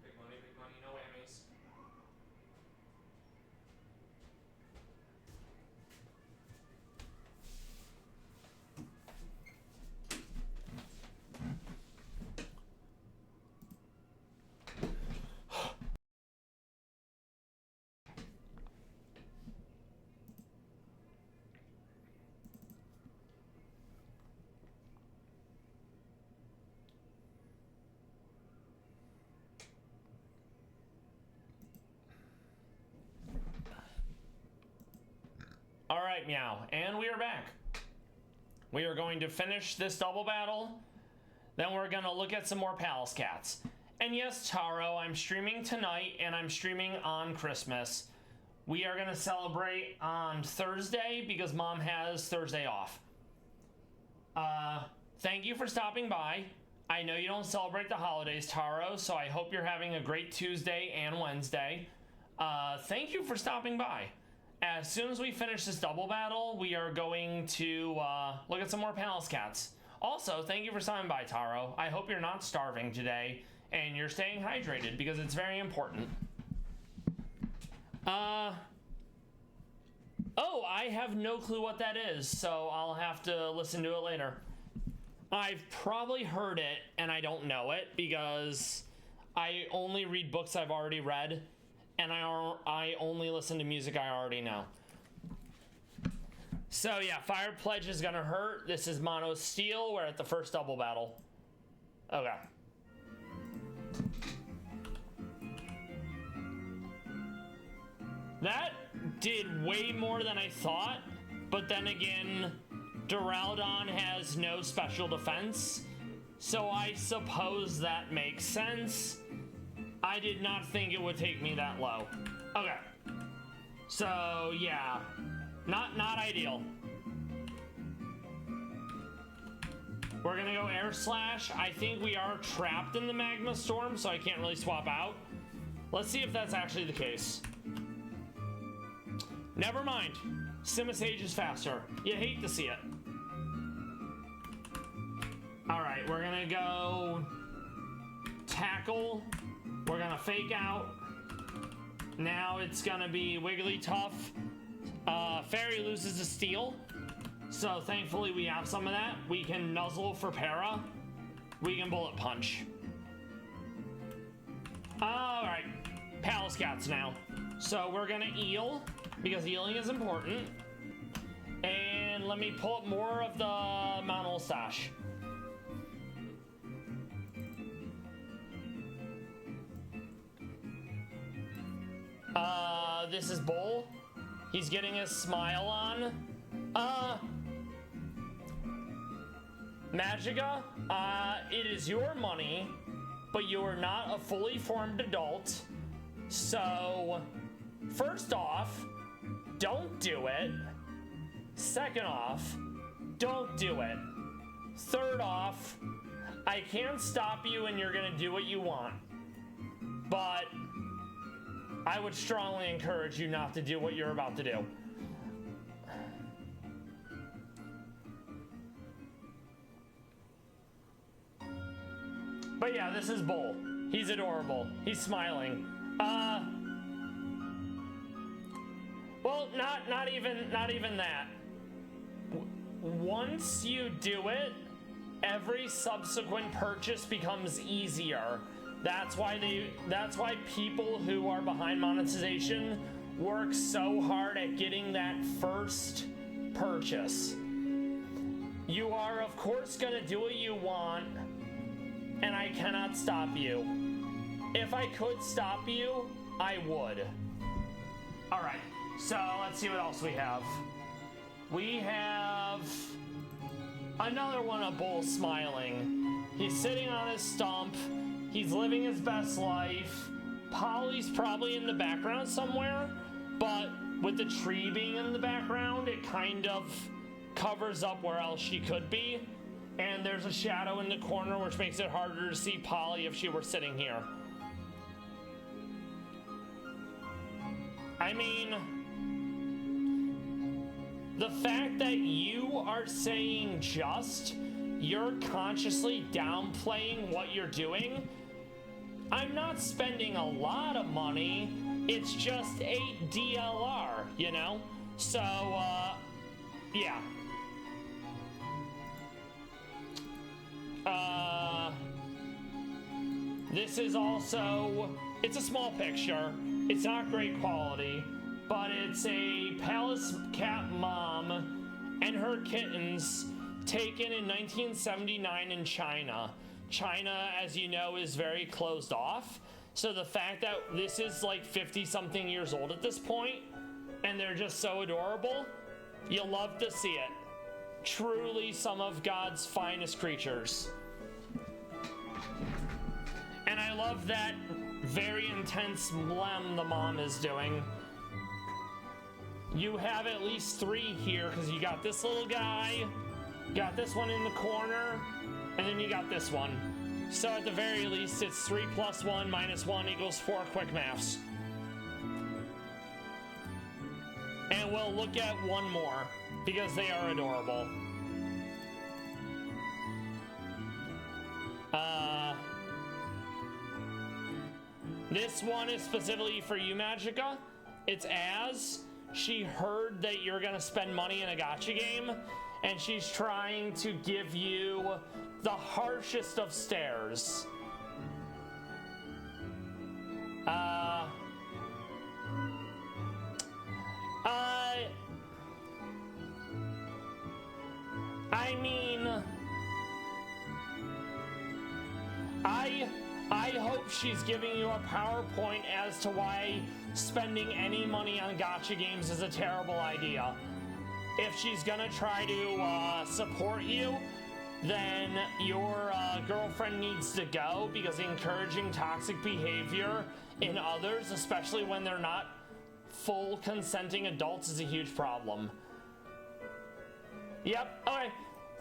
Big money, no whammies. All right, Meow, and we are back. We are going to finish this double battle. Then we're gonna look at some more Palace Cats. And yes, Taro, I'm streaming tonight and I'm streaming on Christmas. We are gonna celebrate on Thursday because Mom has Thursday off. Thank you for stopping by. I know you don't celebrate the holidays, Taro, so I hope you're having a great Tuesday and Wednesday. Thank you for stopping by. As soon as we finish this double battle, we are going to look at some more Palace Cats. Also, thank you for stopping by, Taro. I hope you're not starving today and you're staying hydrated because it's very important. Oh, I have no clue what that is, so I'll have to listen to it later. I've probably heard it and I don't know it because I only read books I've already read. And I only listen to music I already know. So yeah, Fire Pledge is gonna hurt. This is Mono Steel. We're at the first double battle. Okay. That did way more than I thought, but then again, Duraldon has no special defense, so I suppose that makes sense. I did not think it would take me that low. Okay. So, yeah. Not ideal. We're gonna go Air Slash. I think we are trapped in the Magma Storm, so I can't really swap out. Let's see if that's actually the case. Never mind. Simisage is faster. You hate to see it. Alright, we're gonna go tackle. We're gonna fake out. Now it's gonna be Wigglytuff. Fairy loses to Steel. So thankfully we have some of that. We can Nuzzle for Para. We can Bullet Punch. Alright. Palace Cats now. So we're gonna Eel, because Eeling is important. And let me pull up more of the Meownwell stash. This is Bull. He's getting his smile on. Magica, it is your money, but you are not a fully formed adult. So, first off, don't do it. Second off, don't do it. Third off, I can't stop you and you're gonna do what you want. But I would strongly encourage you not to do what you're about to do. But yeah, this is Bull. He's adorable. He's smiling. Well, not even that. Once you do it, every subsequent purchase becomes easier. That's why people who are behind monetization work so hard at getting that first purchase. You are, of course, gonna do what you want, and I cannot stop you. If I could stop you, I would. Alright, so let's see what else we have. We have another one of Bull smiling. He's sitting on his stump. He's living his best life. Polly's probably in the background somewhere, but with the tree being in the background, it kind of covers up where else she could be. And there's a shadow in the corner, which makes it harder to see Polly if she were sitting here. I mean, the fact that you are saying you're consciously downplaying what you're doing. I'm not spending a lot of money. It's just 8 DLR, you know? So, yeah. This is also, it's a small picture. It's not great quality, but it's a Palace Cat mom and her kittens taken in 1979 in China. China, as you know, is very closed off. So the fact that this is like 50-something years old at this point, and they're just so adorable, you'll love to see it. Truly some of God's finest creatures. And I love that very intense blem the mom is doing. You have at least 3 here, because you got this little guy, got this one in the corner, and then you got this one. So at the very least, it's 3 + 1 - 1 = 4 quick maths. And we'll look at one more, because they are adorable. This one is specifically for you, Magica. It's Az. She heard that you're gonna spend money in a gacha game, and she's trying to give you the harshest of stares. I mean, I hope she's giving you a PowerPoint as to why spending any money on gacha games is a terrible idea. If she's gonna try to support you, then your girlfriend needs to go, because encouraging toxic behavior in others, especially when they're not full consenting adults, is a huge problem. Yep, okay.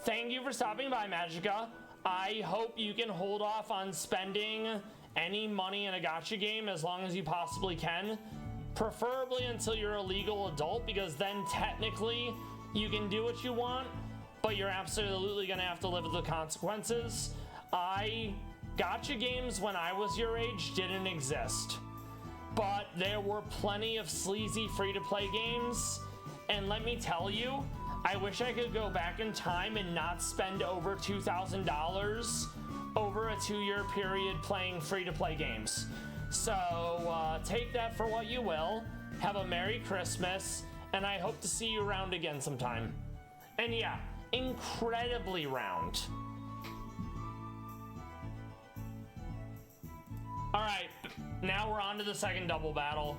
Thank you for stopping by, Magica. I hope you can hold off on spending any money in a gacha game as long as you possibly can. Preferably until you're a legal adult, because then technically you can do what you want. but you're absolutely gonna have to live with the consequences. Gacha games when I was your age didn't exist, but there were plenty of sleazy free-to-play games, and let me tell you, I wish I could go back in time and not spend over $2,000 over a 2-year period playing free-to-play games. So take that for what you will. Have a Merry Christmas, and I hope to see you around again sometime. And yeah, incredibly round. Alright, now we're on to the second double battle.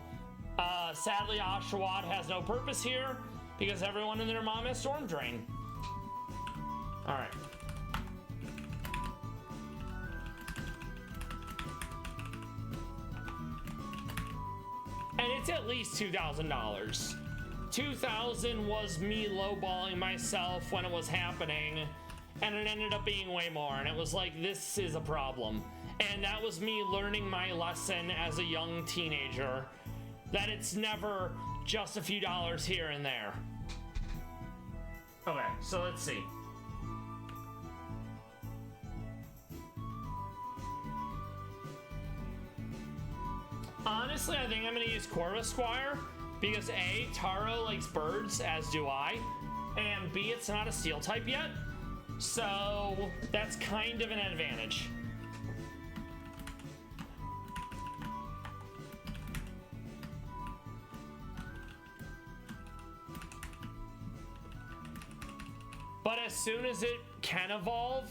Sadly, Oshawott has no purpose here because everyone and their mom has Storm Drain. Alright. And it's at least $2,000. $2,000 was me lowballing myself when it was happening, and it ended up being way more, and it was like, this is a problem. And that was me learning my lesson as a young teenager, that it's never just a few dollars here and there. Okay, so let's see. Honestly, I think I'm gonna use Corvus Squire because A, Taro likes birds, as do I, and B, it's not a steel type yet, so that's kind of an advantage. But as soon as it can evolve,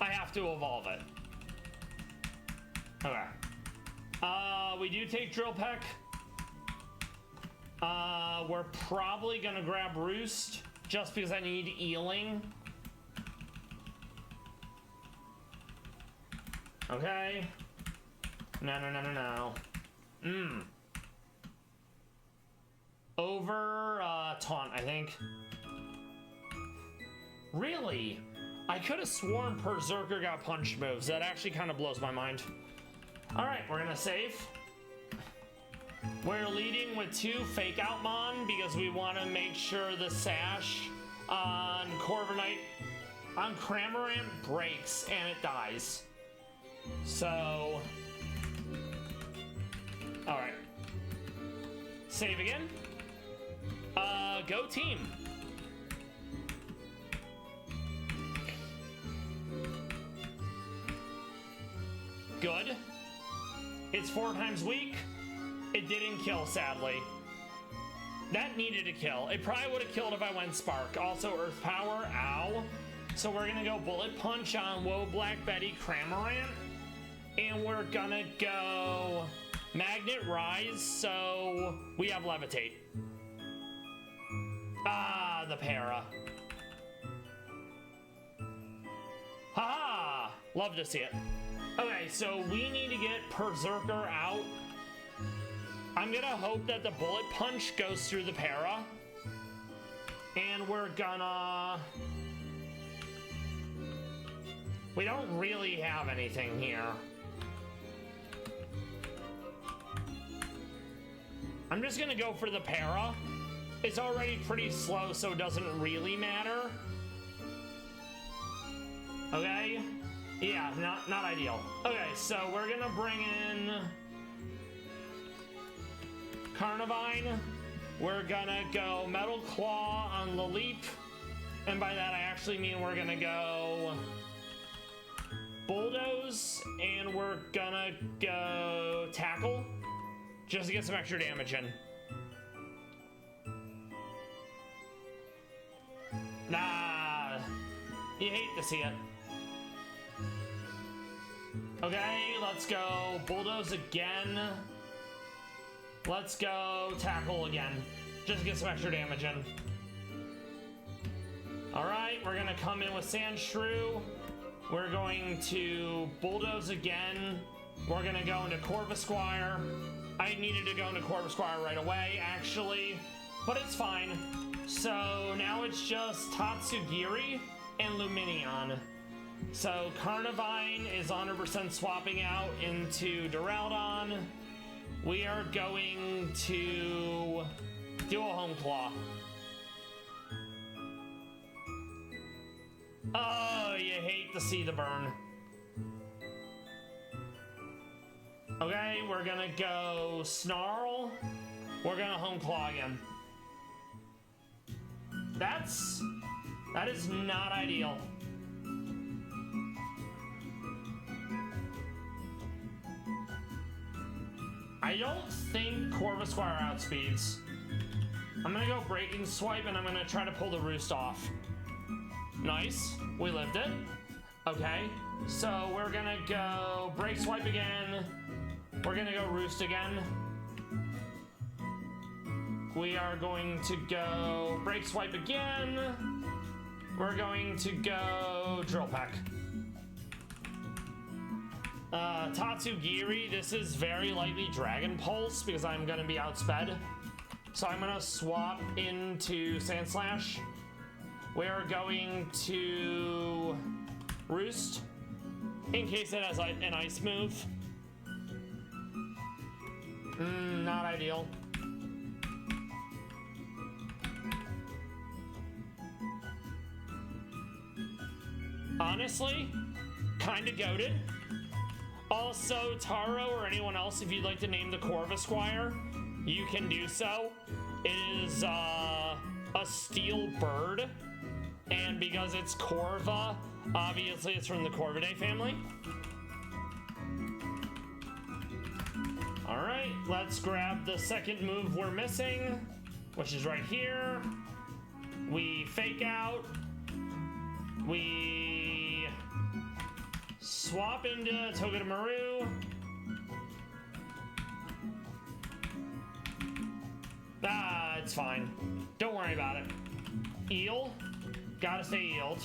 I have to evolve it. Okay. We do take Drill Peck. We're probably gonna grab Roost just because I need Ealing. Okay. No. Over Taunt, I think. Really? I could have sworn Berserker got punch moves. That actually kind of blows my mind. Alright, we're gonna save. We're leading with 2 Fake Out Mon because we want to make sure the Sash on Corviknight, on Cramorant breaks and it dies. So... Alright. Save again. Go team. Good. It's 4 times weak. It didn't kill, sadly. That needed to kill. It probably would have killed if I went Spark. Also, Earth Power. Ow. So we're gonna go Bullet Punch on Woe Black Betty Cramorant. And we're gonna go Magnet Rise, so we have Levitate. Ah, the para. Haha! Love to see it. Okay, so we need to get Berserker out. I'm gonna hope that the Bullet Punch goes through the para. And we're gonna... We don't really have anything here. I'm just gonna go for the para. It's already pretty slow, so it doesn't really matter. Okay? Yeah, not ideal. Okay, so we're gonna bring in Carnivine. We're gonna go Metal Claw on the Leap. And by that I actually mean we're gonna go Bulldoze, and we're gonna go Tackle, just to get some extra damage in. Nah, you hate to see it. Okay, let's go Bulldoze again. Let's go Tackle again, just to get some extra damage in. Alright, we're gonna come in with Sandshrew. We're going to Bulldoze again. We're gonna go into Corvisquire. I needed to go into Corvisquire right away, actually, but it's fine. So now it's just Tatsugiri and Luminion. So Carnivine is 100% swapping out into Duraludon. We are going to do a Home Claw. Oh, you hate to see the burn. Okay, we're gonna go Snarl. We're gonna Home Claw again. That is not ideal. I don't think Corvisquire outspeeds. I'm gonna go Breaking Swipe and I'm gonna try to pull the Roost off. Nice, we lived it. Okay, so we're gonna go Break Swipe again. We're gonna go Roost again. We are going to go Break Swipe again. We're going to go Drill Peck. Tatsugiri, this is very likely Dragon Pulse because I'm gonna be outsped. So I'm gonna swap into Sand Slash. We're going to Roost in case it has an ice move. Not ideal. Honestly, kinda goated. Also, Taro or anyone else, if you'd like to name the Corvisquire, you can do so. It is a steel bird, and because it's Corva, obviously it's from the Corvidae family. All right, let's grab the second move we're missing, which is right here. We fake out. We swap into Togedemaru. Ah, it's fine. Don't worry about it. Eel. Gotta stay eeled.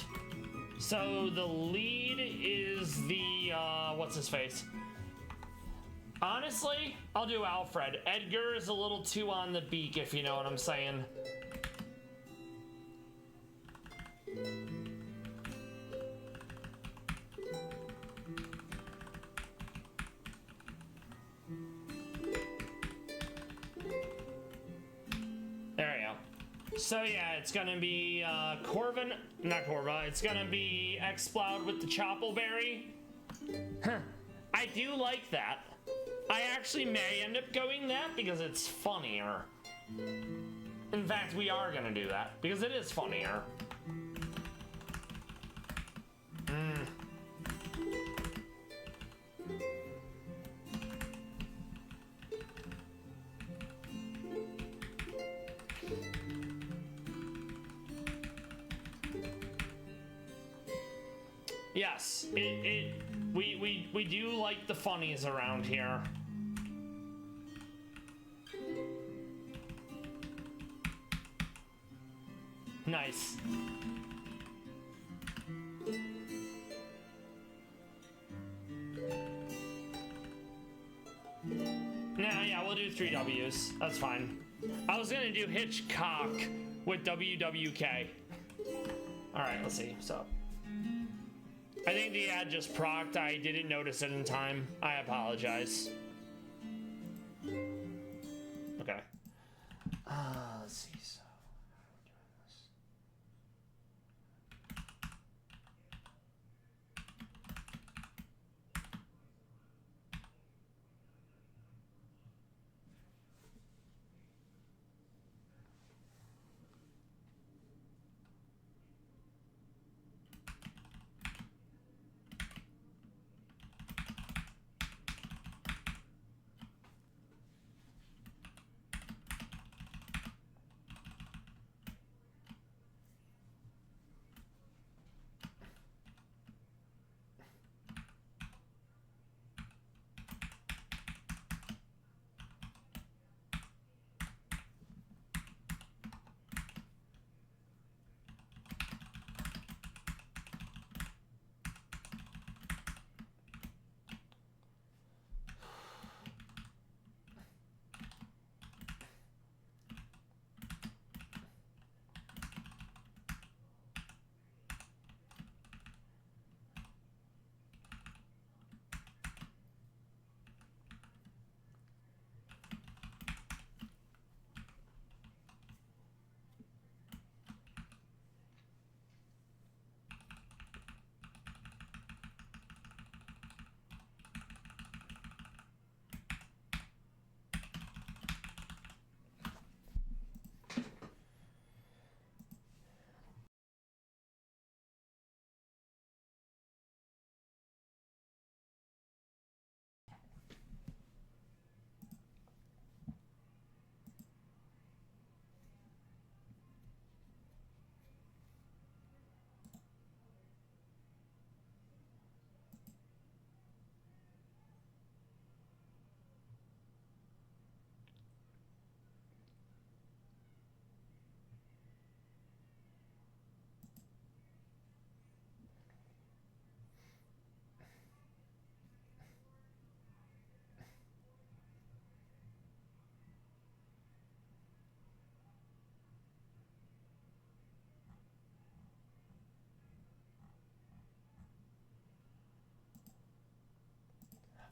So the lead is the, what's his face? Honestly, I'll do Alfred. Edgar is a little too on the beak, if you know what I'm saying. There we go. So yeah, it's gonna be not Corva, it's gonna be Exploud with the Choppleberry. Huh. I do like that. I actually may end up going that because it's funnier. In fact, we are gonna do that because it is funnier. Yes, we do like the funnies around here. Nice. Nah, yeah, we'll do 3 W's. That's fine. I was gonna do Hitchcock with WWK. Alright, let's see. So, I think the ad just procced. I didn't notice it in time. I apologize. Okay. Let's see. So,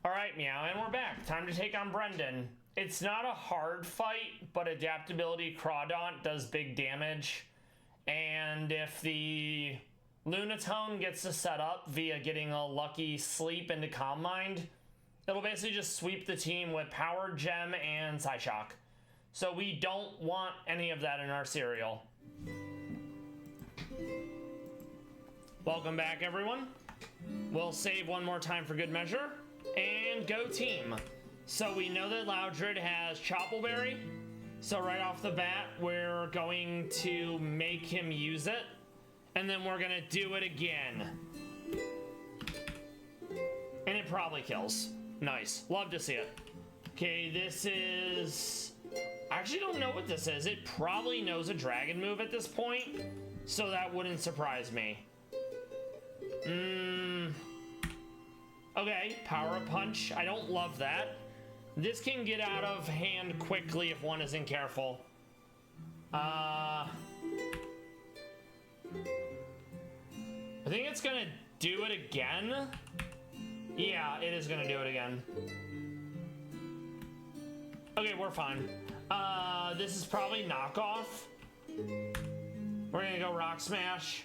Alright, Meow, and we're back. Time to take on Brendan. It's not a hard fight, but Adaptability Crawdaunt does big damage. And if the Lunatone gets to set up via getting a lucky sleep into Calm Mind, it'll basically just sweep the team with Power Gem and Psyshock. So we don't want any of that in our cereal. Welcome back, everyone. We'll save one more time for good measure. And go team. So we know that Loudred has Choppleberry. So right off the bat, we're going to make him use it. And then we're gonna do it again. And it probably kills. Nice, love to see it. Okay, this is... I actually don't know what this is. It probably knows a dragon move at this point. So that wouldn't surprise me. Okay, Power Up Punch. I don't love that. This can get out of hand quickly if one isn't careful. I think it's gonna do it again. Yeah, it is gonna do it again. Okay, we're fine. This is probably knockoff. We're gonna go Rock Smash.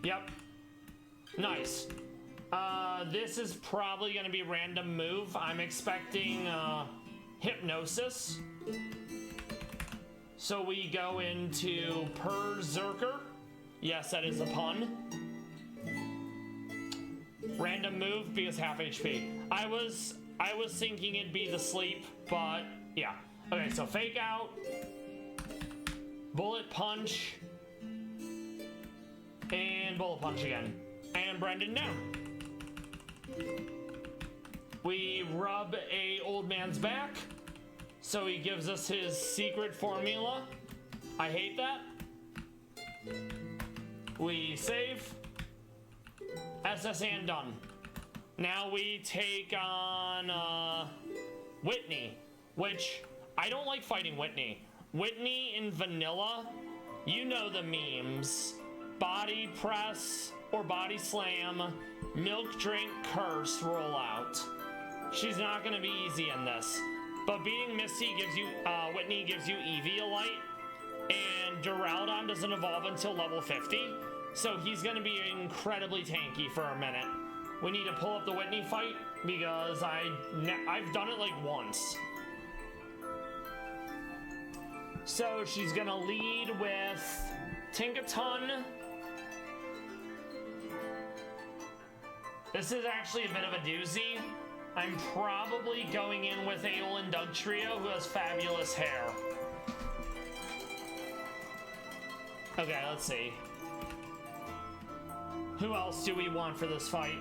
Yep. Nice. This is probably gonna be random move. I'm expecting Hypnosis. So we go into Berserker. Yes, that is a pun. Random move because half HP. I was thinking it'd be the sleep, but yeah. Okay, so Fake Out, Bullet Punch, and Bullet Punch again. And Brendan down. We rub a old man's back, so he gives us his secret formula. I hate that. We save. SS and done. Now we take on Whitney, which I don't like fighting Whitney. Whitney in vanilla, you know the memes. Body press or body slam, milk drink, curse, roll out. She's not gonna be easy in this. But beating Misty gives you, Whitney gives you Eviolite, and Duraludon doesn't evolve until level 50, so he's gonna be incredibly tanky for a minute. We need to pull up the Whitney fight because I've done it like once. So she's gonna lead with Tinkaton. This is actually a bit of a doozy. I'm probably going in with Aeol and Dugtrio, who has fabulous hair. Okay, let's see. Who else do we want for this fight?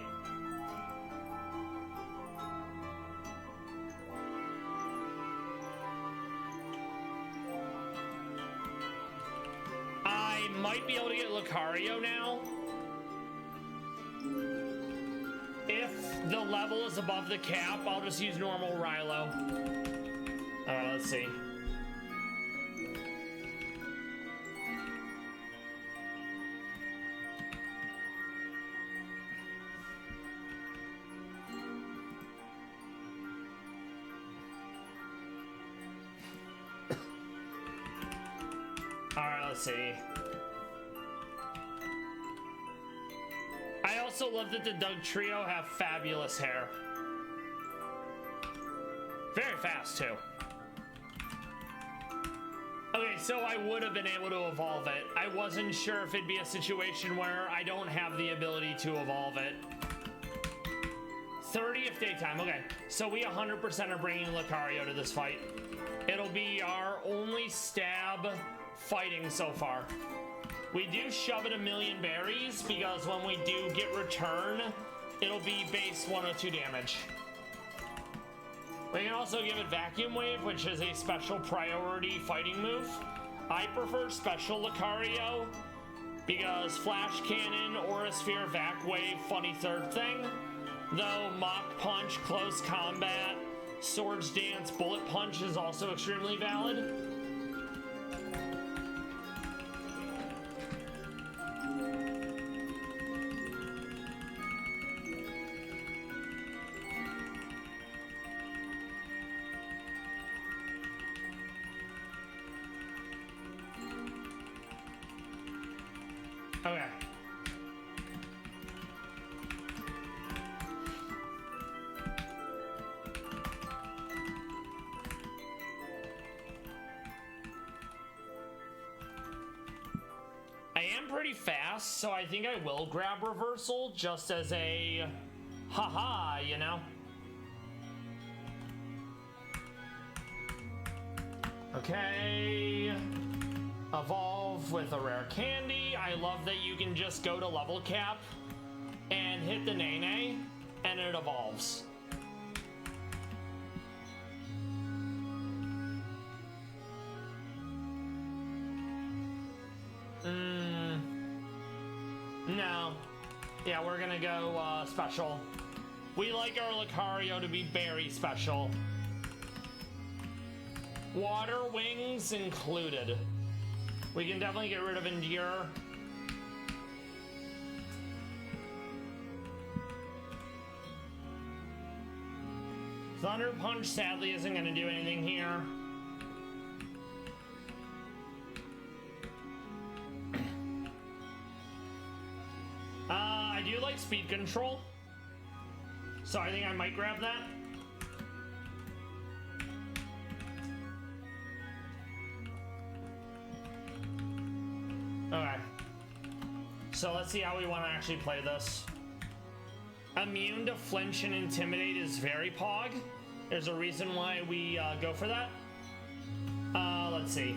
I might be able to get Lucario now. If the level is above the cap, I'll just use normal Rilo. Let's see. Alright, let's see. I also love that the Dugtrio have fabulous hair. Very fast, too. Okay, so I would have been able to evolve it. I wasn't sure if it'd be a situation where I don't have the ability to evolve it. 30th daytime, okay. So we 100% are bringing Lucario to this fight. It'll be our only stab fighting so far. We do shove it 1,000,000 berries because when we do get return, it'll be base 102 damage. We can also give it Vacuum Wave, which is a special priority fighting move. I prefer Special Lucario because Flash Cannon, Aura Sphere, Vac Wave, funny third thing. Though Mach Punch, Close Combat, Swords Dance, Bullet Punch is also extremely valid. Okay. I am pretty fast, so I think I will grab reversal just as a haha, you know? Okay. Evolve with a rare candy. I love that you can just go to level cap and hit the Nene and it evolves. No. Yeah, we're gonna go special. We like our Lucario to be very special. Water wings included. We can definitely get rid of Endure. Thunder Punch sadly isn't gonna do anything here. I do like speed control, so I think I might grab that. Okay, so let's see how we want to actually play this. Immune to Flinch and Intimidate is very pog. There's a reason why we go for that. Let's see.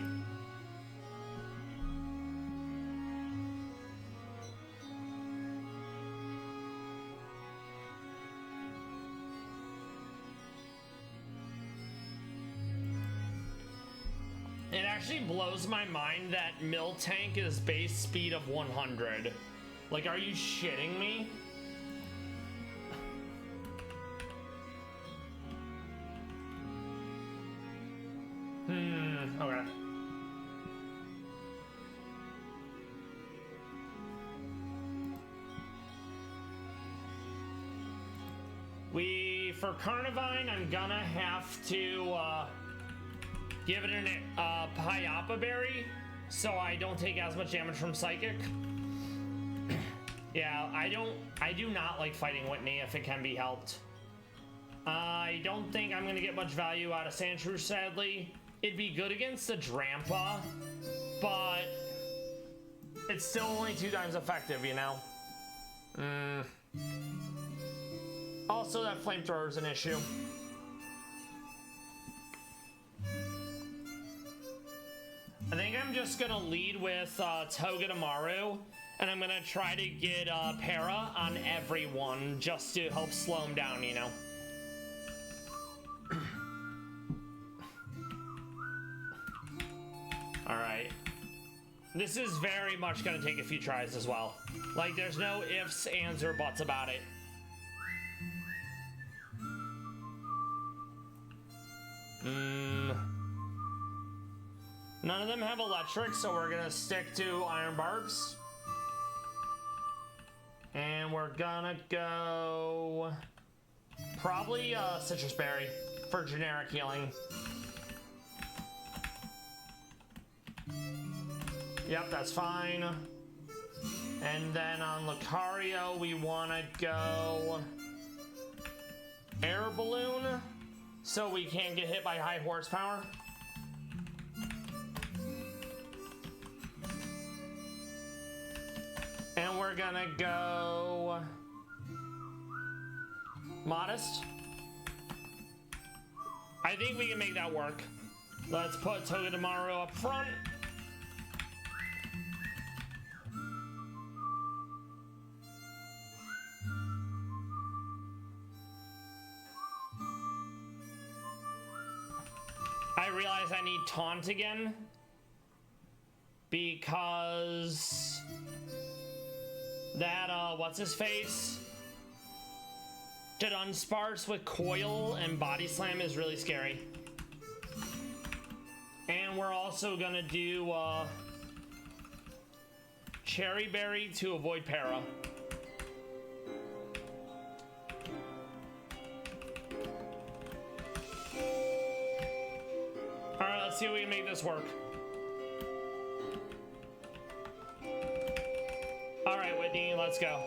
It actually blows my mind that Miltank is base speed of 100. Like, are you shitting me? Okay. For Carnivine, I'm gonna have to, give it a Pyapa Berry, so I don't take as much damage from Psychic. Yeah, I do not like fighting Whitney if it can be helped. I don't think I'm gonna get much value out of Sandshrew, sadly. It'd be good against the Drampa, but it's still only 2 times effective, you know? Also, that Flamethrower is an issue. I think I'm just gonna lead with Togedemaru, and I'm gonna try to get Para on everyone just to help slow him down, you know? Alright. This is very much gonna take a few tries as well. Like, there's no ifs, ands, or buts about it. None of them have electric, so we're gonna stick to Iron Barbs. And we're gonna go probably Citrus Berry for generic healing. Yep, that's fine. And then on Lucario, we wanna go Air Balloon, so we can't get hit by high horsepower. And we're gonna go Modest. I think we can make that work. Let's put Togedemaru up front. I realize I need Taunt again because that, what's his face? Did Unsparse with Coil and Body Slam is really scary. And we're also gonna do, Cherry Berry to avoid Para. Alright, let's see if we can make this work. right, Whitney, let's go.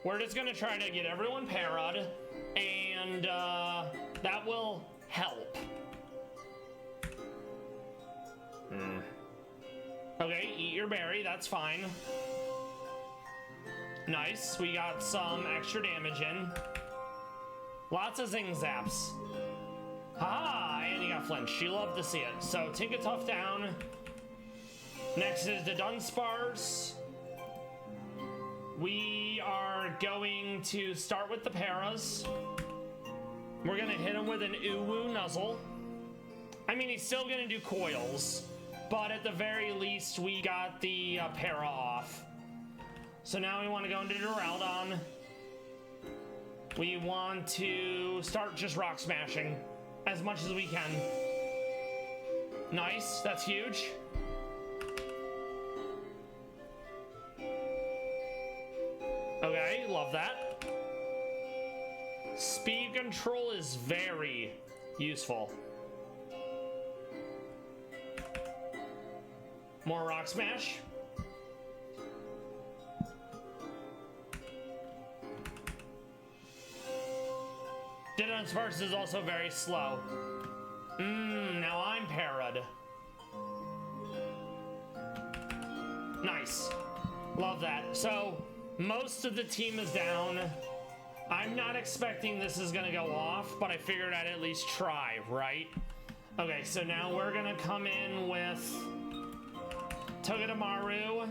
We're just gonna try to get everyone para'd, and that will help. Okay, eat your berry, that's fine. Nice, we got some extra damage in. Lots of zing zaps. Ah, and you got flinch. You love to see it. So Tinkatuff down. Next is the Dunsparce. We are going to start with the paras. We're gonna hit him with an Uwu Nuzzle. I mean, he's still gonna do coils, but at the very least, we got the para off. So now we want to go into Duraludon. We want to start just rock smashing as much as we can. Nice, that's huge. Okay, love that. Speed control is very useful. More rock smash. Dunsparce is also very slow. Now I'm para'd. Nice. Love that. So, most of the team is down. I'm not expecting this is gonna go off, but I figured I'd at least try, right? Okay, so now we're gonna come in with Togedemaru,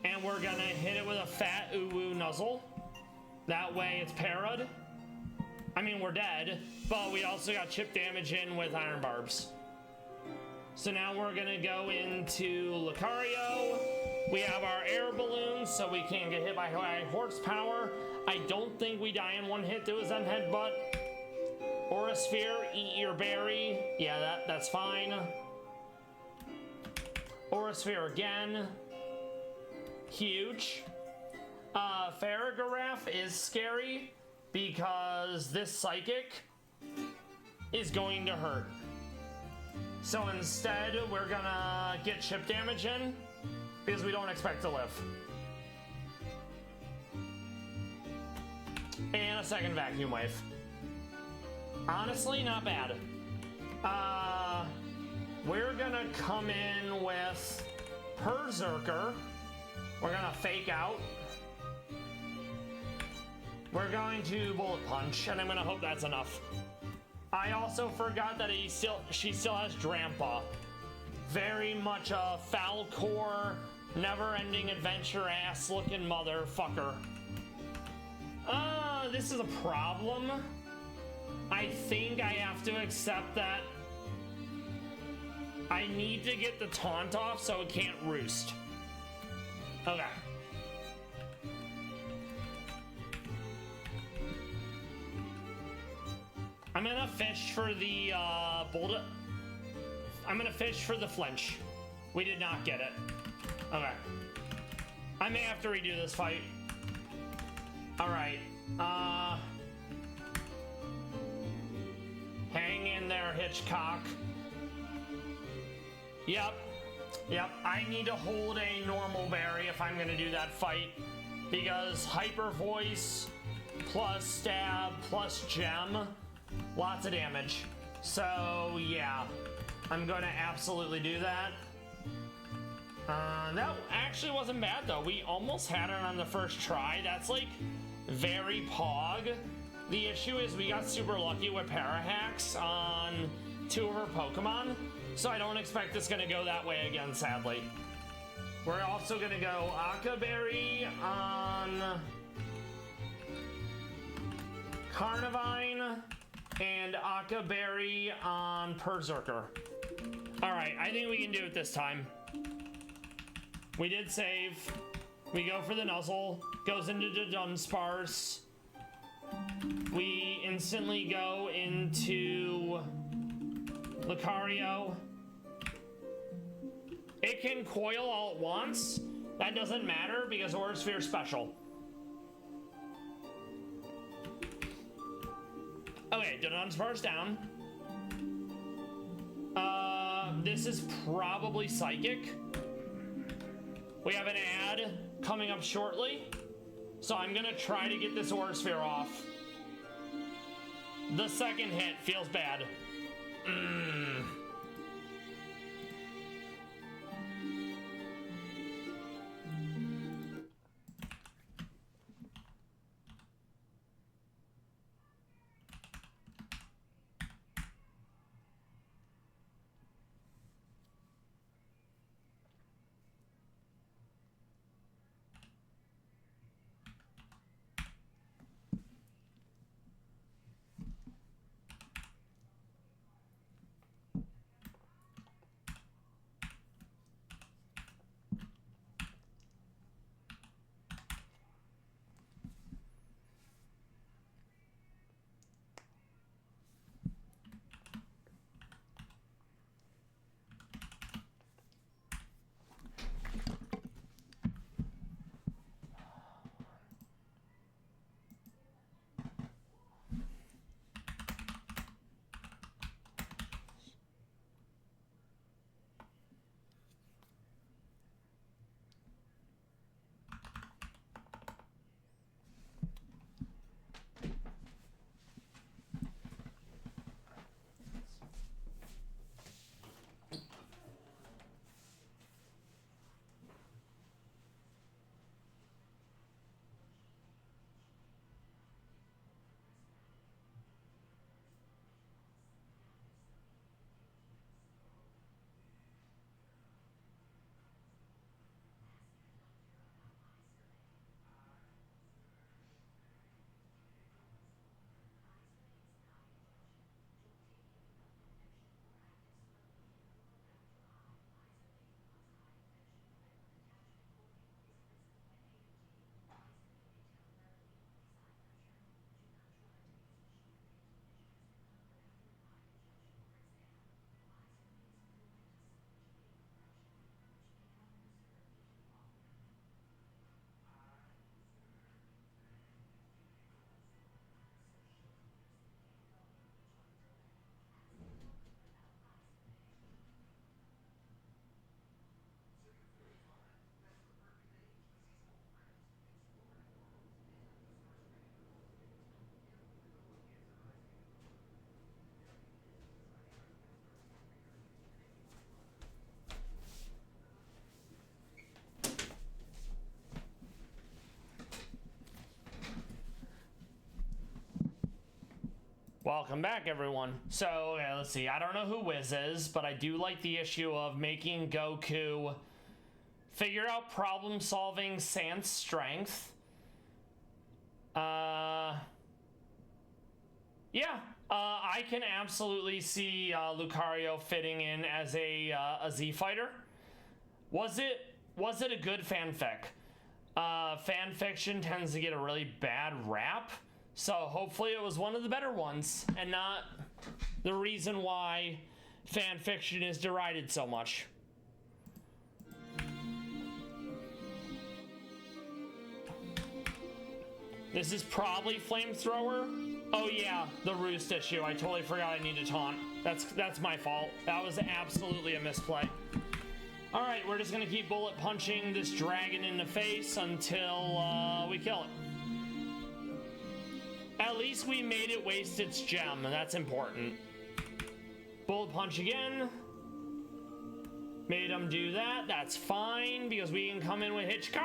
and we're gonna hit it with a fat Uwu Nuzzle. That way it's para'd. I mean, we're dead, but we also got chip damage in with Iron Barbs. So now we're gonna go into Lucario. We have our air balloons, so we can't get hit by high horsepower. I don't think we die in one hit to a Zen Headbutt. Aura Sphere, eat your berry. Yeah, that's fine. Aura Sphere again. Huge. Farigiraf is scary, because this Psychic is going to hurt. So instead, we're gonna get chip damage in, because we don't expect to live. And a second Vacuum Wave. Honestly, not bad. We're gonna come in with Berserker. We're gonna fake out. We're going to Bullet Punch, and I'm gonna hope that's enough. I also forgot that she still has Drampa. Very much a Falcor, never-ending adventure ass-looking motherfucker. This is a problem. I think I have to accept that I need to get the taunt off so it can't roost. Okay. I'm gonna fish for the I'm gonna fish for the flinch. We did not get it. Okay. I may have to redo this fight. Alright. Hang in there, Hitchcock. Yep. I need to hold a normal berry if I'm gonna do that fight, because Hyper Voice plus Stab plus Gem, lots of damage. So yeah, I'm gonna absolutely do that. That actually wasn't bad though. We almost had it on the first try. That's like very pog. The issue is we got super lucky with Parahacks on 2 of her Pokemon, so I don't expect it's gonna go that way again, sadly. We're also gonna go Akaberry on Carnivine and Akaberry on Berserker. Alright, I think we can do it this time. We did save. We go for the Nuzzle. Goes into the Dunsparce. We instantly go into Lucario. It can coil all at once. That doesn't matter because Aura Sphere is special. Okay, the Dunsparce down. This is probably psychic. We have an ad coming up shortly, so I'm gonna try to get this Aura Sphere off. The second hit feels bad. Welcome back, everyone. So, okay, let's see. I don't know who Wiz is, but I do like the issue of making Goku figure out problem-solving sans strength. Yeah, I can absolutely see Lucario fitting in as a Z fighter. Was it a good fanfic? Fan fiction tends to get a really bad rap. So hopefully it was one of the better ones and not the reason why fan fiction is derided so much. This is probably Flamethrower. Oh yeah, the Roost issue. I totally forgot I need to taunt. That's my fault. That was absolutely a misplay. Alright, we're just gonna keep bullet punching this dragon in the face until we kill it. At least we made it waste its gem, and that's important. Bullet punch again. Made him do that. That's fine, because we can come in with Hitchcock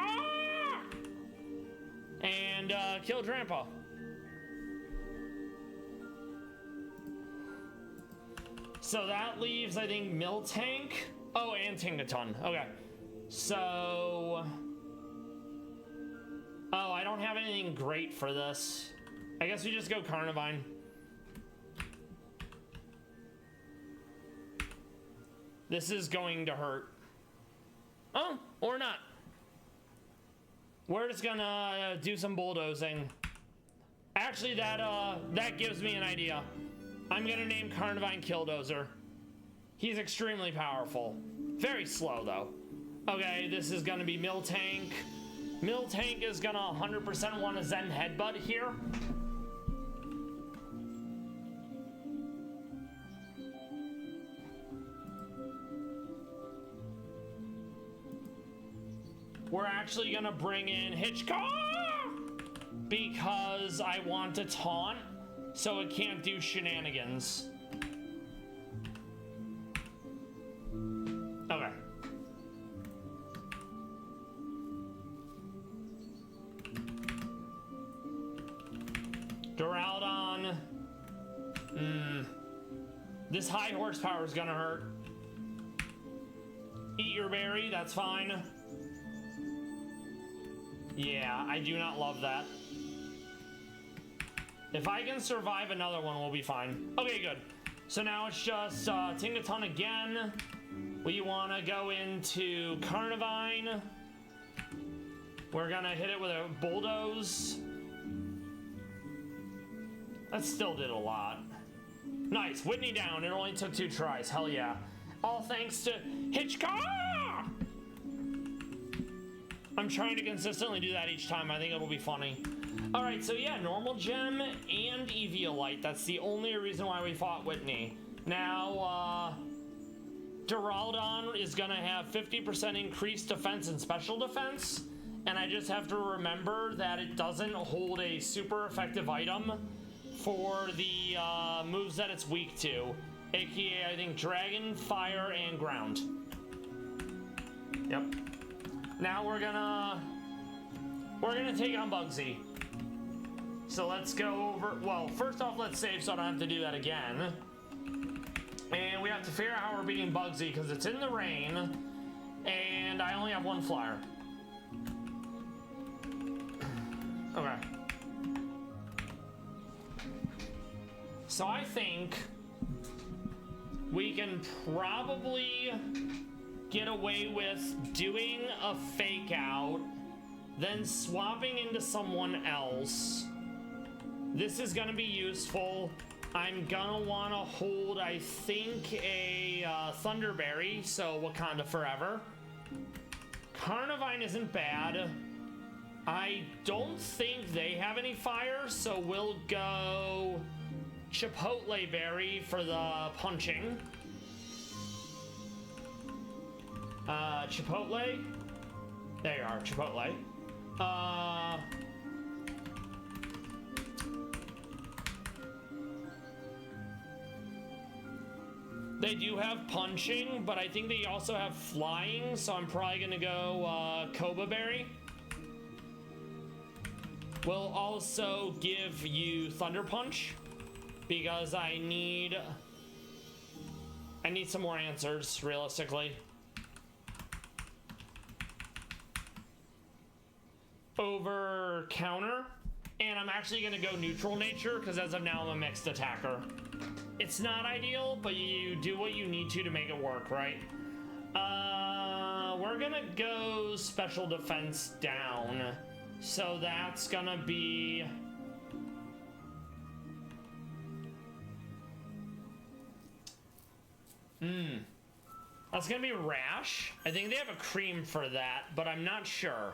and kill Grandpa. So that leaves, I think, Miltank. Oh, and Tingaton. Okay. So... oh, I don't have anything great for this. I guess we just go Carnivine. This is going to hurt. Oh, or not. We're just gonna do some bulldozing. Actually, that gives me an idea. I'm gonna name Carnivine Killdozer. He's extremely powerful. Very slow, though. Okay, this is gonna be Miltank. Miltank is gonna 100% want a Zen Headbutt here. we're actually gonna bring in Hitchcock because I want to taunt so it can't do shenanigans. Okay. Duraldon. This high horsepower is gonna hurt. Eat your berry, that's fine. Yeah, I do not love that. If I can survive another one, we'll be fine. Okay, good. So now it's just Tingaton again. We want to go into Carnivine. We're gonna hit it with a Bulldoze. That still did a lot. Nice, Whitney down. It only took 2 tries. Hell yeah. All thanks to Hitchcock! I'm trying to consistently do that each time. I think it'll be funny. Alright, so yeah, normal gem and Eviolite. That's the only reason why we fought Whitney. Now, Duraldon is gonna have 50% increased defense and special defense. And I just have to remember that it doesn't hold a super effective item for the moves that it's weak to. AKA, I think, Dragon, Fire, and Ground. Yep. Now we're gonna take on Bugsy. So let's go over, well, first off, let's save so I don't have to do that again. And we have to figure out how we're beating Bugsy because it's in the rain, and I only have 1 flyer. Okay. So I think we can probably get away with doing a fake out, then swapping into someone else. This is gonna be useful. I'm gonna wanna hold, I think, a Thunderberry, so Wakanda forever. Carnivine isn't bad. I don't think they have any fire, so we'll go Chipotle Berry for the punching. Chipotle? There you are, Chipotle. They do have punching, but I think they also have flying, so I'm probably gonna go Koba Berry. We'll also give you Thunder Punch because I need some more answers, realistically. Over counter, and I'm actually gonna go neutral nature because as of now I'm a mixed attacker. It's not ideal, but you do what you need to make it work, right? We're gonna go special defense down. So that's gonna be... That's gonna be Rash. I think they have a cream for that, but I'm not sure.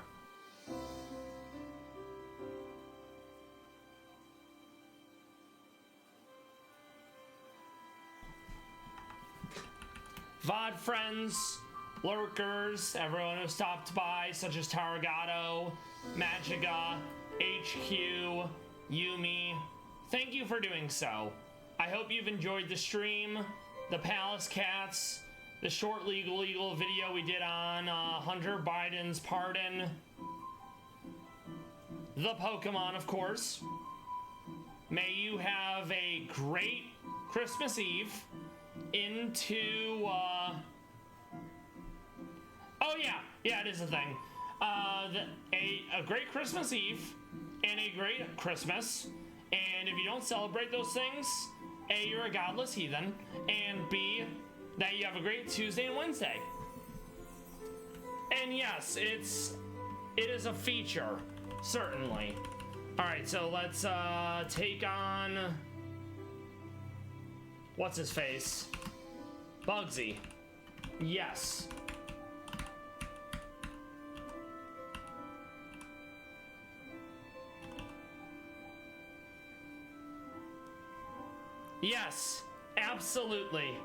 VOD friends, lurkers, everyone who stopped by, such as Taragato, Magica, HQ, Yumi, thank you for doing so. I hope you've enjoyed the stream, the Palace Cats, the short legal video we did on Hunter Biden's pardon, the Pokemon, of course. May you have a great Christmas Eve into, oh yeah, it is a thing. A great Christmas Eve and a great Christmas. And if you don't celebrate those things, A, you're a godless heathen, and B, that you have a great Tuesday and Wednesday. And yes, it is a feature, certainly. All right, so let's take on, what's his face? Bugsy. Yes. Yes, absolutely.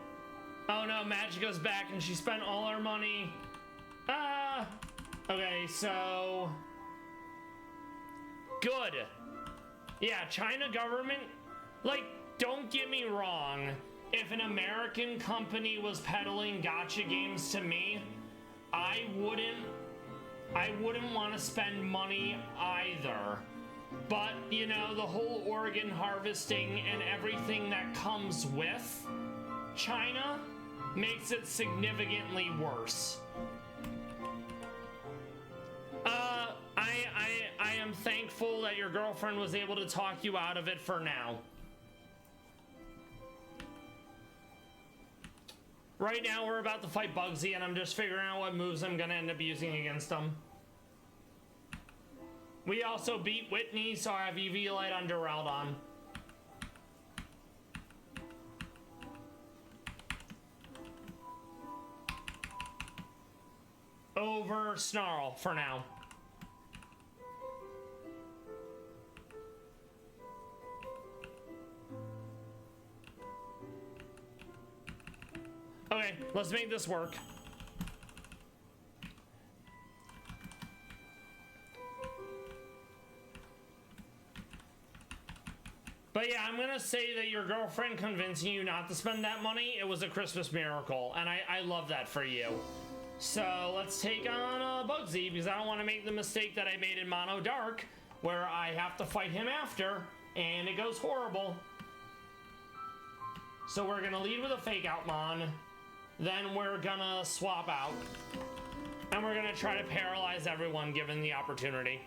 Oh no, Magica's back and she spent all our money. Okay, so... Good. Yeah, China government, like, don't get me wrong. If an American company was peddling gacha games to me, I wouldn't want to spend money either. But, you know, the whole organ harvesting and everything that comes with China makes it significantly worse. I am thankful that your girlfriend was able to talk you out of it for now. Right now, we're about to fight Bugsy, and I'm just figuring out what moves I'm gonna end up using against him. We also beat Whitney, so I have EV Light on Duraldon. Over Snarl for now. Okay, let's make this work. But yeah, I'm gonna say that your girlfriend convincing you not to spend that money, it was a Christmas miracle, and I love that for you. So let's take on Bugsy, because I don't want to make the mistake that I made in Mono Dark, where I have to fight him after, and it goes horrible. So we're gonna lead with a Fake Out Mon, then we're gonna swap out, and we're gonna try to paralyze everyone given the opportunity.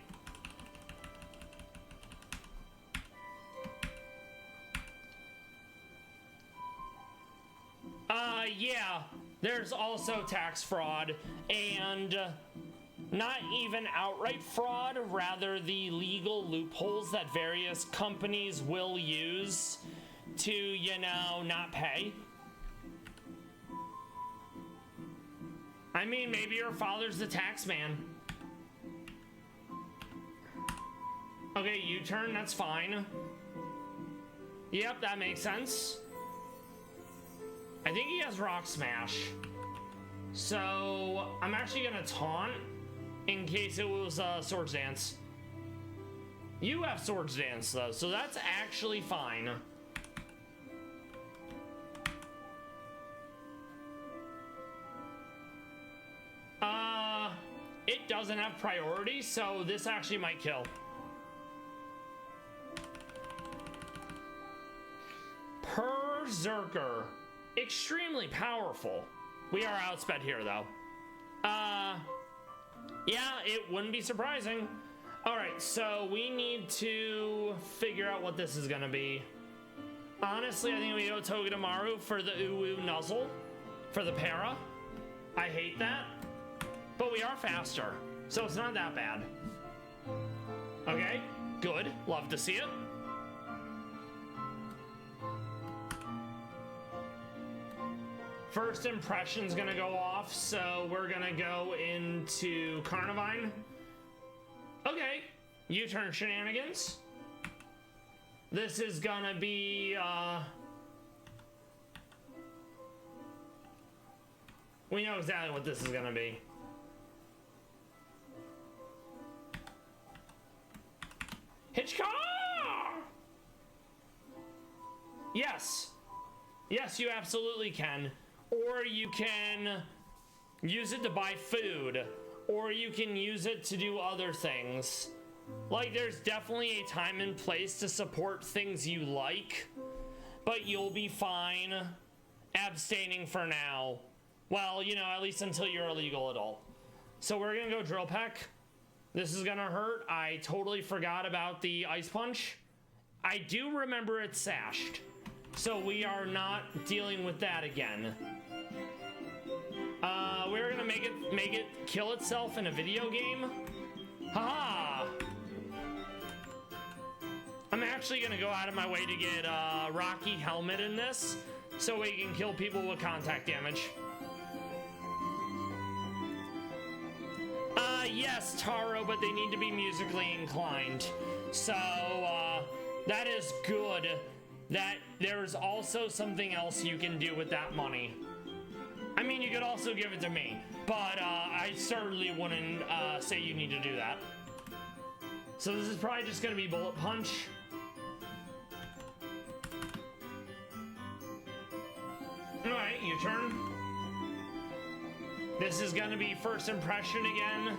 Yeah, there's also tax fraud, and not even outright fraud, rather the legal loopholes that various companies will use to, you know, not pay. I mean, maybe your father's the tax man. Okay, U-turn, that's fine. Yep, that makes sense. I think he has Rock Smash. So, I'm actually gonna taunt in case it was Swords Dance. You have Swords Dance though, so that's actually fine. It doesn't have priority, so this actually might kill. Berserker. Extremely powerful. We are outsped here though. Yeah, it wouldn't be surprising. Alright, so we need to figure out what this is gonna be. Honestly, I think we go Togedemaru for the Uwu Nuzzle. For the para. I hate that. But we are faster, so it's not that bad. Okay, good. Love to see it. First impression's gonna go off, so we're gonna go into Carnivine. Okay, U-turn shenanigans. This is gonna be, we know exactly what this is gonna be. Hitchcock! Yes. Yes, you absolutely can. Or you can use it to buy food. Or you can use it to do other things. Like, there's definitely a time and place to support things you like. But you'll be fine abstaining for now. Well, you know, at least until you're a legal adult. So we're gonna go Drill Peck. This is gonna hurt. I totally forgot about the Ice Punch. I do remember it's sashed. So we are not dealing with that again. We're gonna make it kill itself in a video game. Haha! I'm actually gonna go out of my way to get Rocky Helmet in this, so we can kill people with contact damage. Yes, Taro, but they need to be musically inclined. So, that is good. That there's also something else you can do with that money. I mean, you could also give it to me. but I certainly wouldn't say you need to do that. So this is probably just gonna be bullet punch. Alright, your turn. This is gonna be first impression again.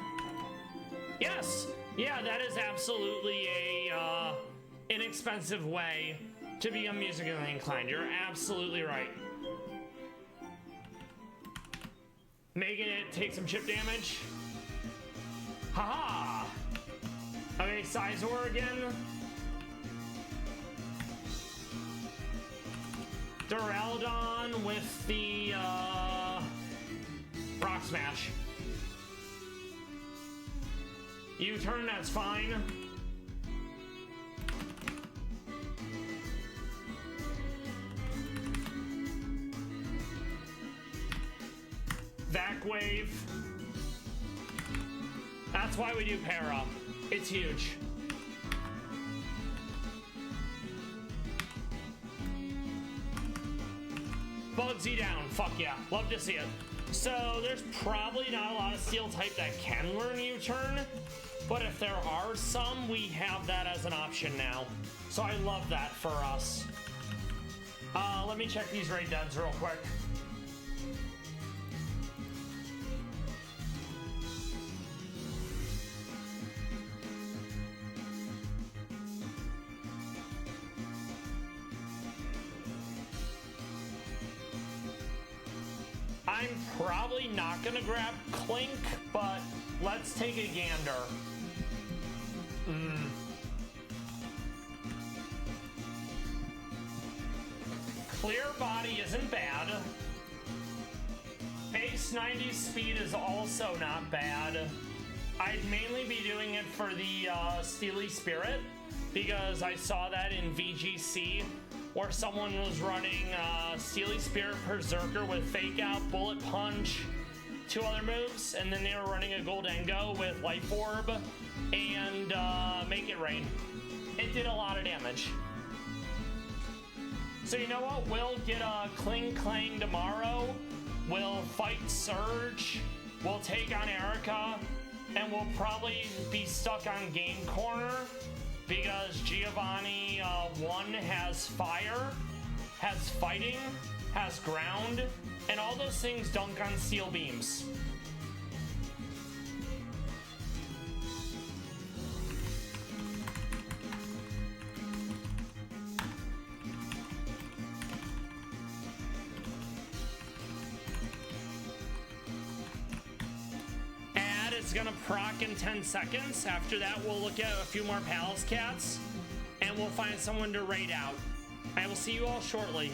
Yes! Yeah, that is absolutely a inexpensive way to be musically inclined. You're absolutely right. Making it take some chip damage. Haha! Okay, Sizor again. Duraldon with the Rock Smash. U-turn, that's fine. Vac Wave. That's why we do para. It's huge. Bugsy down. Fuck yeah. Love to see it. So there's probably not a lot of steel type that can learn U-turn, but if there are some, we have that as an option now. So I love that for us. Let me check these raid deads real quick. I'm probably not gonna grab Clink, but let's take a gander. Clear body isn't bad. Base 90 speed is also not bad. I'd mainly be doing it for the Steely Spirit, because I saw that in VGC, where someone was running Steely Spirit Berserker with Fake Out, Bullet Punch, 2 other moves, and then they were running a Goldengo with Life Orb and Make It Rain. It did a lot of damage. So you know what? We'll get a Kling Clang tomorrow. We'll fight Surge. We'll take on Erica. And we'll probably be stuck on Game Corner, because Giovanni 1 has fire, has fighting, has ground, and all those things dunk on steel beams. It's gonna proc in 10 seconds. After that, we'll look at a few more Palace Cats, and we'll find someone to raid out. I will see you all shortly.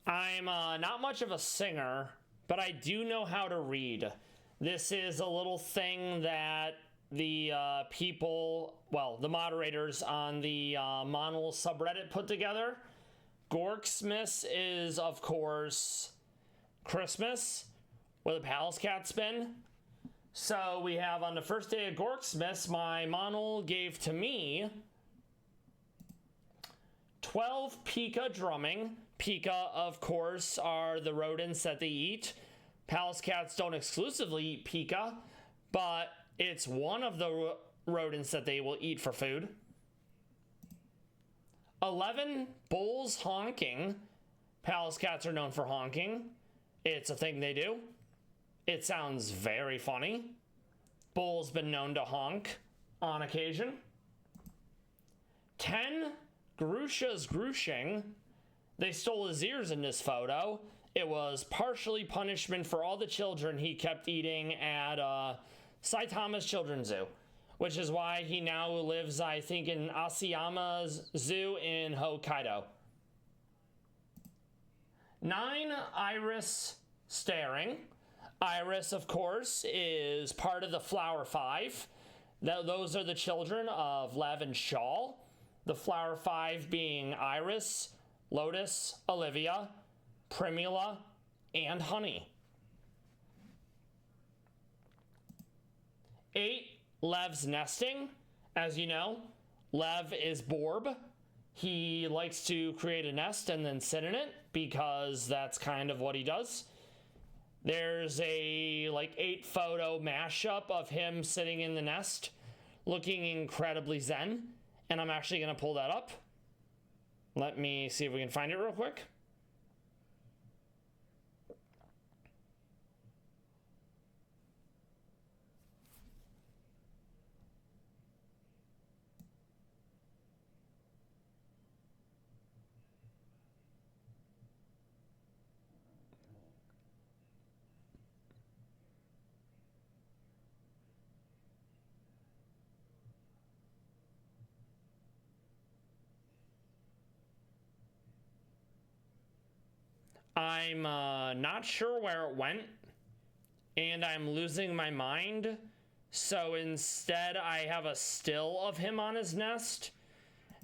I'm not much of a singer, but I do know how to read. This is a little thing that the people, well, the moderators on the Meownwell subreddit put together. Gorksmas is, of course, Christmas with a Palace Cat spin. So we have on the first day of Gorksmas, my Meownwell gave to me 12 Pika drumming. Pika, of course, are the rodents that they eat. Palace cats don't exclusively eat Pika, but it's one of the rodents that they will eat for food. 11 bulls honking. Palace cats are known for honking. It's a thing they do. It sounds very funny. Bull's been known to honk on occasion. 10 Grusha's Grushing. They stole his ears in this photo. It was partially punishment for all the children he kept eating at Saitama's Children's Zoo, which is why he now lives, I think, in Asayama's Zoo in Hokkaido. 9 Iris Staring. Iris, of course, is part of the Flower Five. Those are the children of Lev and Shawl. The Flower Five being Iris, Lotus, Olivia, Primula, and Honey. 8 Lev's nesting. As you know, Lev is Borb. He likes to create a nest and then sit in it because that's kind of what he does. There's a 8 photo mashup of him sitting in the nest looking incredibly zen, and I'm actually going to pull that up. Let me see if we can find it real quick. I'm not sure where it went, and I'm losing my mind. So instead, I have a still of him on his nest,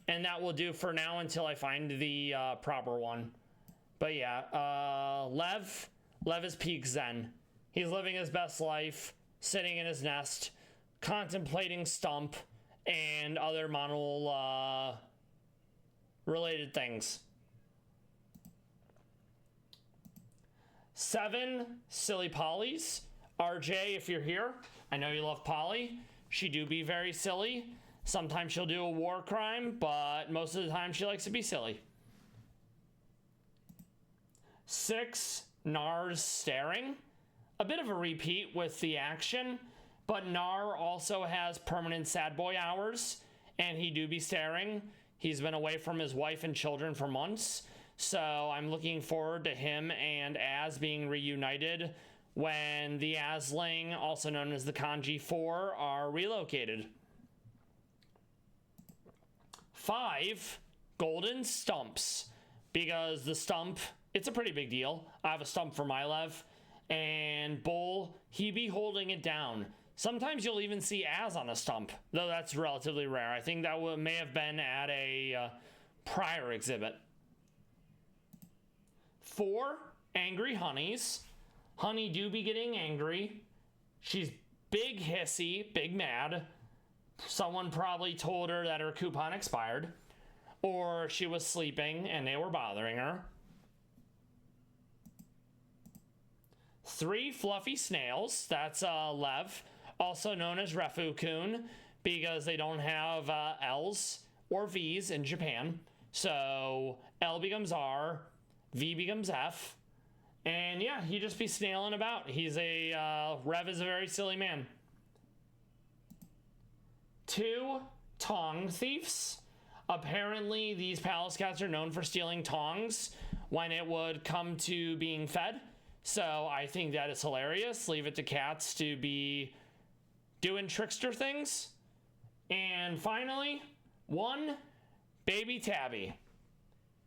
and that will do for now until I find the proper one. But yeah, Lev is peak zen. He's living his best life, sitting in his nest, contemplating Stump and other Meownwell related things. 7 Silly Pollies. RJ, if you're here, I know you love Polly. She do be very silly. Sometimes she'll do a war crime, but most of the time she likes to be silly. 6 Nar's Staring. A bit of a repeat with the action, but Nar also has permanent sad boy hours, and he do be staring. He's been away from his wife and children for months. So I'm looking forward to him and Az being reunited when the Azling, also known as the Kanji 4, are relocated. 5 Golden Stumps. Because the stump, it's a pretty big deal. I have a stump for my Lev. And Bull, he be holding it down. Sometimes you'll even see Az on a stump, though that's relatively rare. I think that may have been at a prior exhibit. 4 Angry Honeys. Honey do be getting angry. She's big hissy, big mad. Someone probably told her that her coupon expired, or she was sleeping and they were bothering her. 3 Fluffy Snails. That's Lev, also known as Refu-kun, because they don't have L's or V's in Japan. So L becomes R, V becomes F, and yeah, he just be snailing about. He's Rev is a very silly man. 2 Tong Thieves. Apparently, these palace cats are known for stealing tongs when it would come to being fed. So I think that is hilarious. Leave it to cats to be doing trickster things. And finally, 1 Baby Tabby.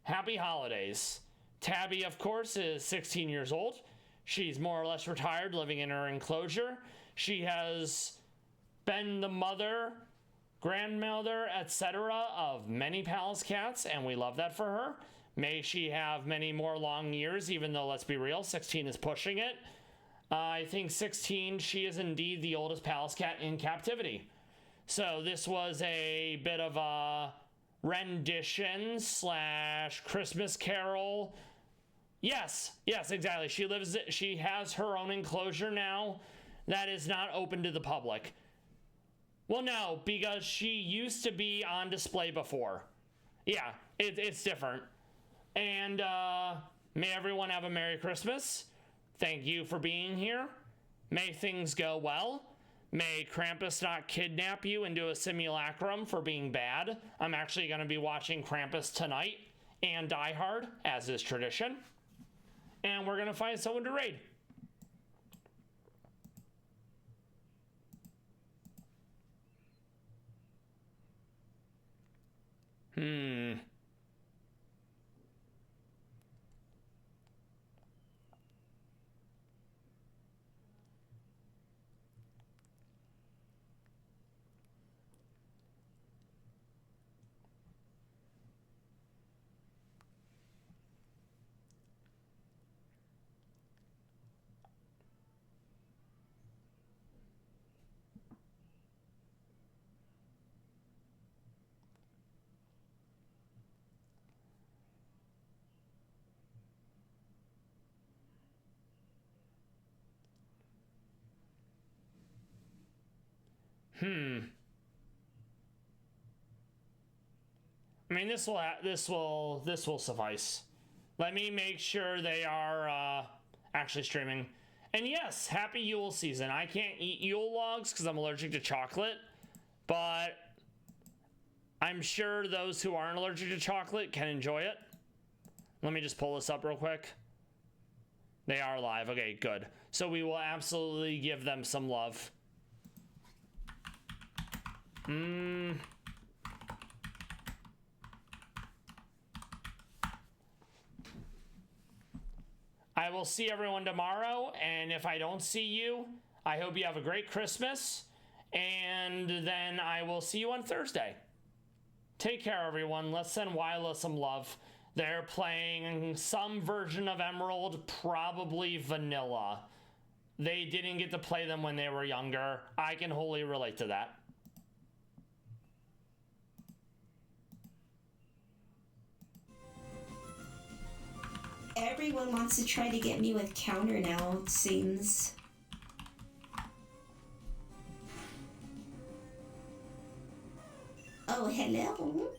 Happy holidays. Tabby, of course, is 16 years old. She's more or less retired, living in her enclosure. She has been the mother, grandmother, etc. of many palace cats, and we love that for her. May she have many more long years, even though, let's be real, 16 is pushing it. I think 16, she is indeed the oldest palace cat in captivity. So this was a bit of a rendition / Christmas carol. Yes, exactly. She has her own enclosure now that is not open to the public. Well, no, because she used to be on display before. Yeah, it's different. And may everyone have a Merry Christmas. Thank you for being here. May things go well. May Krampus not kidnap you into a simulacrum for being bad. I'm actually going to be watching Krampus tonight and Die Hard, as is tradition. And we're going to find someone to raid. I mean, this will suffice. Let me make sure they are actually streaming. And yes, happy Yule season. I can't eat Yule logs because I'm allergic to chocolate, but I'm sure those who aren't allergic to chocolate can enjoy it. Let me just pull this up real quick. They are live. Okay, good. So we will absolutely give them some love. I will see everyone tomorrow, and if I don't see you, I hope you have a great Christmas, and then I will see you on Thursday. Take care, everyone. Let's send Wyla some love. They're playing some version of Emerald, probably vanilla. They didn't get to play them when they were younger. I can wholly relate to that. Everyone wants to try to get me with counter now, it seems. Oh, hello.